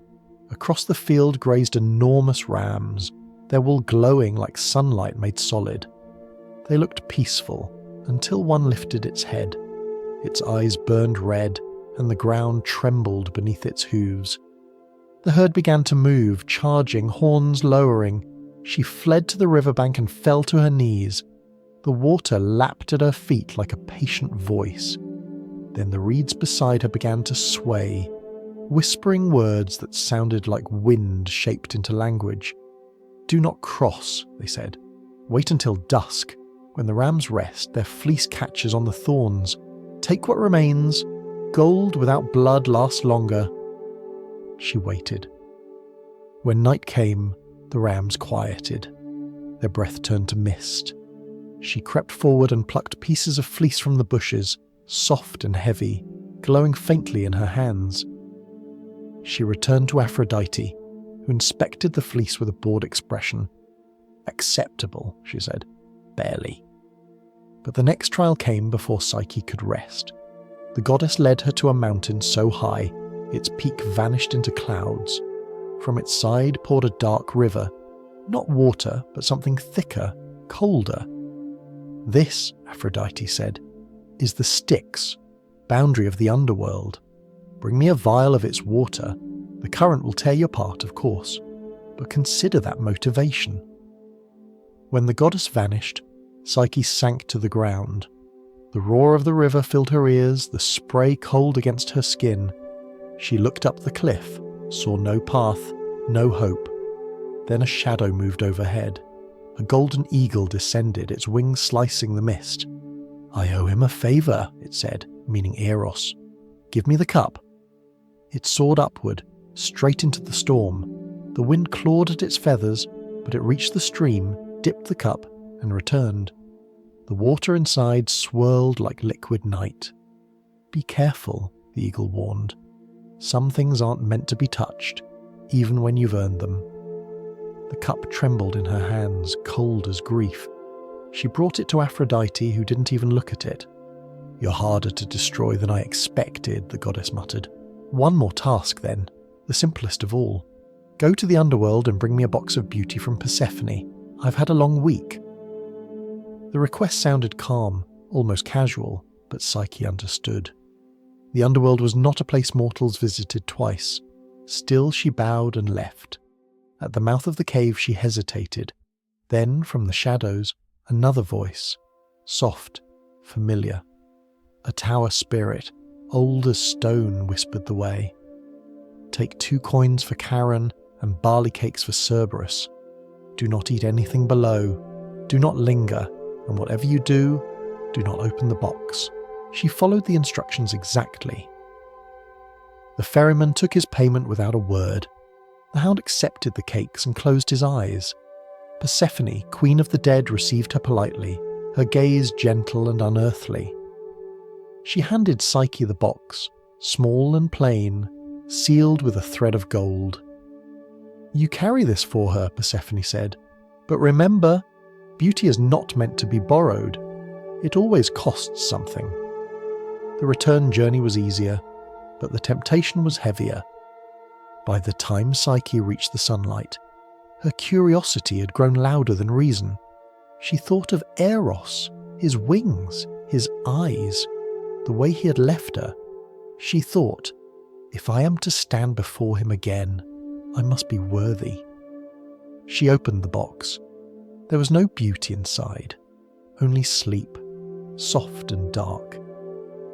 Across the field grazed enormous rams, their wool glowing like sunlight made solid. They looked peaceful, until one lifted its head. Its eyes burned red, and the ground trembled beneath its hooves. The herd began to move, charging, horns lowering. She fled to the riverbank and fell to her knees. The water lapped at her feet like a patient voice. Then the reeds beside her began to sway, whispering words that sounded like wind shaped into language. "Do not cross," they said. "Wait until dusk, When the rams rest, their fleece catches on the thorns. Take what remains. Gold without blood lasts longer. She waited. When night came, the rams quieted. Their breath turned to mist. She crept forward and plucked pieces of fleece from the bushes, soft and heavy, glowing faintly in her hands. She returned to Aphrodite, who inspected the fleece with a bored expression. Acceptable, she said. Barely. But the next trial came before Psyche could rest. The goddess led her to a mountain so high, its peak vanished into clouds. From its side poured a dark river, not water, but something thicker, colder. This, Aphrodite said, is the Styx, boundary of the underworld. Bring me a vial of its water. The current will tear you apart, of course, but consider that motivation. When the goddess vanished, Psyche sank to the ground. The roar of the river filled her ears, the spray cold against her skin. She looked up the cliff, saw no path, no hope. Then a shadow moved overhead. A golden eagle descended, its wings slicing the mist. I owe him a favour, it said, meaning Eros. Give me the cup. It soared upward, straight into the storm. The wind clawed at its feathers, but it reached the stream, dipped the cup, and returned. The water inside swirled like liquid night. Be careful, the eagle warned. Some things aren't meant to be touched, even when you've earned them. The cup trembled in her hands, cold as grief. She brought it to Aphrodite, who didn't even look at it. You're harder to destroy than I expected, the goddess muttered. One more task, then, the simplest of all. Go to the underworld and bring me a box of beauty from Persephone. I've had a long week. The request sounded calm, almost casual, but Psyche understood. The underworld was not a place mortals visited twice. Still she bowed and left. At the mouth of the cave she hesitated. Then, from the shadows, another voice, soft, familiar. A tower spirit, old as stone, whispered the way. Take 2 coins for Charon and barley cakes for Cerberus. Do not eat anything below. Do not linger, and whatever you do, do not open the box. She followed the instructions exactly. The ferryman took his payment without a word. The hound accepted the cakes and closed his eyes. Persephone, queen of the dead, received her politely, her gaze gentle and unearthly. She handed Psyche the box, small and plain, sealed with a thread of gold. You carry this for her, Persephone said, but remember, beauty is not meant to be borrowed. It always costs something. The return journey was easier, but the temptation was heavier. By the time Psyche reached the sunlight, her curiosity had grown louder than reason. She thought of Eros, his wings, his eyes, the way he had left her. She thought, if I am to stand before him again, I must be worthy. She opened the box. There was no beauty inside, only sleep, soft and dark.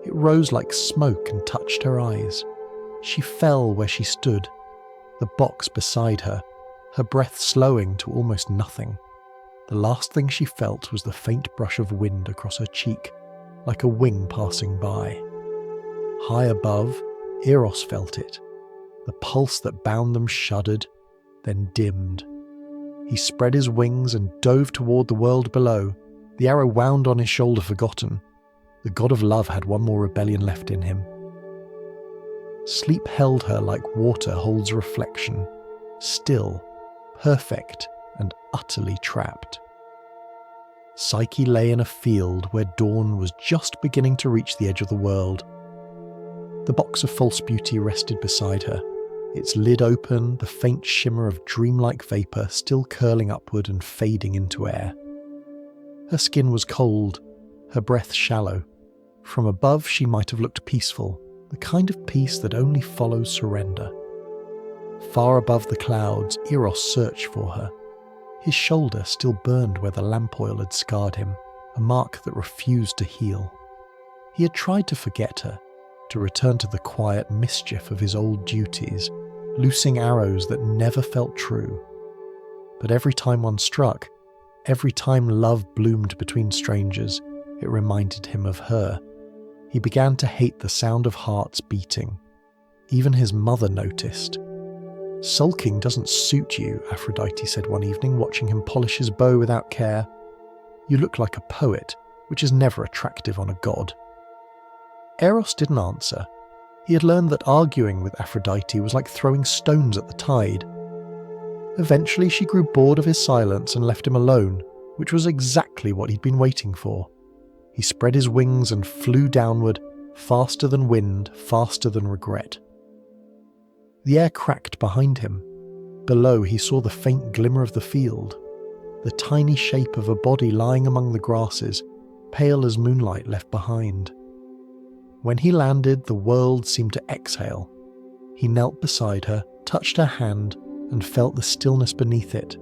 It rose like smoke and touched her eyes. She fell where she stood, the box beside her, her breath slowing to almost nothing. The last thing she felt was the faint brush of wind across her cheek, like a wing passing by. High above, Eros felt it. The pulse that bound them shuddered, then dimmed. He spread his wings and dove toward the world below, the arrow wound on his shoulder forgotten. The god of love had one more rebellion left in him. Sleep held her like water holds reflection, still, perfect, and utterly trapped. Psyche lay in a field where dawn was just beginning to reach the edge of the world. The box of false beauty rested beside her, its lid open, the faint shimmer of dreamlike vapour still curling upward and fading into air. Her skin was cold, her breath shallow. From above she might have looked peaceful, the kind of peace that only follows surrender. Far above the clouds, Eros searched for her. His shoulder still burned where the lamp oil had scarred him, a mark that refused to heal. He had tried to forget her, to return to the quiet mischief of his old duties, loosing arrows that never felt true. But every time one struck, Every time love bloomed between strangers, it reminded him of her. He began to hate the sound of hearts beating. Even his mother noticed. "Sulking doesn't suit you," Aphrodite said one evening, watching him polish his bow without care. "You look like a poet, which is never attractive on a god." Eros didn't answer. He had learned that arguing with Aphrodite was like throwing stones at the tide. Eventually she grew bored of his silence and left him alone, which was exactly what he'd been waiting for. He spread his wings and flew downward, faster than wind, faster than regret. The air cracked behind him. Below he saw the faint glimmer of the field, the tiny shape of a body lying among the grasses, pale as moonlight left behind. When he landed, the world seemed to exhale. He knelt beside her, touched her hand, and felt the stillness beneath it.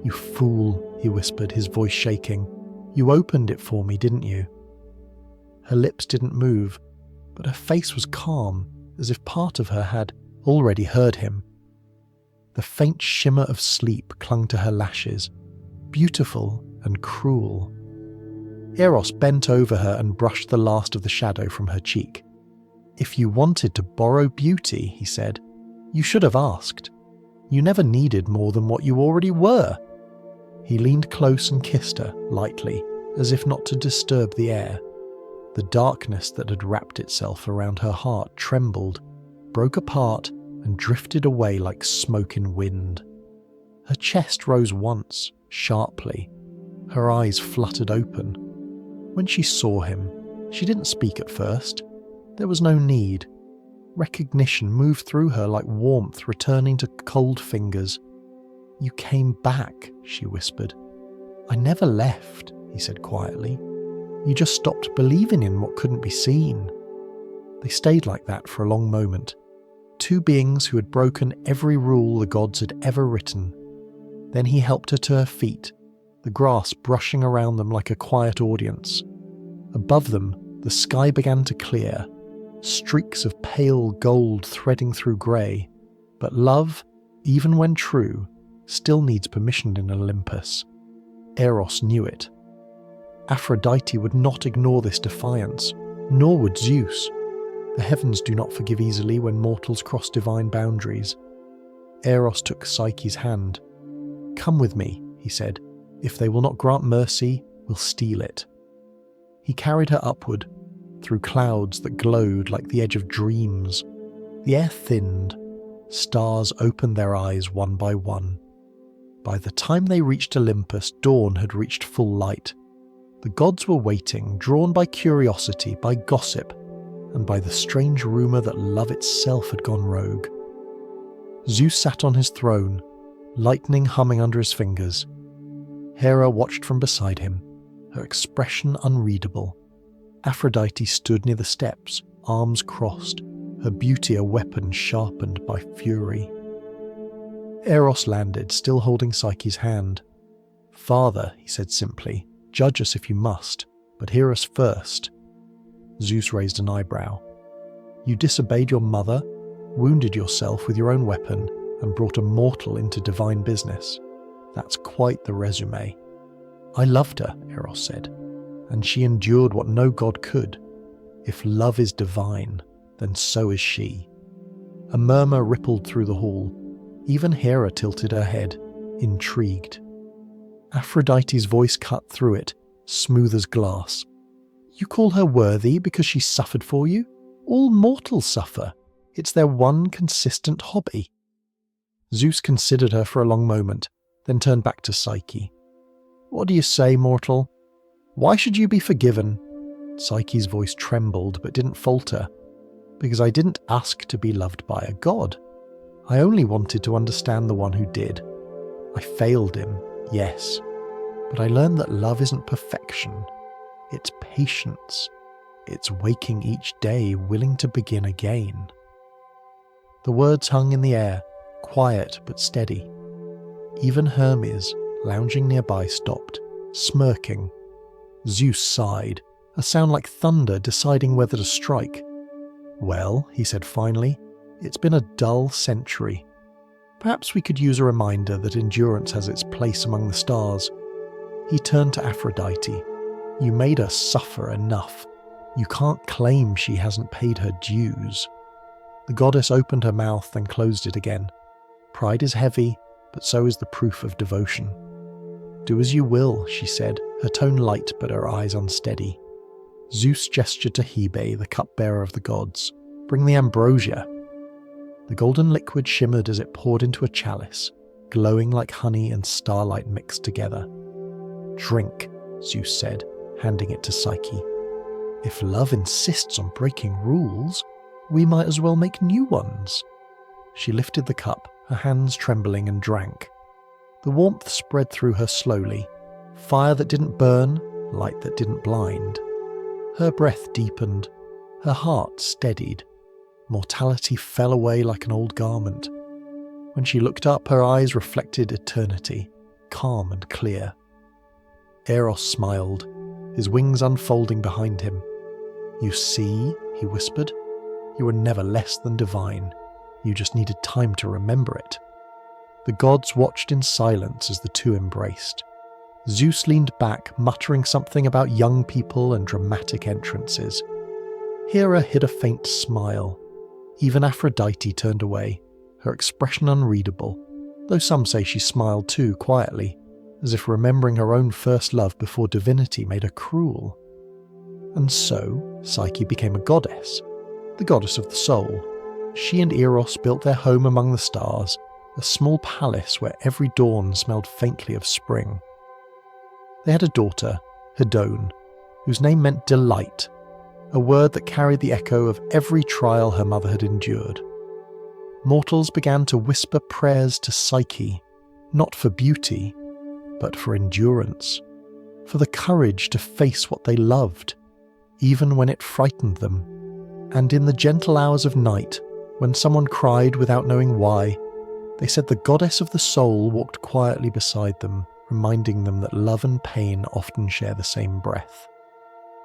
"You fool," he whispered, his voice shaking. "You opened it for me, didn't you?" Her lips didn't move, but her face was calm, as if part of her had already heard him. The faint shimmer of sleep clung to her lashes, beautiful and cruel. Eros bent over her and brushed the last of the shadow from her cheek. "If you wanted to borrow beauty," he said, "you should have asked. You never needed more than what you already were." He leaned close and kissed her, lightly, as if not to disturb the air. The darkness that had wrapped itself around her heart trembled, broke apart, and drifted away like smoke in wind. Her chest rose once, sharply. Her eyes fluttered open. When she saw him, she didn't speak at first. There was no need. Recognition moved through her like warmth returning to cold fingers. "You came back," she whispered. "I never left," he said quietly. "You just stopped believing in what couldn't be seen." They stayed like that for a long moment. Two beings who had broken every rule the gods had ever written. Then he helped her to her feet, the grass brushing around them like a quiet audience. Above them, the sky began to clear, streaks of pale gold threading through grey. But love, even when true, still needs permission in Olympus. Eros knew it. Aphrodite would not ignore this defiance, nor would Zeus. The heavens do not forgive easily when mortals cross divine boundaries. Eros took Psyche's hand. "Come with me," he said. "If they will not grant mercy, we'll steal it." He carried her upward, through clouds that glowed like the edge of dreams. The air thinned. Stars opened their eyes one by one. By the time they reached Olympus, dawn had reached full light. The gods were waiting, drawn by curiosity, by gossip, and by the strange rumour that love itself had gone rogue. Zeus sat on his throne, lightning humming under his fingers. Hera watched from beside him, her expression unreadable. Aphrodite stood near the steps, arms crossed, her beauty a weapon sharpened by fury. Eros landed, still holding Psyche's hand. "Father," he said simply, "judge us if you must, but hear us first." Zeus raised an eyebrow. "You disobeyed your mother, wounded yourself with your own weapon, and brought a mortal into divine business. That's quite the resume." "I loved her," Eros said, "and she endured what no god could. If love is divine, then so is she." A murmur rippled through the hall. Even Hera tilted her head, intrigued. Aphrodite's voice cut through it, smooth as glass. "You call her worthy because she suffered for you? All mortals suffer. It's their one consistent hobby." Zeus considered her for a long moment, then turned back to Psyche. "What do you say, mortal? Why should you be forgiven?" Psyche's voice trembled but didn't falter. "Because I didn't ask to be loved by a god. I only wanted to understand the one who did. I failed him, yes, but I learned that love isn't perfection. It's patience. It's waking each day willing to begin again." The words hung in the air, quiet but steady. Even Hermes, lounging nearby, stopped, smirking. Zeus sighed, a sound like thunder deciding whether to strike. "Well," he said finally, "it's been a dull century. Perhaps we could use a reminder that endurance has its place among the stars. He turned to Aphrodite. You made her suffer enough. You can't claim she hasn't paid her dues. The goddess opened her mouth and closed it again. Pride is heavy, but so is the proof of devotion. Do as you will, she said, her tone light but her eyes unsteady. Zeus gestured to Hebe, the cupbearer of the gods. Bring the ambrosia. The golden liquid shimmered as it poured into a chalice, glowing like honey and starlight mixed together. Drink, Zeus said, handing it to Psyche. If love insists on breaking rules, we might as well make new ones. She lifted the cup, her hands trembling, and drank. The warmth spread through her slowly. Fire that didn't burn, light that didn't blind. Her breath deepened, her heart steadied. Mortality fell away like an old garment. When she looked up, her eyes reflected eternity, calm and clear. Eros smiled, his wings unfolding behind him. You see, he whispered, you were never less than divine. You just needed time to remember it. The gods watched in silence as the two embraced. Zeus leaned back, muttering something about young people and dramatic entrances. Hera hid a faint smile. Even Aphrodite turned away, her expression unreadable, though some say she smiled too quietly, as if remembering her own first love before divinity made her cruel. And so, Psyche became a goddess, the goddess of the soul. She and Eros built their home among the stars, a small palace where every dawn smelled faintly of spring. They had a daughter, Hedone, whose name meant delight, a word that carried the echo of every trial her mother had endured. Mortals began to whisper prayers to Psyche, not for beauty, but for endurance, for the courage to face what they loved, even when it frightened them. And in the gentle hours of night, when someone cried without knowing why, they said the goddess of the soul walked quietly beside them, reminding them that love and pain often share the same breath.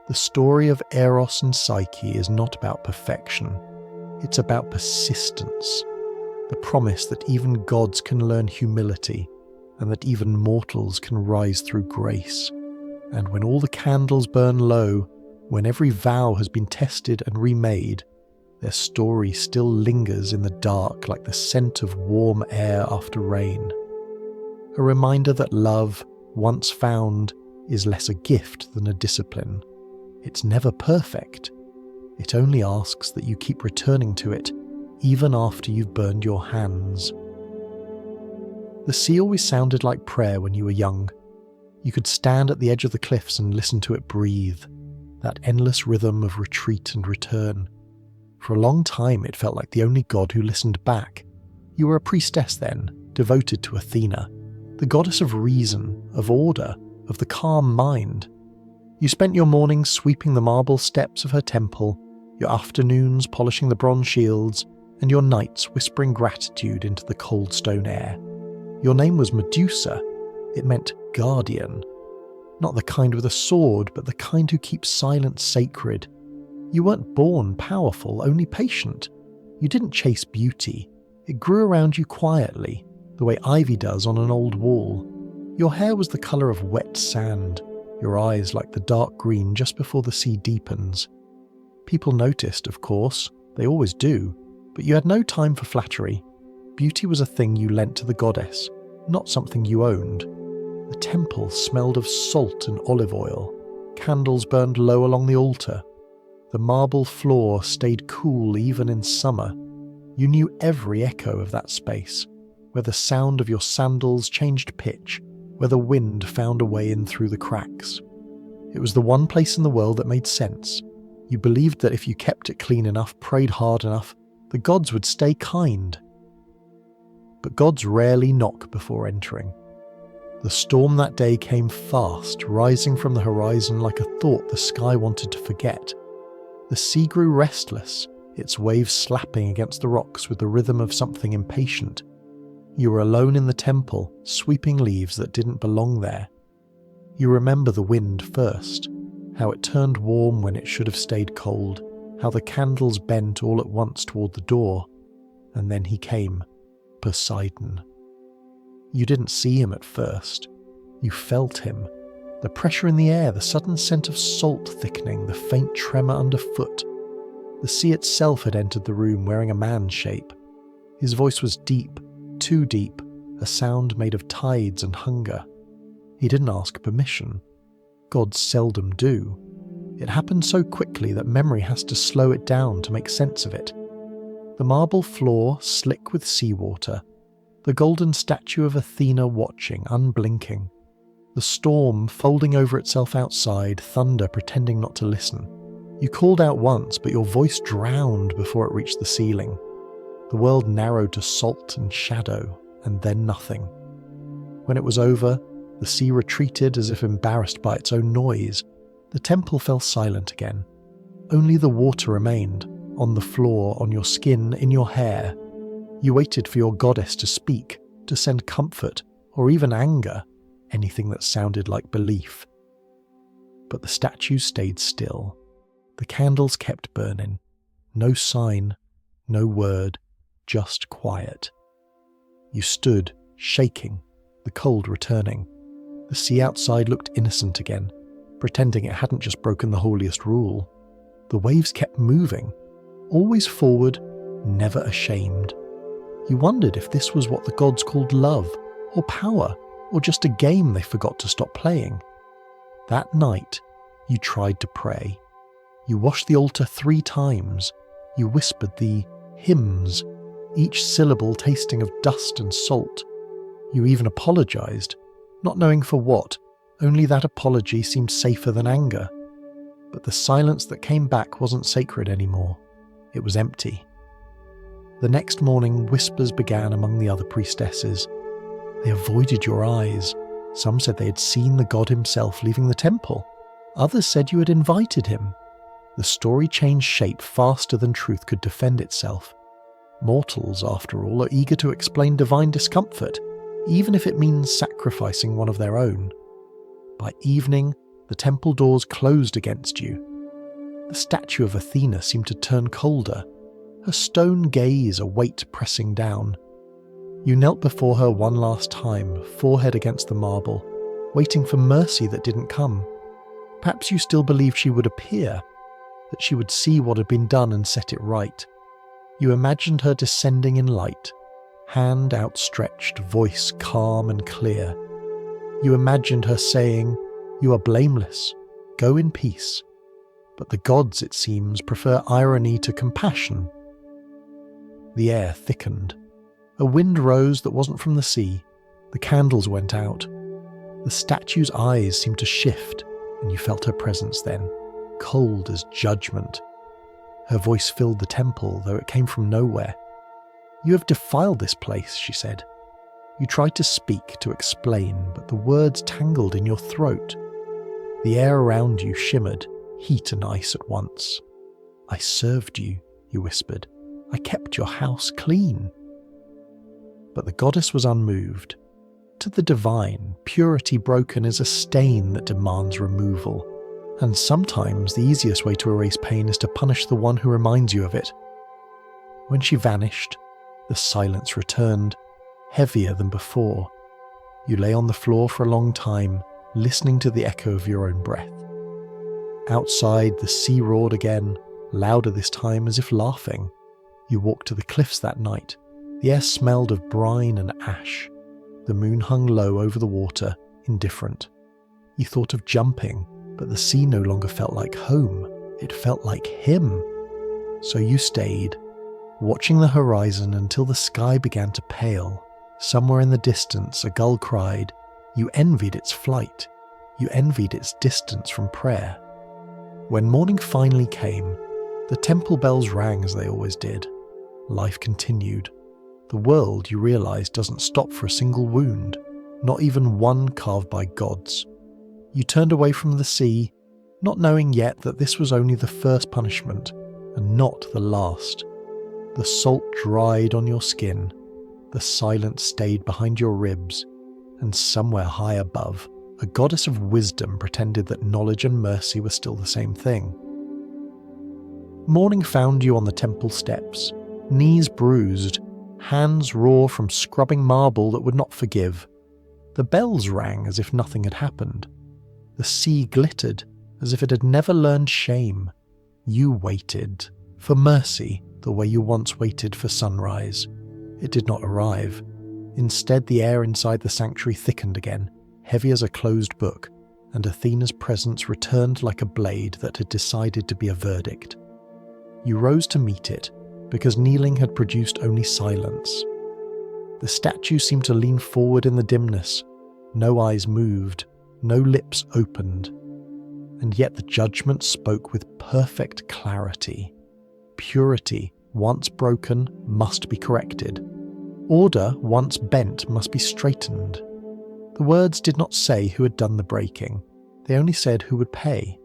The story of Eros and Psyche is not about perfection. It's about persistence, the promise that even gods can learn humility, and that even mortals can rise through grace. And when all the candles burn low, when every vow has been tested and remade, their story still lingers in the dark like the scent of warm air after rain. A reminder that love, once found, is less a gift than a discipline. It's never perfect. It only asks that you keep returning to it, even after you've burned your hands. The sea always sounded like prayer when you were young. You could stand at the edge of the cliffs and listen to it breathe, that endless rhythm of retreat and return. For a long time it felt like the only god who listened back. You were a priestess then, devoted to Athena, the goddess of reason, of order, of the calm mind. You spent your mornings sweeping the marble steps of her temple, your afternoons polishing the bronze shields, and your nights whispering gratitude into the cold stone air. Your name was Medusa. It meant guardian. Not the kind with a sword, but the kind who keeps silence sacred. You weren't born powerful, only patient. You didn't chase beauty. It grew around you quietly, the way ivy does on an old wall. Your hair was the colour of wet sand, your eyes like the dark green just before the sea deepens. People noticed, of course, they always do, but you had no time for flattery. Beauty was a thing you lent to the goddess, not something you owned. The temple smelled of salt and olive oil. Candles burned low along the altar. The marble floor stayed cool even in summer. You knew every echo of that space, where the sound of your sandals changed pitch, where the wind found a way in through the cracks. It was the one place in the world that made sense. You believed that if you kept it clean enough, prayed hard enough, the gods would stay kind. But gods rarely knock before entering. The storm that day came fast, rising from the horizon like a thought the sky wanted to forget. The sea grew restless, its waves slapping against the rocks with the rhythm of something impatient. You were alone in the temple, sweeping leaves that didn't belong there. You remember the wind first, how it turned warm when it should have stayed cold, how the candles bent all at once toward the door, and then he came, Poseidon. You didn't see him at first. You felt him, The pressure in the air, the sudden scent of salt thickening, the faint tremor underfoot. The sea itself had entered the room wearing a man's shape. His voice was deep, too deep, a sound made of tides and hunger. He didn't ask permission. Gods seldom do. It happened so quickly that memory has to slow it down to make sense of it. The marble floor slick with seawater, the golden statue of Athena watching, unblinking, the storm folding over itself outside, thunder pretending not to listen. You called out once, but your voice drowned before it reached the ceiling. The world narrowed to salt and shadow, and then nothing. When it was over, the sea retreated as if embarrassed by its own noise. The temple fell silent again. Only the water remained, on the floor, on your skin, in your hair. You waited for your goddess to speak, to send comfort, or even anger, anything that sounded like belief. But the statue stayed still. The candles kept burning. No sign, no word, just quiet. You stood, shaking, the cold returning. The sea outside looked innocent again, pretending it hadn't just broken the holiest rule. The waves kept moving, always forward, never ashamed. You wondered if this was what the gods called love, or power, or just a game they forgot to stop playing. That night, you tried to pray. You washed the altar 3 times. You whispered the hymns, each syllable tasting of dust and salt. You even apologized, not knowing for what, only that apology seemed safer than anger. But the silence that came back wasn't sacred anymore. It was empty. The next morning, whispers began among the other priestesses. They avoided your eyes. Some said they had seen the god himself leaving the temple. Others said you had invited him. The story changed shape faster than truth could defend itself. Mortals, after all, are eager to explain divine discomfort, even if it means sacrificing one of their own. By evening, the temple doors closed against you. The statue of Athena seemed to turn colder, her stone gaze a weight pressing down. You knelt before her one last time, forehead against the marble, waiting for mercy that didn't come. Perhaps you still believed she would appear, that she would see what had been done and set it right. You imagined her descending in light, hand outstretched, voice calm and clear. You imagined her saying, "You are blameless, go in peace." But the gods, it seems, prefer irony to compassion. The air thickened. A wind rose that wasn't from the sea. The candles went out. The statue's eyes seemed to shift, and you felt her presence then, cold as judgment. Her voice filled the temple, though it came from nowhere. "You have defiled this place," she said. You tried to speak, to explain, but the words tangled in your throat. The air around you shimmered, heat and ice at once. "I served you," you whispered. "I kept your house clean." But the goddess was unmoved. To the divine, purity broken is a stain that demands removal. And sometimes the easiest way to erase pain is to punish the one who reminds you of it. When she vanished, the silence returned, heavier than before. You lay on the floor for a long time, listening to the echo of your own breath. Outside, the sea roared again, louder this time, as if laughing. You walked to the cliffs that night. The air smelled of brine and ash. The moon hung low over the water, indifferent. You thought of jumping, but the sea no longer felt like home. It felt like him. So you stayed, watching the horizon until the sky began to pale. Somewhere in the distance, a gull cried. You envied its flight. You envied its distance from prayer. When morning finally came, the temple bells rang as they always did. Life continued. The world, you realized, doesn't stop for a single wound, not even one carved by gods. You turned away from the sea, not knowing yet that this was only the first punishment, and not the last. The salt dried on your skin, the silence stayed behind your ribs, and somewhere high above, a goddess of wisdom pretended that knowledge and mercy were still the same thing. Morning found you on the temple steps, knees bruised, hands raw from scrubbing marble that would not forgive. The bells rang as if nothing had happened. The sea glittered as if it had never learned shame. You waited for mercy the way you once waited for sunrise. It did not arrive. Instead, the air inside the sanctuary thickened again, heavy as a closed book, and Athena's presence returned like a blade that had decided to be a verdict. You rose to meet it, because kneeling had produced only silence. The statue seemed to lean forward in the dimness. No eyes moved, no lips opened. And yet the judgment spoke with perfect clarity. Purity, once broken, must be corrected. Order, once bent, must be straightened. The words did not say who had done the breaking. They only said who would pay.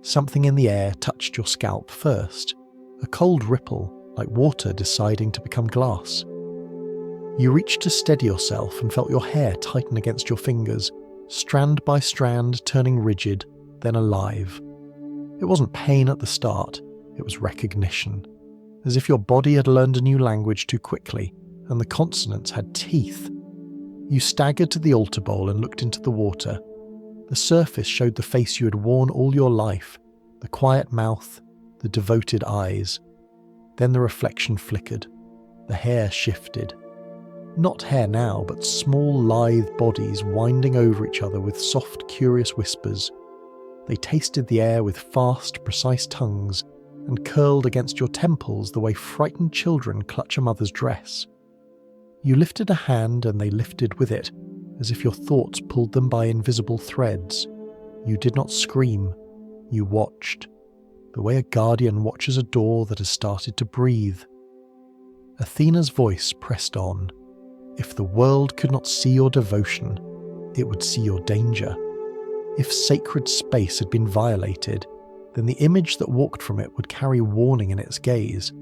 Something in the air touched your scalp first, a cold ripple, like water deciding to become glass. You reached to steady yourself and felt your hair tighten against your fingers, strand by strand turning rigid, then alive. It wasn't pain at the start, it was recognition, as if your body had learned a new language too quickly, and the consonants had teeth. You staggered to the altar bowl and looked into the water. The surface showed the face you had worn all your life, the quiet mouth, the devoted eyes. Then the reflection flickered. The hair shifted. Not hair now, but small lithe bodies winding over each other with soft, curious whispers. They tasted the air with fast, precise tongues and curled against your temples the way frightened children clutch a mother's dress. You lifted a hand and they lifted with it, as if your thoughts pulled them by invisible threads. You did not scream. You watched, the way a guardian watches a door that has started to breathe. Athena's voice pressed on. If the world could not see your devotion, it would see your danger. If sacred space had been violated, then the image that walked from it would carry warning in its gaze.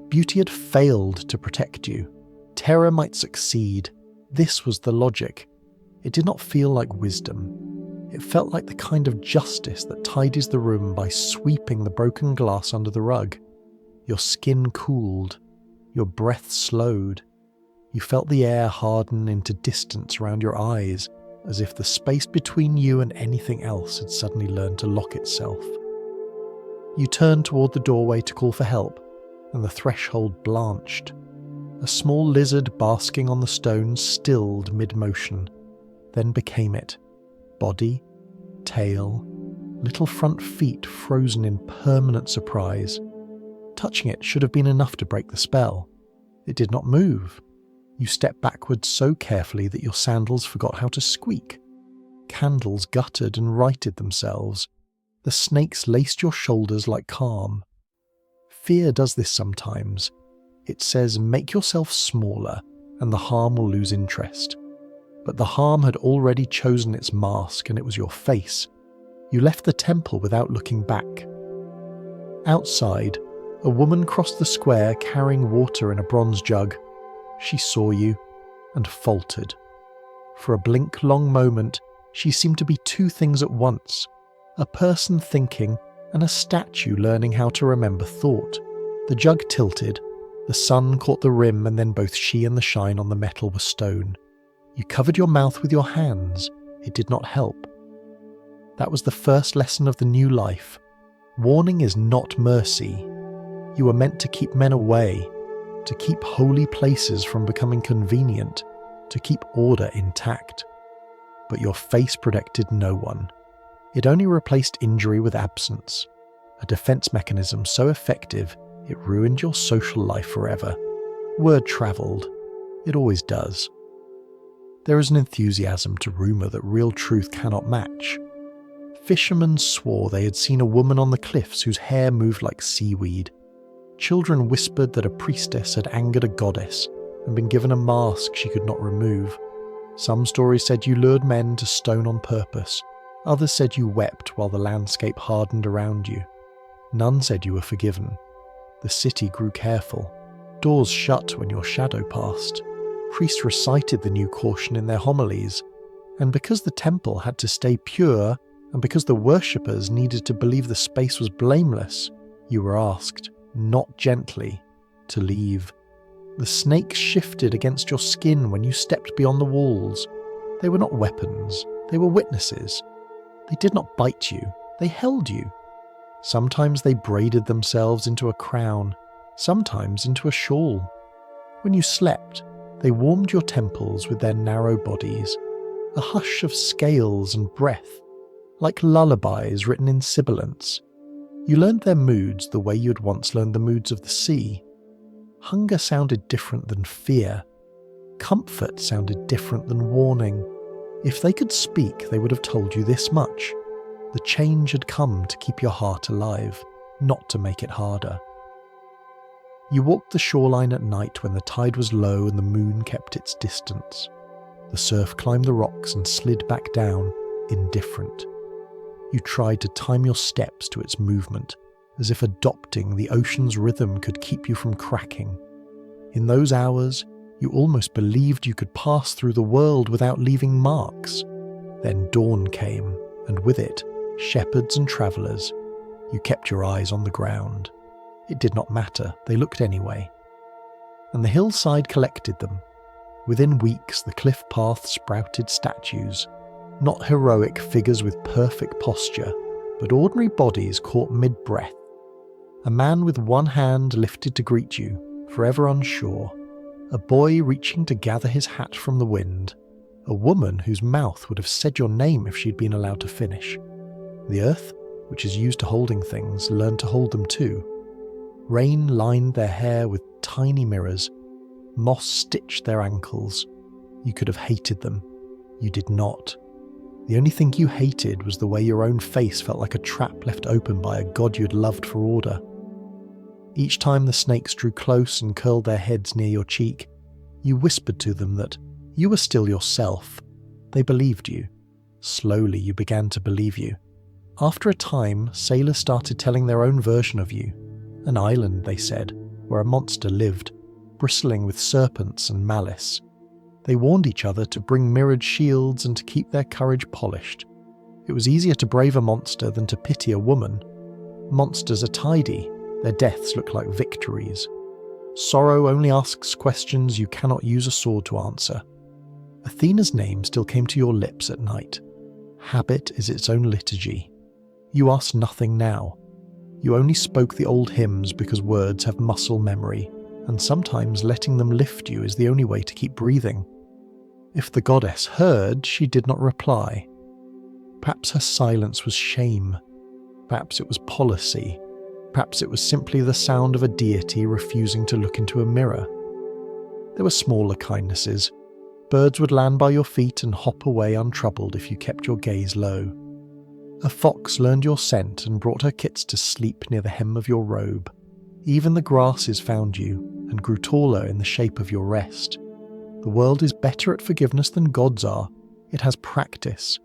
Beauty had failed to protect you. Terror might succeed. This was the logic. It did not feel like wisdom. It felt like the kind of justice that tidies the room by sweeping the broken glass under the rug. Your skin cooled. Your breath slowed. You felt the air harden into distance around your eyes, as if the space between you and anything else had suddenly learned to lock itself. You turned toward the doorway to call for help, and the threshold blanched. A small lizard basking on the stones stilled mid-motion, then became it. Body, tail, little front feet frozen in permanent surprise. Touching it should have been enough to break the spell. It did not move. You stepped backwards so carefully that your sandals forgot how to squeak. Candles guttered and righted themselves. The snakes laced your shoulders like calm. Fear does this sometimes. It says, make yourself smaller, and the harm will lose interest. But the harm had already chosen its mask, and it was your face. You left the temple without looking back. Outside, a woman crossed the square carrying water in a bronze jug. She saw you, and faltered. For a blink-long moment, she seemed to be two things at once, a person thinking and a statue learning how to remember thought. The jug tilted. The sun caught the rim, and then both she and the shine on the metal were stone. You covered your mouth with your hands. It did not help. That was the first lesson of the new life. Warning is not mercy. You were meant to keep men away, to keep holy places from becoming convenient, to keep order intact. But your face protected no one. It only replaced injury with absence, a defense mechanism so effective it ruined your social life forever. Word travelled. It always does. There is an enthusiasm to rumour that real truth cannot match. Fishermen swore they had seen a woman on the cliffs whose hair moved like seaweed. Children whispered that a priestess had angered a goddess and been given a mask she could not remove. Some stories said you lured men to stone on purpose. Others said you wept while the landscape hardened around you. None said you were forgiven. The city grew careful. Doors shut when your shadow passed. Priests recited the new caution in their homilies. And because the temple had to stay pure, and because the worshippers needed to believe the space was blameless, you were asked, not gently, to leave. The snakes shifted against your skin when you stepped beyond the walls. They were not weapons, they were witnesses. They did not bite you, they held you. Sometimes they braided themselves into a crown, sometimes into a shawl. When you slept, they warmed your temples with their narrow bodies, a hush of scales and breath, like lullabies written in sibilants. You learned their moods the way you had once learned the moods of the sea. Hunger sounded different than fear. Comfort sounded different than warning. If they could speak, they would have told you this much. The change had come to keep your heart alive, not to make it harder. You walked the shoreline at night when the tide was low and the moon kept its distance. The surf climbed the rocks and slid back down, indifferent. You tried to time your steps to its movement, as if adopting the ocean's rhythm could keep you from cracking. In those hours, you almost believed you could pass through the world without leaving marks. Then dawn came, and with it, shepherds and travellers. You kept your eyes on the ground. It did not matter, they looked anyway. And the hillside collected them. Within weeks, the cliff path sprouted statues, not heroic figures with perfect posture, but ordinary bodies caught mid-breath. A man with one hand lifted to greet you, forever unsure. A boy reaching to gather his hat from the wind. A woman whose mouth would have said your name if she'd been allowed to finish. The earth, which is used to holding things, learned to hold them too. Rain lined their hair with tiny mirrors. Moss stitched their ankles. You could have hated them. You did not. The only thing you hated was the way your own face felt like a trap left open by a god you had loved for order. Each time the snakes drew close and curled their heads near your cheek, you whispered to them that you were still yourself. They believed you. Slowly you began to believe you. After a time, sailors started telling their own version of you. An island, they said, where a monster lived, bristling with serpents and malice. They warned each other to bring mirrored shields and to keep their courage polished. It was easier to brave a monster than to pity a woman. Monsters are tidy, their deaths look like victories. Sorrow only asks questions you cannot use a sword to answer. Athena's name still came to your lips at night. Habit is its own liturgy. You ask nothing now. You only spoke the old hymns because words have muscle memory, and sometimes letting them lift you is the only way to keep breathing. If the goddess heard, she did not reply. Perhaps her silence was shame. Perhaps it was policy. Perhaps it was simply the sound of a deity refusing to look into a mirror. There were smaller kindnesses. Birds would land by your feet and hop away untroubled if you kept your gaze low. A fox learned your scent and brought her kits to sleep near the hem of your robe. Even the grasses found you and grew taller in the shape of your rest. The world is better at forgiveness than gods are. It has practice.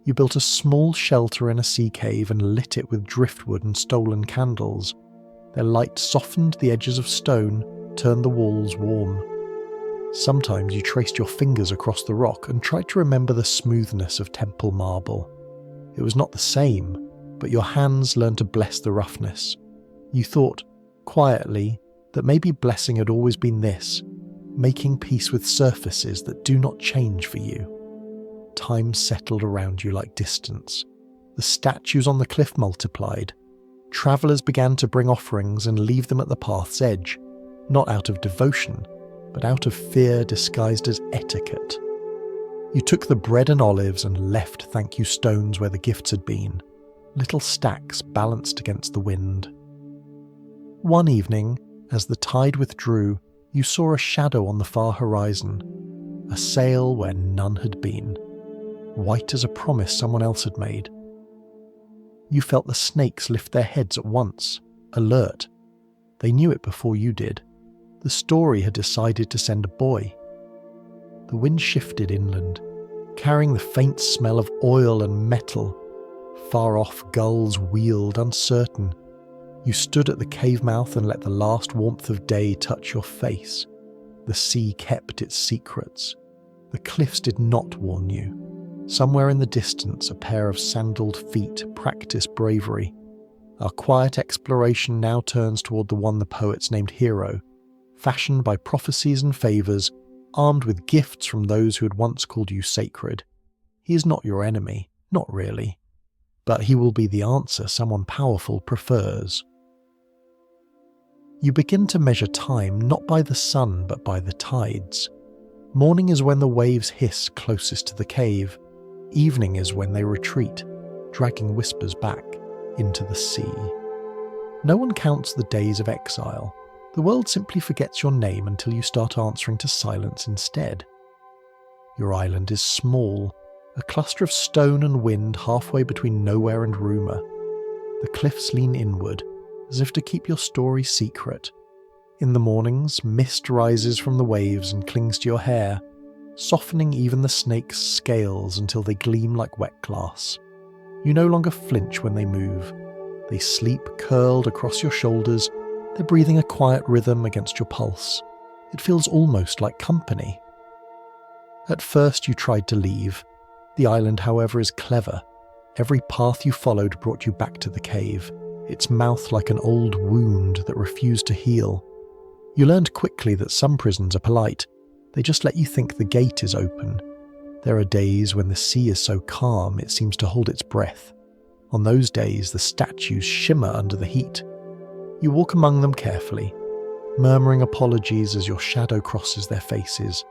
You built a small shelter in a sea cave and lit it with driftwood and stolen candles. Their light softened the edges of stone, turned the walls warm. Sometimes you traced your fingers across the rock and tried to remember the smoothness of temple marble. It was not the same, but your hands learned to bless the roughness. You thought, quietly, that maybe blessing had always been this, making peace with surfaces that do not change for you. Time settled around you like distance. The statues on the cliff multiplied. Travellers began to bring offerings and leave them at the path's edge, not out of devotion, but out of fear disguised as etiquette. You took the bread and olives and left thank you stones where the gifts had been, little stacks balanced against the wind. One evening, as the tide withdrew, you saw a shadow on the far horizon, a sail where none had been, white as a promise someone else had made. You felt the snakes lift their heads at once, alert. They knew it before you did. The story had decided to send a boy. The wind shifted inland, carrying the faint smell of oil and metal. Far off, gulls wheeled, uncertain. You stood at the cave mouth and let the last warmth of day touch your face. The sea kept its secrets. The cliffs did not warn you. Somewhere in the distance, a pair of sandaled feet practiced bravery. Our quiet exploration now turns toward the one the poets named Hero, fashioned by prophecies and favours, armed with gifts from those who had once called you sacred. He is not your enemy, not really. but he will be the answer someone powerful prefers. You begin to measure time not by the sun but by the tides. Morning is when the waves hiss closest to the cave. Evening is when they retreat, dragging whispers back into the sea. No one counts the days of exile. The world simply forgets your name until you start answering to silence instead. Your island is small, a cluster of stone and wind halfway between nowhere and rumour. The cliffs lean inward, as if to keep your story secret. In the mornings, mist rises from the waves and clings to your hair, softening even the snake's scales until they gleam like wet glass. You no longer flinch when they move. They sleep curled across your shoulders, their breathing a quiet rhythm against your pulse. It feels almost like company. At first you tried to leave. The island, however, is clever. Every path you followed brought you back to the cave, its mouth like an old wound that refused to heal. You learned quickly that some prisons are polite. They just let you think the gate is open. There are days when the sea is so calm it seems to hold its breath. On those days, the statues shimmer under the heat. You walk among them carefully, murmuring apologies as your shadow crosses their faces.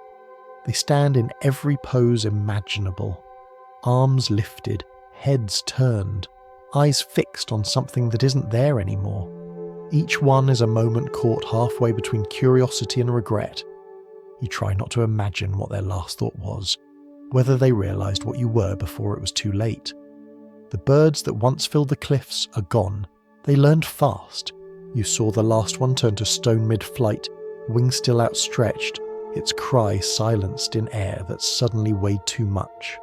They stand in every pose imaginable. Arms lifted, heads turned, eyes fixed on something that isn't there anymore. Each one is a moment caught halfway between curiosity and regret. You try not to imagine what their last thought was, whether they realised what you were before it was too late. The birds that once filled the cliffs are gone. They learned fast. You saw the last one turn to stone mid-flight, wings still outstretched, its cry silenced in air that suddenly weighed too much.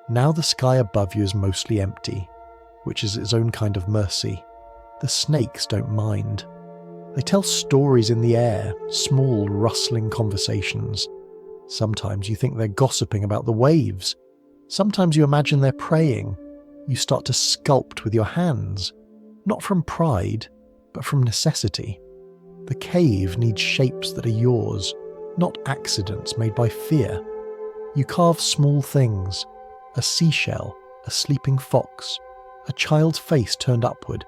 Now the sky above you is mostly empty, which is its own kind of mercy. The snakes don't mind. They tell stories in the air, small, rustling conversations. Sometimes you think they're gossiping about the waves. Sometimes you imagine they're praying. You start to sculpt with your hands, not from pride, but from necessity. The cave needs shapes that are yours, not accidents made by fear. You carve small things, a seashell, a sleeping fox, a child's face turned upward.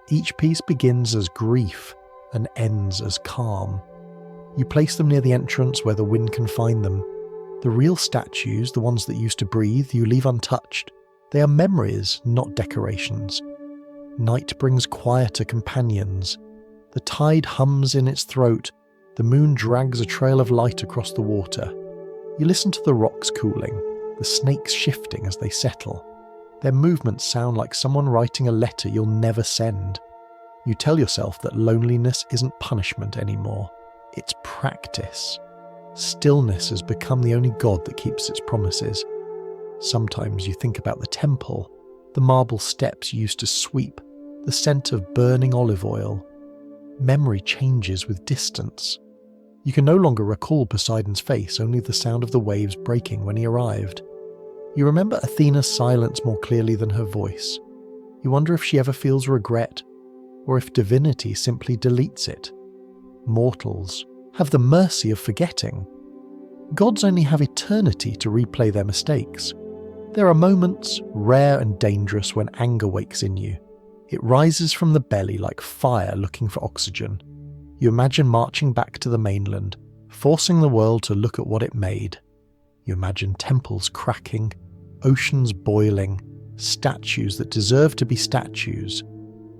Each piece begins as grief and ends as calm. You place them near the entrance where the wind can find them. The real statues, the ones that used to breathe, you leave untouched. They are memories, not decorations. Night brings quieter companions. The tide hums in its throat. The moon drags a trail of light across the water. You listen to the rocks cooling, the snakes shifting as they settle. Their movements sound like someone writing a letter you'll never send. You tell yourself that loneliness isn't punishment anymore. It's practice. Stillness has become the only god that keeps its promises. Sometimes you think about the temple, the marble steps you used to sweep, the scent of burning olive oil. Memory changes with distance. You can no longer recall Poseidon's face, only the sound of the waves breaking when he arrived. You remember Athena's silence more clearly than her voice. You wonder if she ever feels regret, or if divinity simply deletes it. Mortals have the mercy of forgetting. Gods only have eternity to replay their mistakes. There are moments, rare and dangerous, when anger wakes in you. It rises from the belly like fire looking for oxygen. You imagine marching back to the mainland, forcing the world to look at what it made. You imagine temples cracking, oceans boiling, statues that deserve to be statues.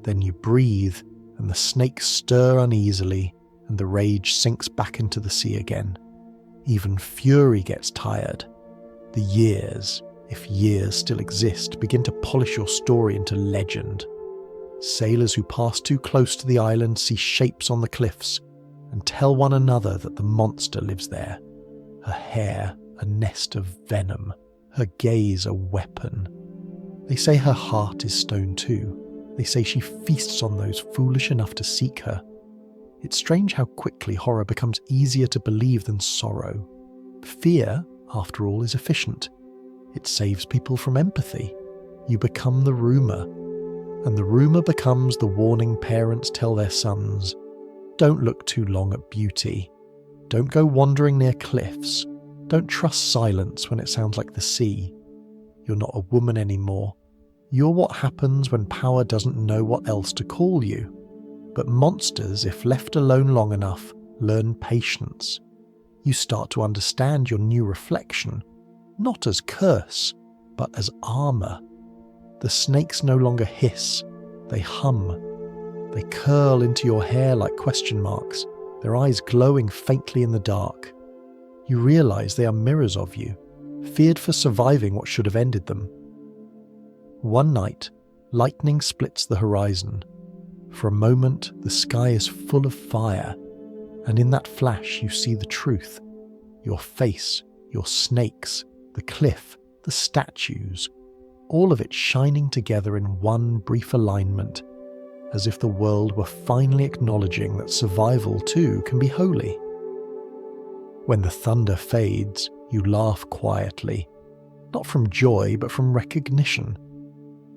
Then you breathe, and the snakes stir uneasily, and the rage sinks back into the sea again. Even fury gets tired. The years, if years still exist, begin to polish your story into legend. Sailors who pass too close to the island see shapes on the cliffs and tell one another that the monster lives there. Her hair, a nest of venom. Her gaze, a weapon. They say her heart is stone too. They say she feasts on those foolish enough to seek her. It's strange how quickly horror becomes easier to believe than sorrow. Fear, after all, is efficient. It saves people from empathy. You become the rumour, and the rumour becomes the warning parents tell their sons. Don't look too long at beauty. Don't go wandering near cliffs. Don't trust silence when it sounds like the sea. You're not a woman anymore. You're what happens when power doesn't know what else to call you. But monsters, if left alone long enough, learn patience. You start to understand your new reflection, not as curse, but as armor. The snakes no longer hiss, they hum. They curl into your hair like question marks, their eyes glowing faintly in the dark. You realize they are mirrors of you, feared for surviving what should have ended them. One night, lightning splits the horizon. For a moment, the sky is full of fire, and in that flash you see the truth. Your face, your snakes, the cliff, the statues, all of it shining together in one brief alignment, as if the world were finally acknowledging that survival too can be holy. When the thunder fades, you laugh quietly, not from joy but from recognition.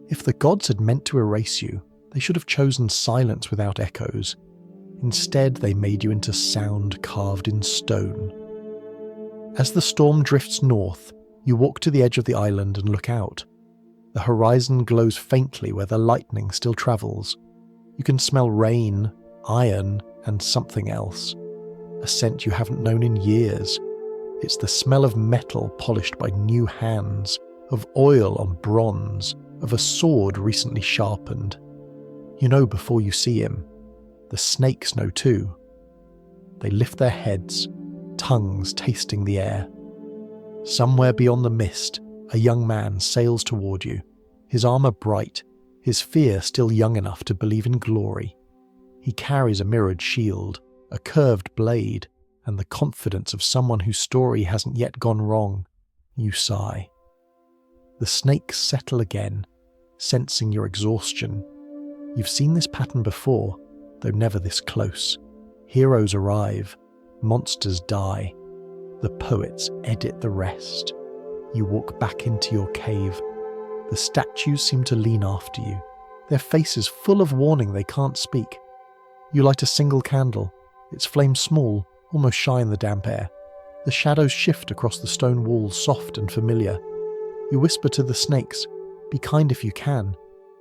If the gods had meant to erase you, they should have chosen silence without echoes. Instead, they made you into sound carved in stone. As the storm drifts north, you walk to the edge of the island and look out. The horizon glows faintly where the lightning still travels. You can smell rain, iron, and something else. A scent you haven't known in years. It's the smell of metal polished by new hands, of oil on bronze, of a sword recently sharpened. You know before you see him. The snakes know too. They lift their heads, tongues tasting the air. Somewhere beyond the mist, a young man sails toward you, his armor bright, his fear still young enough to believe in glory. He carries a mirrored shield, a curved blade, and the confidence of someone whose story hasn't yet gone wrong. You sigh. The snakes settle again, sensing your exhaustion. You've seen this pattern before, though never this close. Heroes arrive, monsters die. The poets edit the rest. You walk back into your cave. The statues seem to lean after you, their faces full of warning they can't speak. You light a single candle, its flame small, almost shy in the damp air. The shadows shift across the stone walls, soft and familiar. You whisper to the snakes, "Be kind if you can.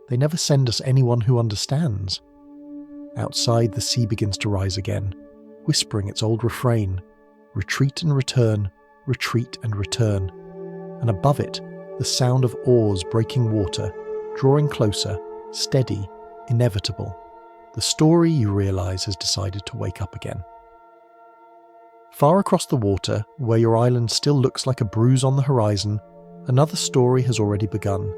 They never send us anyone who understands." Outside, the sea begins to rise again, whispering its old refrain, "Retreat and return, retreat and return." And above it, the sound of oars breaking water, drawing closer, steady, inevitable. The story, you realize, has decided to wake up again. Far across the water, where your island still looks like a bruise on the horizon, another story has already begun.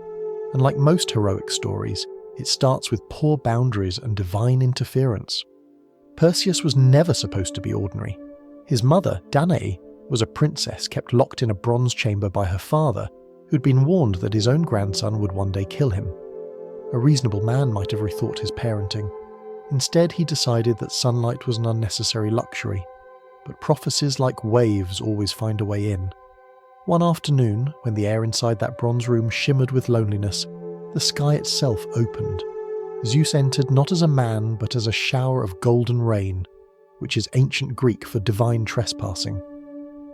And like most heroic stories, it starts with poor boundaries and divine interference. Perseus was never supposed to be ordinary. His mother, Danae, was a princess kept locked in a bronze chamber by her father, who'd been warned that his own grandson would one day kill him. A reasonable man might have rethought his parenting. Instead, he decided that sunlight was an unnecessary luxury. But prophecies like waves always find a way in. One afternoon, when the air inside that bronze room shimmered with loneliness, the sky itself opened. Zeus entered not as a man, but as a shower of golden rain, which is ancient Greek for divine trespassing.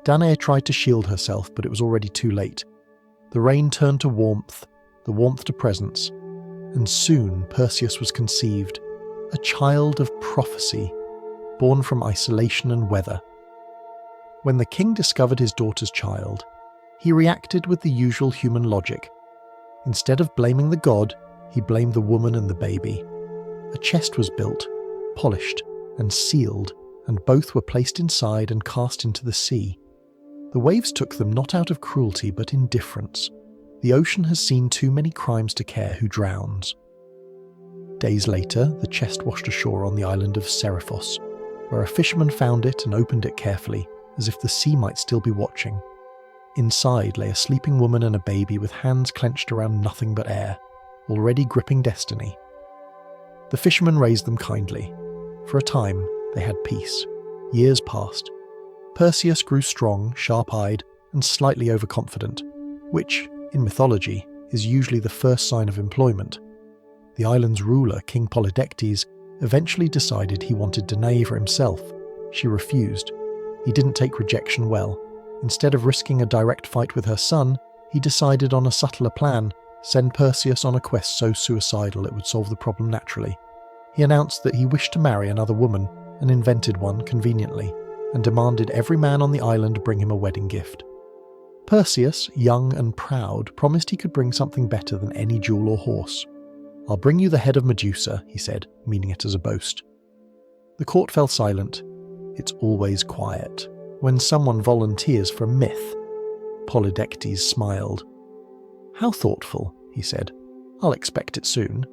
Danae tried to shield herself, but it was already too late. The rain turned to warmth, the warmth to presence, and soon Perseus was conceived, a child of prophecy, born from isolation and weather. When the king discovered his daughter's child, he reacted with the usual human logic. Instead of blaming the god, he blamed the woman and the baby. A chest was built, polished, and sealed, and both were placed inside and cast into the sea. The waves took them not out of cruelty but indifference. The ocean has seen too many crimes to care who drowns. Days later, the chest washed ashore on the island of Seriphos, where a fisherman found it and opened it carefully, as if the sea might still be watching. Inside lay a sleeping woman and a baby with hands clenched around nothing but air, already gripping destiny. The fisherman raised them kindly. For a time, they had peace. Years passed. Perseus grew strong, sharp-eyed, and slightly overconfident, which, in mythology, is usually the first sign of employment. The island's ruler, King Polydectes, eventually decided he wanted Danae for himself. She refused. He didn't take rejection well. Instead of risking a direct fight with her son, he decided on a subtler plan, Send Perseus on a quest so suicidal it would solve the problem naturally. He announced that he wished to marry another woman, and invented one conveniently, and demanded every man on the island bring him a wedding gift. Perseus, young and proud, promised he could bring something better than any jewel or horse. "I'll bring you the head of Medusa," he said, meaning it as a boast. The court fell silent. It's always quiet when someone volunteers for a myth. Polydectes smiled. "How thoughtful," he said. "I'll expect it soon."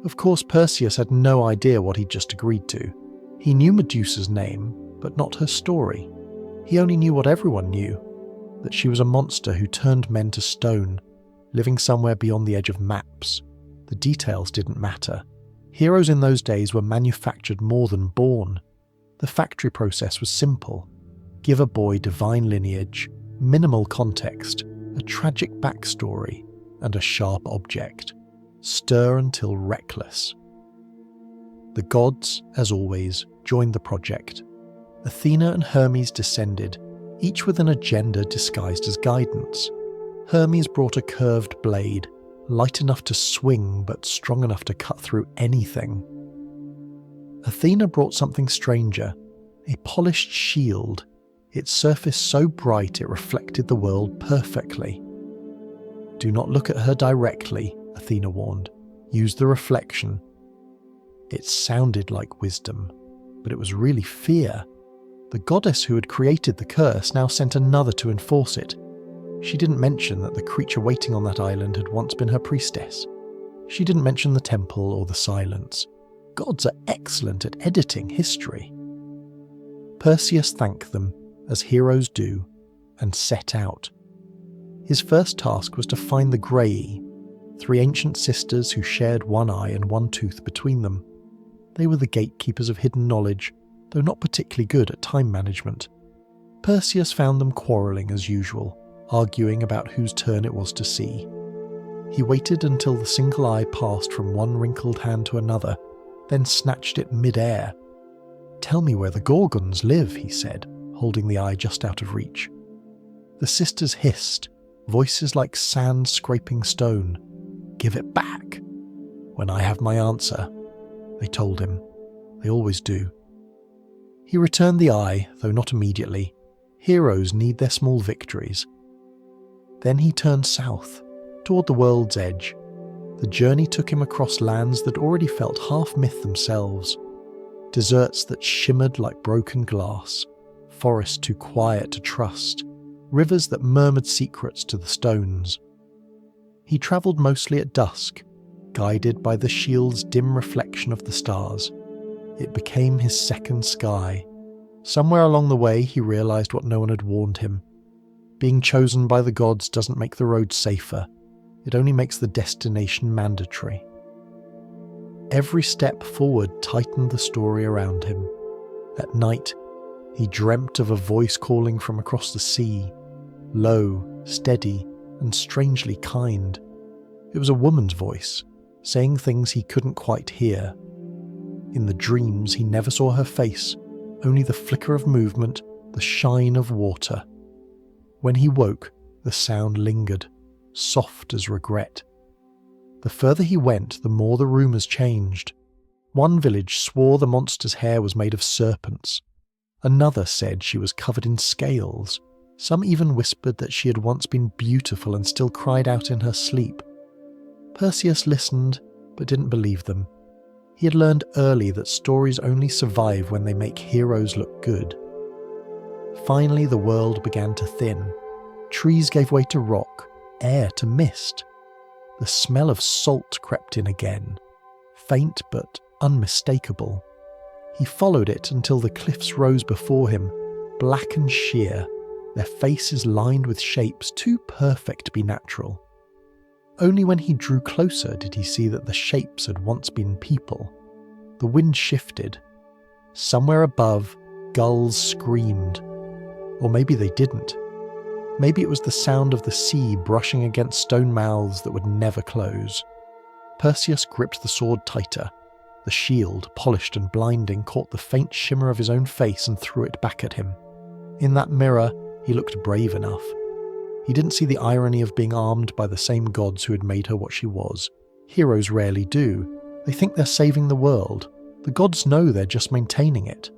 Of course, Perseus had no idea what he'd just agreed to. He knew Medusa's name, but not her story. He only knew what everyone knew, that she was a monster who turned men to stone, living somewhere beyond the edge of maps. The details didn't matter. Heroes in those days were manufactured more than born. The factory process was simple. Give a boy divine lineage, minimal context, a tragic backstory, and a sharp object. Stir until reckless. The gods, as always, joined the project. Athena and Hermes descended, each with an agenda disguised as guidance. Hermes brought a curved blade, light enough to swing but strong enough to cut through anything. Athena brought something stranger, a polished shield, its surface so bright it reflected the world perfectly. "Do not look at her directly," Athena warned. "Use the reflection." It sounded like wisdom, but it was really fear. The goddess who had created the curse now sent another to enforce it. She didn't mention that the creature waiting on that island had once been her priestess. She didn't mention the temple or the silence. Gods are excellent at editing history. Perseus thanked them, as heroes do, and set out. His first task was to find the Graii, 3 ancient sisters who shared one eye and one tooth between them. They were the gatekeepers of hidden knowledge, though not particularly good at time management. Perseus found them quarrelling as usual, arguing about whose turn it was to see. He waited until the single eye passed from one wrinkled hand to another, then snatched it mid-air. "Tell me where the Gorgons live," he said, holding the eye just out of reach. The sisters hissed, voices like sand scraping stone. "Give it back." "When I have my answer," they told him. They always do. He returned the eye, though not immediately. Heroes need their small victories. Then he turned south, toward the world's edge. The journey took him across lands that already felt half myth themselves. Deserts that shimmered like broken glass, forests too quiet to trust, rivers that murmured secrets to the stones. He travelled mostly at dusk, guided by the shield's dim reflection of the stars. It became his second sky. Somewhere along the way he realised what no one had warned him. Being chosen by the gods doesn't make the road safer, it only makes the destination mandatory. Every step forward tightened the story around him. At night, he dreamt of a voice calling from across the sea, low, steady, and strangely kind. It was a woman's voice, saying things he couldn't quite hear. In the dreams, he never saw her face, only the flicker of movement, the shine of water. When he woke, the sound lingered, soft as regret. The further he went, the more the rumours changed. One village swore the monster's hair was made of serpents. Another said she was covered in scales. Some even whispered that she had once been beautiful and still cried out in her sleep. Perseus listened, but didn't believe them. He had learned early that stories only survive when they make heroes look good. Finally, the world began to thin. Trees gave way to rock, air to mist. The smell of salt crept in again, faint but unmistakable. He followed it until the cliffs rose before him, black and sheer, their faces lined with shapes too perfect to be natural. Only when he drew closer did he see that the shapes had once been people. The wind shifted. Somewhere above, gulls screamed. Or maybe they didn't. Maybe it was the sound of the sea brushing against stone mouths that would never close. Perseus gripped the sword tighter. The shield, polished and blinding, caught the faint shimmer of his own face and threw it back at him. In that mirror, he looked brave enough. He didn't see the irony of being armed by the same gods who had made her what she was. Heroes rarely do. They think they're saving the world. The gods know they're just maintaining it.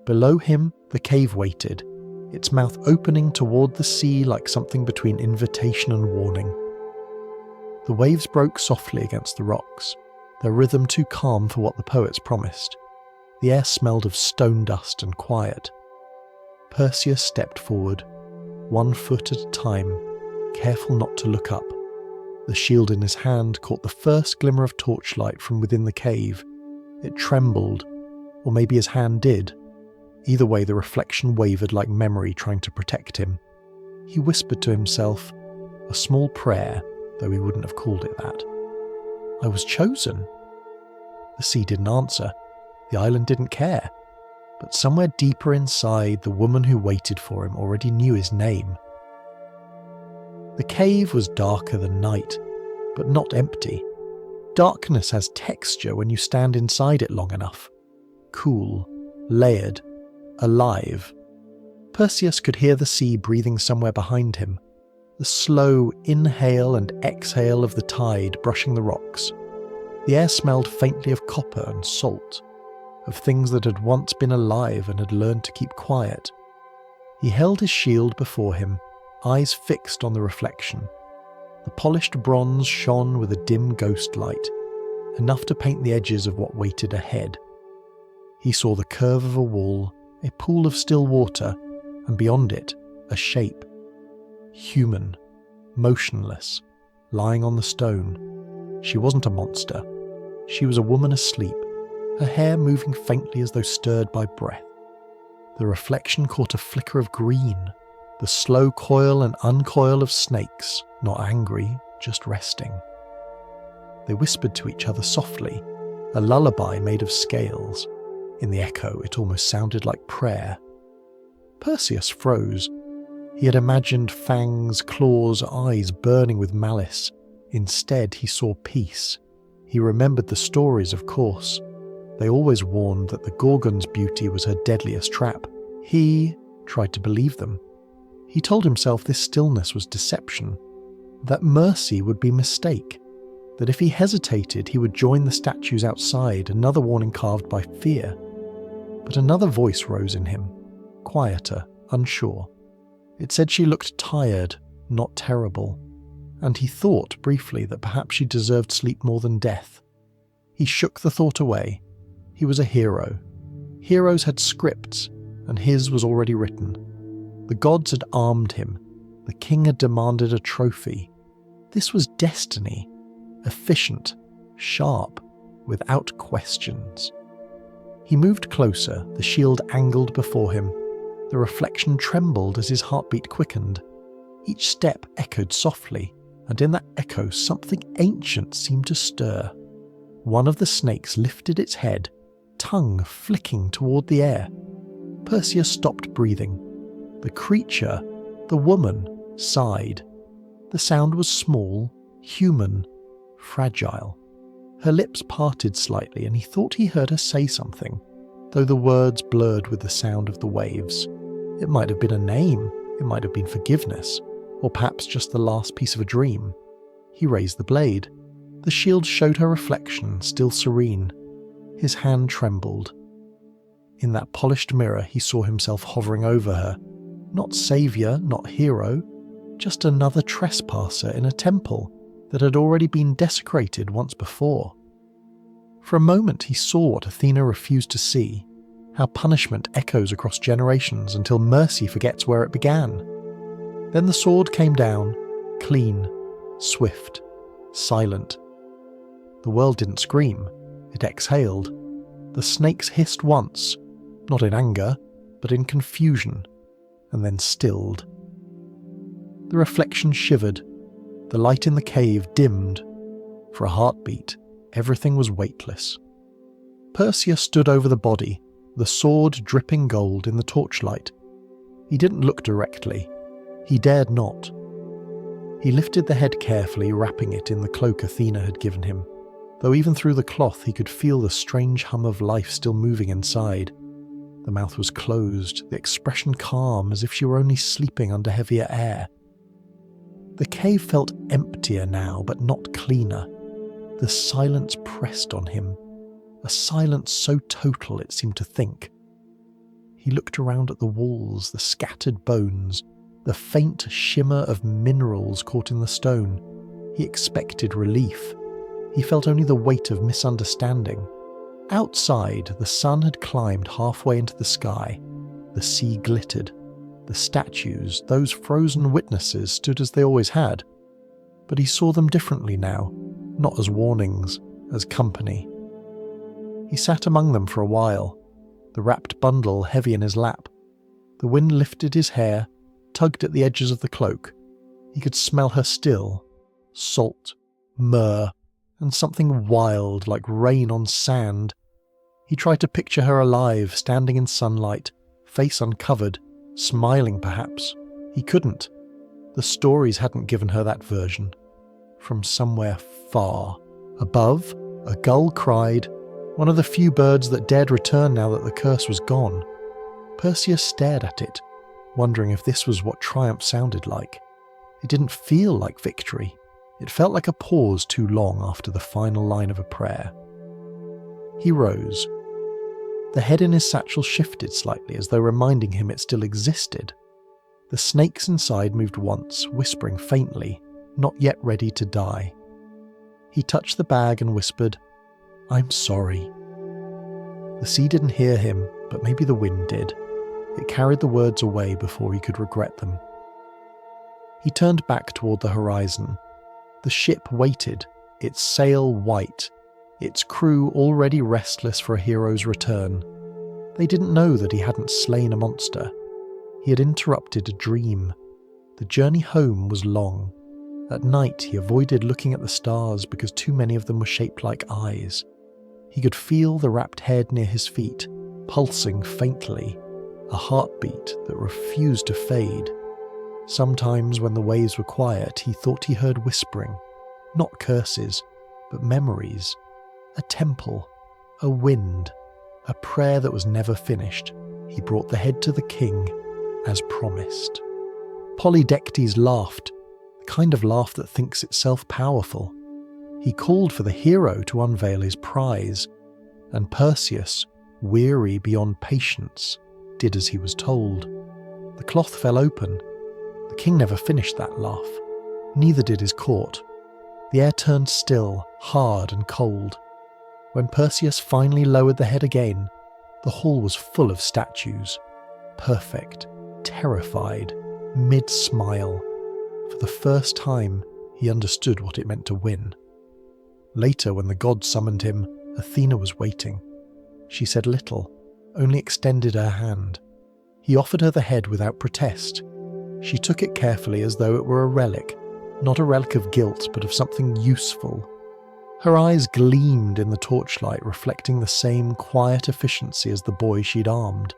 Below him, the cave waited, its mouth opening toward the sea like something between invitation and warning. The waves broke softly against the rocks, their rhythm too calm for what the poets promised. The air smelled of stone dust and quiet. Perseus stepped forward, 1 foot at a time, careful not to look up. The shield in his hand caught the first glimmer of torchlight from within the cave. It trembled, or maybe his hand did. Either way, the reflection wavered like memory trying to protect him. He whispered to himself, a small prayer, though he wouldn't have called it that. I was chosen. The sea didn't answer. The island didn't care. But somewhere deeper inside, the woman who waited for him already knew his name. The cave was darker than night, but not empty. Darkness has texture when you stand inside it long enough. Cool, layered, alive. Perseus could hear the sea breathing somewhere behind him, the slow inhale and exhale of the tide brushing the rocks. The air smelled faintly of copper and salt, of things that had once been alive and had learned to keep quiet. He held his shield before him, eyes fixed on the reflection. The polished bronze shone with a dim ghost light, enough to paint the edges of what waited ahead. He saw the curve of a wall, a pool of still water, and beyond it, a shape. Human, motionless, lying on the stone. She wasn't a monster. She was a woman asleep, her hair moving faintly as though stirred by breath. The reflection caught a flicker of green, the slow coil and uncoil of snakes, not angry, just resting. They whispered to each other softly, a lullaby made of scales. In the echo, it almost sounded like prayer. Perseus froze. He had imagined fangs, claws, eyes burning with malice. Instead, he saw peace. He remembered the stories, of course. They always warned that the Gorgon's beauty was her deadliest trap. He tried to believe them. He told himself this stillness was deception, that mercy would be mistake, that if he hesitated he would join the statues outside, another warning carved by fear. But another voice rose in him, quieter, unsure. It said she looked tired, not terrible, and he thought briefly that perhaps she deserved sleep more than death. He shook the thought away. He was a hero. Heroes had scripts, and his was already written. The gods had armed him. The king had demanded a trophy. This was destiny, efficient, sharp, without questions. He moved closer, the shield angled before him. The reflection trembled as his heartbeat quickened. Each step echoed softly, and in that echo something ancient seemed to stir. One of the snakes lifted its head, tongue flicking toward the air. Perseus stopped breathing. The creature, the woman, sighed. The sound was small, human, fragile. Her lips parted slightly, and he thought he heard her say something, though the words blurred with the sound of the waves. It might have been a name, it might have been forgiveness, or perhaps just the last piece of a dream. He raised the blade. The shield showed her reflection, still serene. His hand trembled. In that polished mirror he saw himself hovering over her. Not saviour, not hero, just another trespasser in a temple that had already been desecrated once before. For a moment he saw what Athena refused to see, how punishment echoes across generations until mercy forgets where it began. Then the sword came down, clean, swift, silent. The world didn't scream, it exhaled. The snakes hissed once, not in anger, but in confusion, and then stilled. The reflection shivered. The light in the cave dimmed. For a heartbeat, everything was weightless. Perseus stood over the body, the sword dripping gold in the torchlight. He didn't look directly. He dared not. He lifted the head carefully, wrapping it in the cloak Athena had given him, though even through the cloth he could feel the strange hum of life still moving inside. The mouth was closed, the expression calm, as if she were only sleeping under heavier air. The cave felt emptier now, but not cleaner. The silence pressed on him, a silence so total it seemed to think. He looked around at the walls, the scattered bones, the faint shimmer of minerals caught in the stone. He expected relief. He felt only the weight of misunderstanding. Outside, the sun had climbed halfway into the sky. The sea glittered. The statues, those frozen witnesses, stood as they always had. But he saw them differently now, not as warnings, as company. He sat among them for a while, the wrapped bundle heavy in his lap. The wind lifted his hair, tugged at the edges of the cloak. He could smell her still, salt, myrrh, and something wild like rain on sand. He tried to picture her alive, standing in sunlight, face uncovered, smiling perhaps. He couldn't. The stories hadn't given her that version. From somewhere far above, a gull cried, one of the few birds that dared return now that the curse was gone. Perseus stared at it, wondering if this was what triumph sounded like. It didn't feel like victory. It felt like a pause too long after the final line of a prayer. He rose. The head in his satchel shifted slightly as though reminding him it still existed. The snakes inside moved once, whispering faintly, not yet ready to die. He touched the bag and whispered, "I'm sorry." The sea didn't hear him, but maybe the wind did. It carried the words away before he could regret them. He turned back toward the horizon. The ship waited, its sail white, its crew already restless for a hero's return. They didn't know that he hadn't slain a monster. He had interrupted a dream. The journey home was long. At night he avoided looking at the stars because too many of them were shaped like eyes. He could feel the wrapped head near his feet, pulsing faintly, a heartbeat that refused to fade. Sometimes when the waves were quiet, he thought he heard whispering, not curses, but memories. A temple, a wind, a prayer that was never finished. He brought the head to the king, as promised. Polydectes laughed, the kind of laugh that thinks itself powerful. He called for the hero to unveil his prize, and Perseus, weary beyond patience, did as he was told. The cloth fell open. The king never finished that laugh. Neither did his court. The air turned still, hard and cold. When Perseus finally lowered the head again, the hall was full of statues. Perfect, terrified, mid-smile. For the first time, he understood what it meant to win. Later, when the gods summoned him, Athena was waiting. She said little, only extended her hand. He offered her the head without protest. She took it carefully as though it were a relic, not a relic of guilt, but of something useful. Her eyes gleamed in the torchlight, reflecting the same quiet efficiency as the boy she'd armed.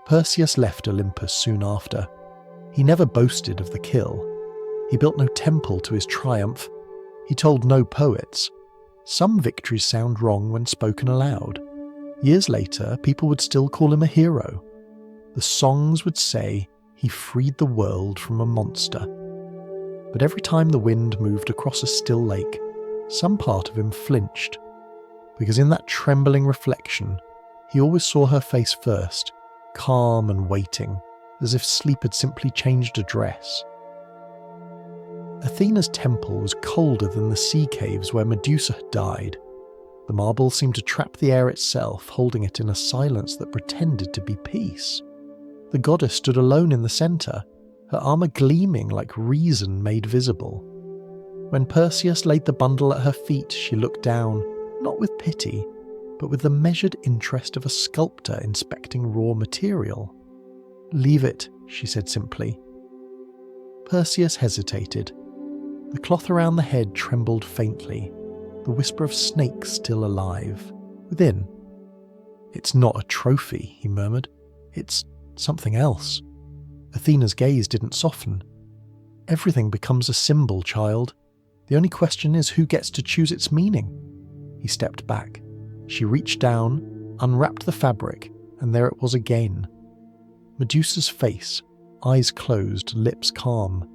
Perseus left Olympus soon after. He never boasted of the kill. He built no temple to his triumph. He told no poets. Some victories sound wrong when spoken aloud. Years later, people would still call him a hero. The songs would say he freed the world from a monster. But every time the wind moved across a still lake, some part of him flinched, because in that trembling reflection, he always saw her face first, calm and waiting, as if sleep had simply changed a dress. Athena's temple was colder than the sea caves where Medusa had died. The marble seemed to trap the air itself, holding it in a silence that pretended to be peace. The goddess stood alone in the centre, her armour gleaming like reason made visible. When Perseus laid the bundle at her feet, she looked down, not with pity, but with the measured interest of a sculptor inspecting raw material. "Leave it," she said simply. Perseus hesitated. The cloth around the head trembled faintly, the whisper of snakes still alive. Within, "It's not a trophy," he murmured. "It's something else." Athena's gaze didn't soften. "Everything becomes a symbol, child. The only question is who gets to choose its meaning." He stepped back. She reached down, unwrapped the fabric, and there it was again. Medusa's face, eyes closed, lips calm.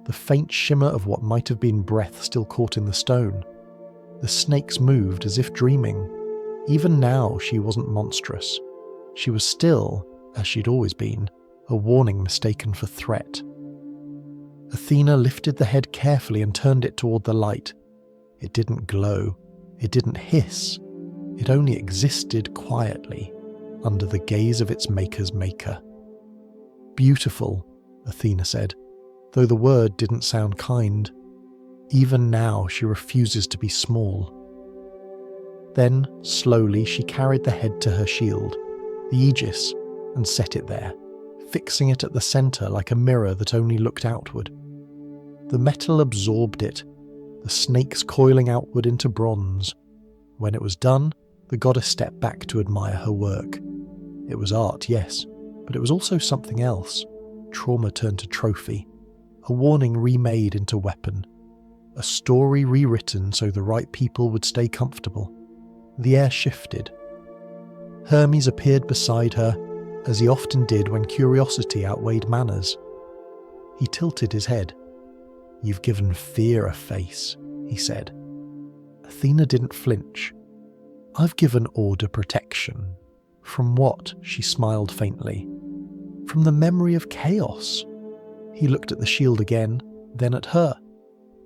the faint shimmer of what might have been breath still caught in the stone. The snakes moved as if dreaming. Even now she wasn't monstrous. She was still, as she'd always been, a warning mistaken for threat. Athena lifted the head carefully and turned it toward the light. It didn't glow. It didn't hiss. It only existed quietly, under the gaze of its maker's maker. "Beautiful," Athena said, though the word didn't sound kind. Even now she refuses to be small. Then, slowly, she carried the head to her shield, the aegis, and set it there, fixing it at the centre like a mirror that only looked outward. The metal absorbed it, the snakes coiling outward into bronze. When it was done, the goddess stepped back to admire her work. It was art, yes, but it was also something else. Trauma turned to trophy, a warning remade into weapon, a story rewritten so the right people would stay comfortable. The air shifted. Hermes appeared beside her, as he often did when curiosity outweighed manners. He tilted his head. "You've given fear a face," he said. Athena didn't flinch. "I've given order protection." "From what?" She smiled faintly. "From the memory of chaos." He looked at the shield again, then at her.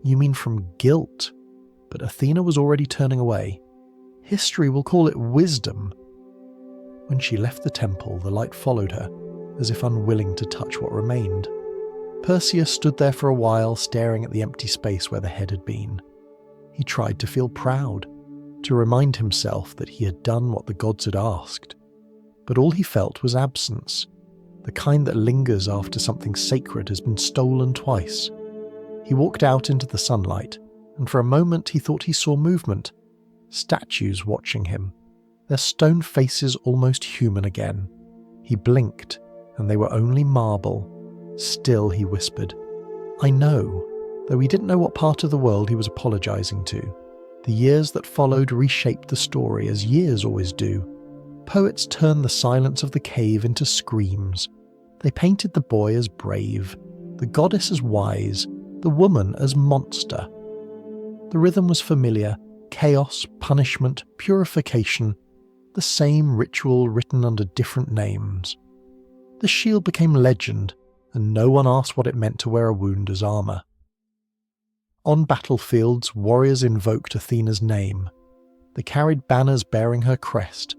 "You mean from guilt?" But Athena was already turning away. "History will call it wisdom." When she left the temple, the light followed her, as if unwilling to touch what remained. Perseus stood there for a while, staring at the empty space where the head had been. He tried to feel proud, to remind himself that he had done what the gods had asked. But all he felt was absence, the kind that lingers after something sacred has been stolen twice. He walked out into the sunlight, and for a moment he thought he saw movement. Statues watching him, their stone faces almost human again. He blinked, and they were only marble. "Still," he whispered. "I know," though he didn't know what part of the world he was apologizing to. The years that followed reshaped the story, as years always do. Poets turned the silence of the cave into screams. They painted the boy as brave, the goddess as wise, the woman as monster. The rhythm was familiar: chaos, punishment, purification, the same ritual written under different names. The shield became legend, and no one asked what it meant to wear a wound as armour. On battlefields, warriors invoked Athena's name. They carried banners bearing her crest,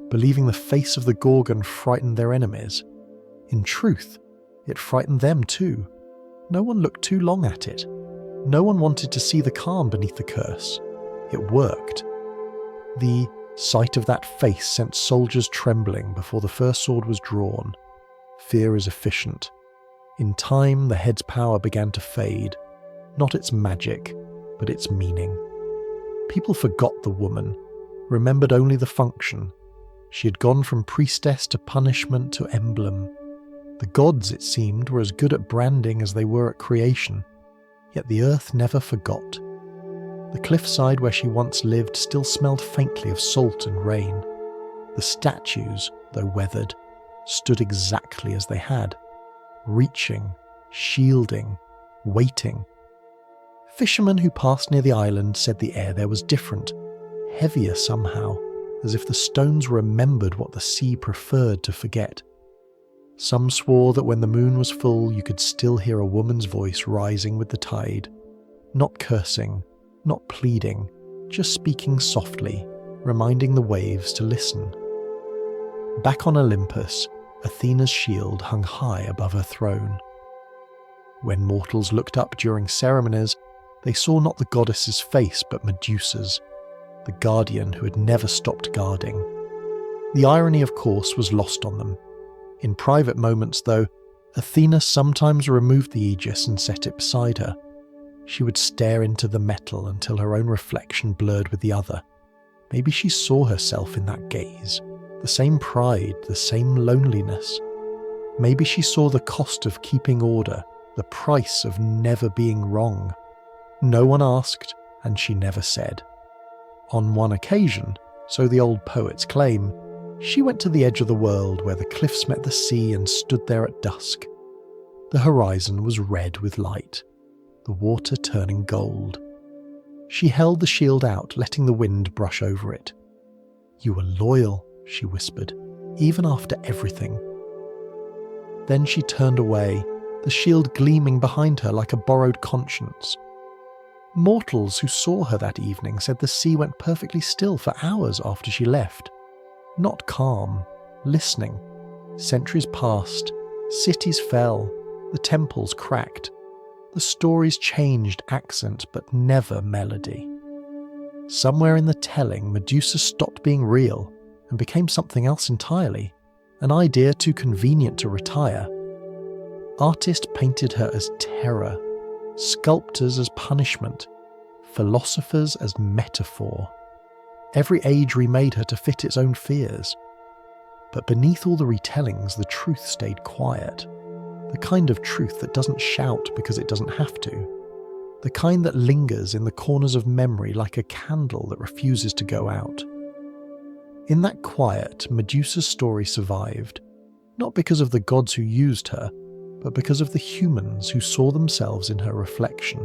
believing the face of the Gorgon frightened their enemies. In truth, it frightened them too. No one looked too long at it. No one wanted to see the calm beneath the curse. It worked. The sight of that face sent soldiers trembling before the first sword was drawn. Fear is efficient. In time, the head's power began to fade. Not its magic, but its meaning. People forgot the woman, remembered only the function. She had gone from priestess to punishment to emblem. The gods, it seemed, were as good at branding as they were at creation. Yet the earth never forgot. The cliffside where she once lived still smelled faintly of salt and rain. The statues, though weathered, stood exactly as they had, reaching, shielding, waiting. Fishermen who passed near the island said the air there was different, heavier somehow, as if the stones remembered what the sea preferred to forget. Some swore that when the moon was full you could still hear a woman's voice rising with the tide, not cursing, not pleading, just speaking softly, reminding the waves to listen. Back on Olympus, Athena's shield hung high above her throne. When mortals looked up during ceremonies, they saw not the goddess's face but Medusa's, the guardian who had never stopped guarding. The irony, of course, was lost on them. In private moments, though, Athena sometimes removed the aegis and set it beside her. She would stare into the metal until her own reflection blurred with the other. Maybe she saw herself in that gaze, the same pride, the same loneliness. Maybe she saw the cost of keeping order, the price of never being wrong. No one asked, and she never said. On one occasion, so the old poets claim, she went to the edge of the world where the cliffs met the sea and stood there at dusk. The horizon was red with light. the water turning gold. She held the shield out, letting the wind brush over it. "You were loyal," she whispered, "even after everything." Then she turned away, the shield gleaming behind her like a borrowed conscience. Mortals who saw her that evening said the sea went perfectly still for hours after she left. Not calm, listening. Centuries passed, cities fell, the temples cracked. The stories changed accent but never melody. Somewhere in the telling, Medusa stopped being real and became something else entirely, an idea too convenient to retire. Artists painted her as terror, sculptors as punishment, philosophers as metaphor. Every age remade her to fit its own fears. But beneath all the retellings, the truth stayed quiet. The kind of truth that doesn't shout because it doesn't have to. The kind that lingers in the corners of memory like a candle that refuses to go out. In that quiet, Medusa's story survived, not because of the gods who used her, but because of the humans who saw themselves in her reflection.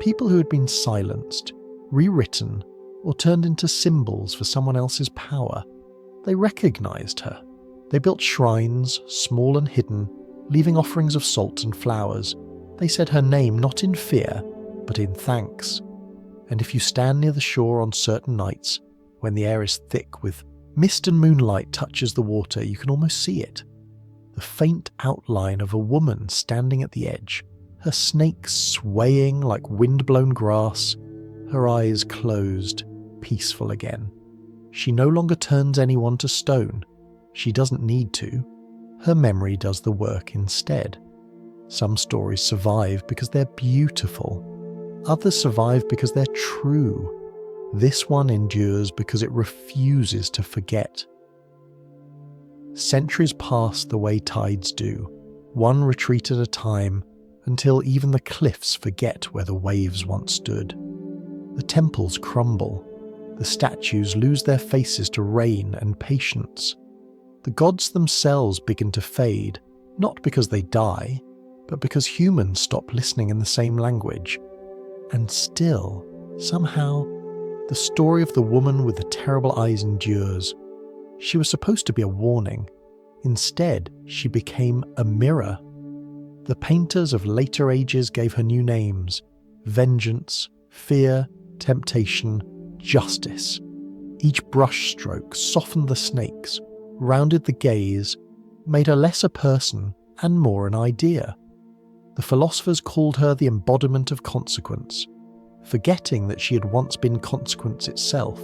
People who had been silenced, rewritten, or turned into symbols for someone else's power. They recognized her. They built shrines, small and hidden, leaving offerings of salt and flowers. They said her name not in fear, but in thanks. And if you stand near the shore on certain nights, when the air is thick with mist and moonlight touches the water, you can almost see it. The faint outline of a woman standing at the edge, her snakes swaying like wind-blown grass, her eyes closed, peaceful again. She no longer turns anyone to stone. She doesn't need to. Her memory does the work instead. Some stories survive because they're beautiful. Others survive because they're true. This one endures because it refuses to forget. Centuries pass the way tides do, one retreat at a time, until even the cliffs forget where the waves once stood. The temples crumble. The statues lose their faces to rain and patience. The gods themselves begin to fade, not because they die, but because humans stop listening in the same language. And still, somehow, the story of the woman with the terrible eyes endures. She was supposed to be a warning. Instead, she became a mirror. The painters of later ages gave her new names: vengeance, fear, temptation, justice. Each brushstroke softened the snakes, rounded the gaze, made her less a person and more an idea. The philosophers called her the embodiment of consequence, forgetting that she had once been consequence itself.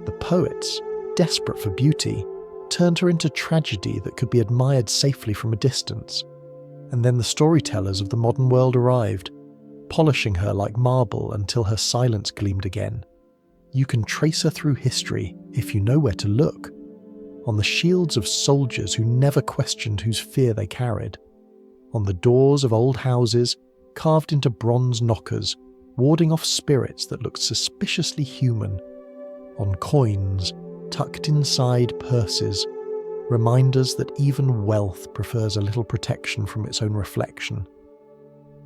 The poets, desperate for beauty, turned her into tragedy that could be admired safely from a distance. And then the storytellers of the modern world arrived, polishing her like marble until her silence gleamed again. You can trace her through history if you know where to look, on the shields of soldiers who never questioned whose fear they carried, on the doors of old houses carved into bronze knockers, warding off spirits that looked suspiciously human, on coins tucked inside purses, reminders that even wealth prefers a little protection from its own reflection.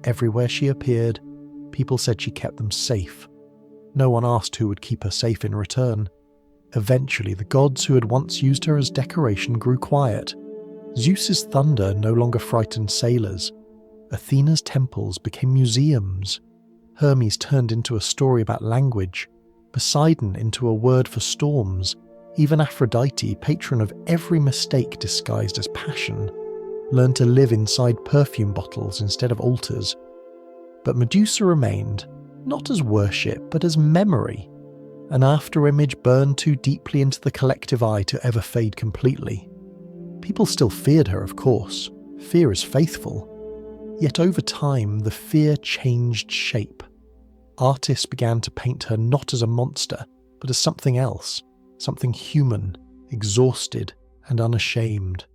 Everywhere she appeared, people said she kept them safe. No one asked who would keep her safe in return. Eventually, the gods who had once used her as decoration grew quiet. Zeus's thunder no longer frightened sailors. Athena's temples became museums. Hermes turned into a story about language. Poseidon into a word for storms. Even Aphrodite, patron of every mistake disguised as passion, learned to live inside perfume bottles instead of altars. But Medusa remained, not as worship, but as memory, an afterimage burned too deeply into the collective eye to ever fade completely. People still feared her, of course. Fear is faithful. Yet over time, the fear changed shape. Artists began to paint her not as a monster, but as something else, something human, exhausted and unashamed.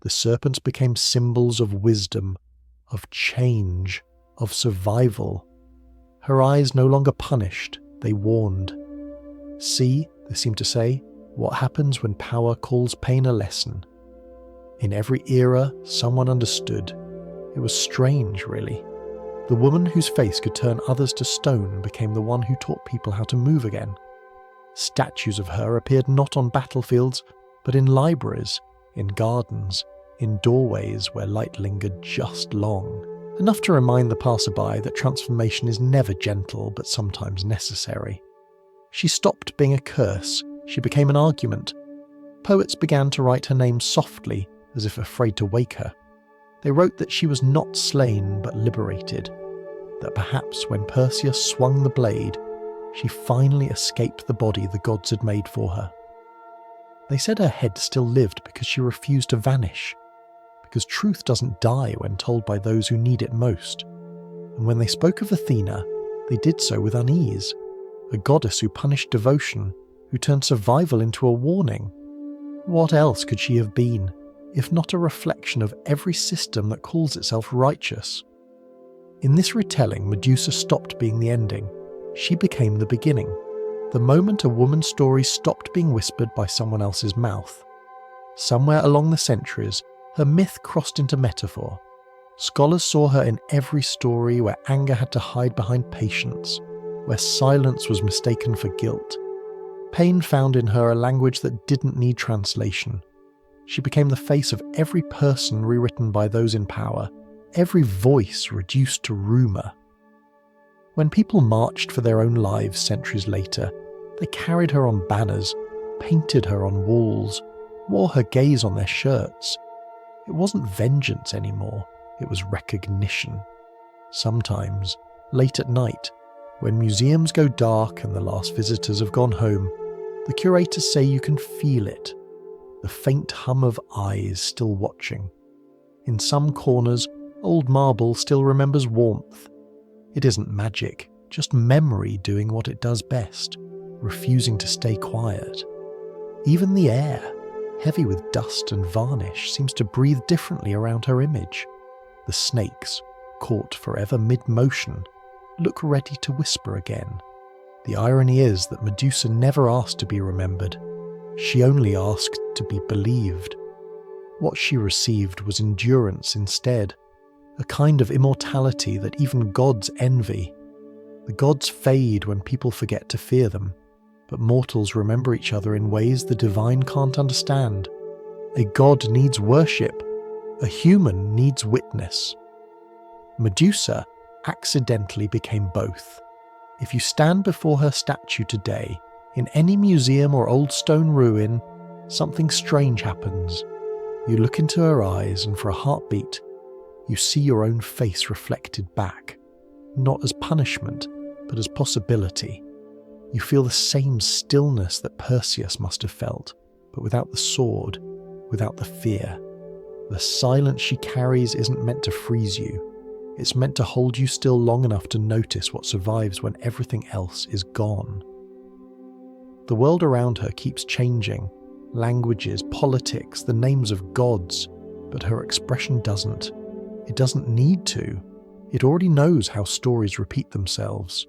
The serpents became symbols of wisdom, of change, of survival. Her eyes no longer punished, they warned. See, they seemed to say, what happens when power calls pain a lesson. In every era, someone understood. It was strange, really. The woman whose face could turn others to stone became the one who taught people how to move again. Statues of her appeared not on battlefields, but in libraries, in gardens, in doorways where light lingered just long, enough to remind the passerby that transformation is never gentle but sometimes necessary. She stopped being a curse, she became an argument. Poets began to write her name softly, as if afraid to wake her. They wrote that she was not slain but liberated, that perhaps when Perseus swung the blade, she finally escaped the body the gods had made for her. They said her head still lived because she refused to vanish, because truth doesn't die when told by those who need it most. And when they spoke of Athena, they did so with unease, a goddess who punished devotion, who turned survival into a warning. What else could she have been, if not a reflection of every system that calls itself righteous? In this retelling, Medusa stopped being the ending. She became the beginning, the moment a woman's story stopped being whispered by someone else's mouth. Somewhere along the centuries, her myth crossed into metaphor. Scholars saw her in every story where anger had to hide behind patience, where silence was mistaken for guilt. Pain found in her a language that didn't need translation. She became the face of every person rewritten by those in power, every voice reduced to rumour. When people marched for their own lives centuries later, they carried her on banners, painted her on walls, wore her gaze on their shirts. It wasn't vengeance anymore, it was recognition. Sometimes, late at night, when museums go dark and the last visitors have gone home, the curators say you can feel it, the faint hum of eyes still watching. In some corners, old marble still remembers warmth. It isn't magic, just memory doing what it does best, refusing to stay quiet. Even the air, heavy with dust and varnish, seems to breathe differently around her image. The snakes, caught forever mid-motion, look ready to whisper again. The irony is that Medusa never asked to be remembered. She only asked to be believed. What she received was endurance instead, a kind of immortality that even gods envy. The gods fade when people forget to fear them, but mortals remember each other in ways the divine can't understand. A god needs worship, a human needs witness. Medusa accidentally became both. If you stand before her statue today, in any museum or old stone ruin, something strange happens. You look into her eyes and for a heartbeat, you see your own face reflected back, not as punishment, but as possibility. You feel the same stillness that Perseus must have felt, but without the sword, without the fear. The silence she carries isn't meant to freeze you. It's meant to hold you still long enough to notice what survives when everything else is gone. The world around her keeps changing. Languages, politics, the names of gods, but her expression doesn't. It doesn't need to. It already knows how stories repeat themselves.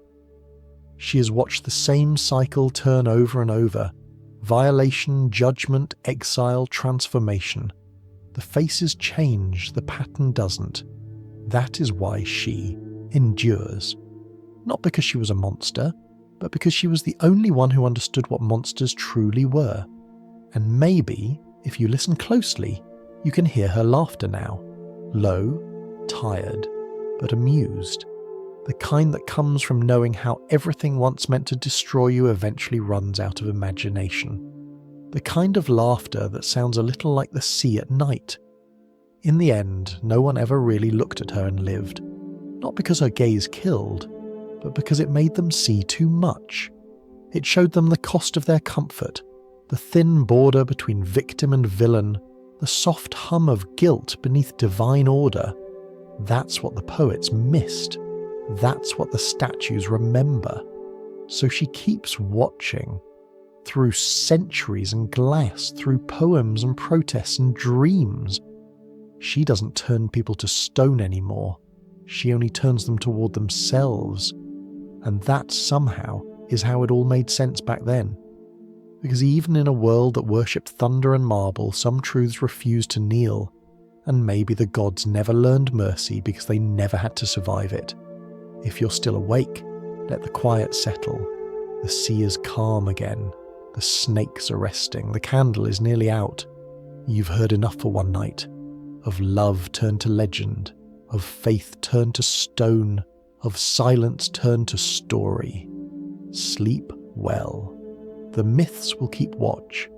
She has watched the same cycle turn over and over. Violation, judgment, exile, transformation. The faces change, the pattern doesn't. That is why she endures. Not because she was a monster, but because she was the only one who understood what monsters truly were. And maybe, if you listen closely, you can hear her laughter now. Low, tired, but amused. The kind that comes from knowing how everything once meant to destroy you eventually runs out of imagination. The kind of laughter that sounds a little like the sea at night. In the end, no one ever really looked at her and lived. Not because her gaze killed, but because it made them see too much. It showed them the cost of their comfort, the thin border between victim and villain, the soft hum of guilt beneath divine order. That's what the poets missed. That's what the statues remember. So she keeps watching. Through centuries and glass, through poems and protests and dreams. She doesn't turn people to stone anymore. She only turns them toward themselves. And that somehow is how it all made sense back then. Because even in a world that worshipped thunder and marble, some truths refused to kneel. And maybe the gods never learned mercy because they never had to survive it. If you're still awake, let the quiet settle. The sea is calm again. The snakes are resting. The candle is nearly out. You've heard enough for one night. Of love turned to legend. Of faith turned to stone. Of silence turned to story. Sleep well. The myths will keep watch.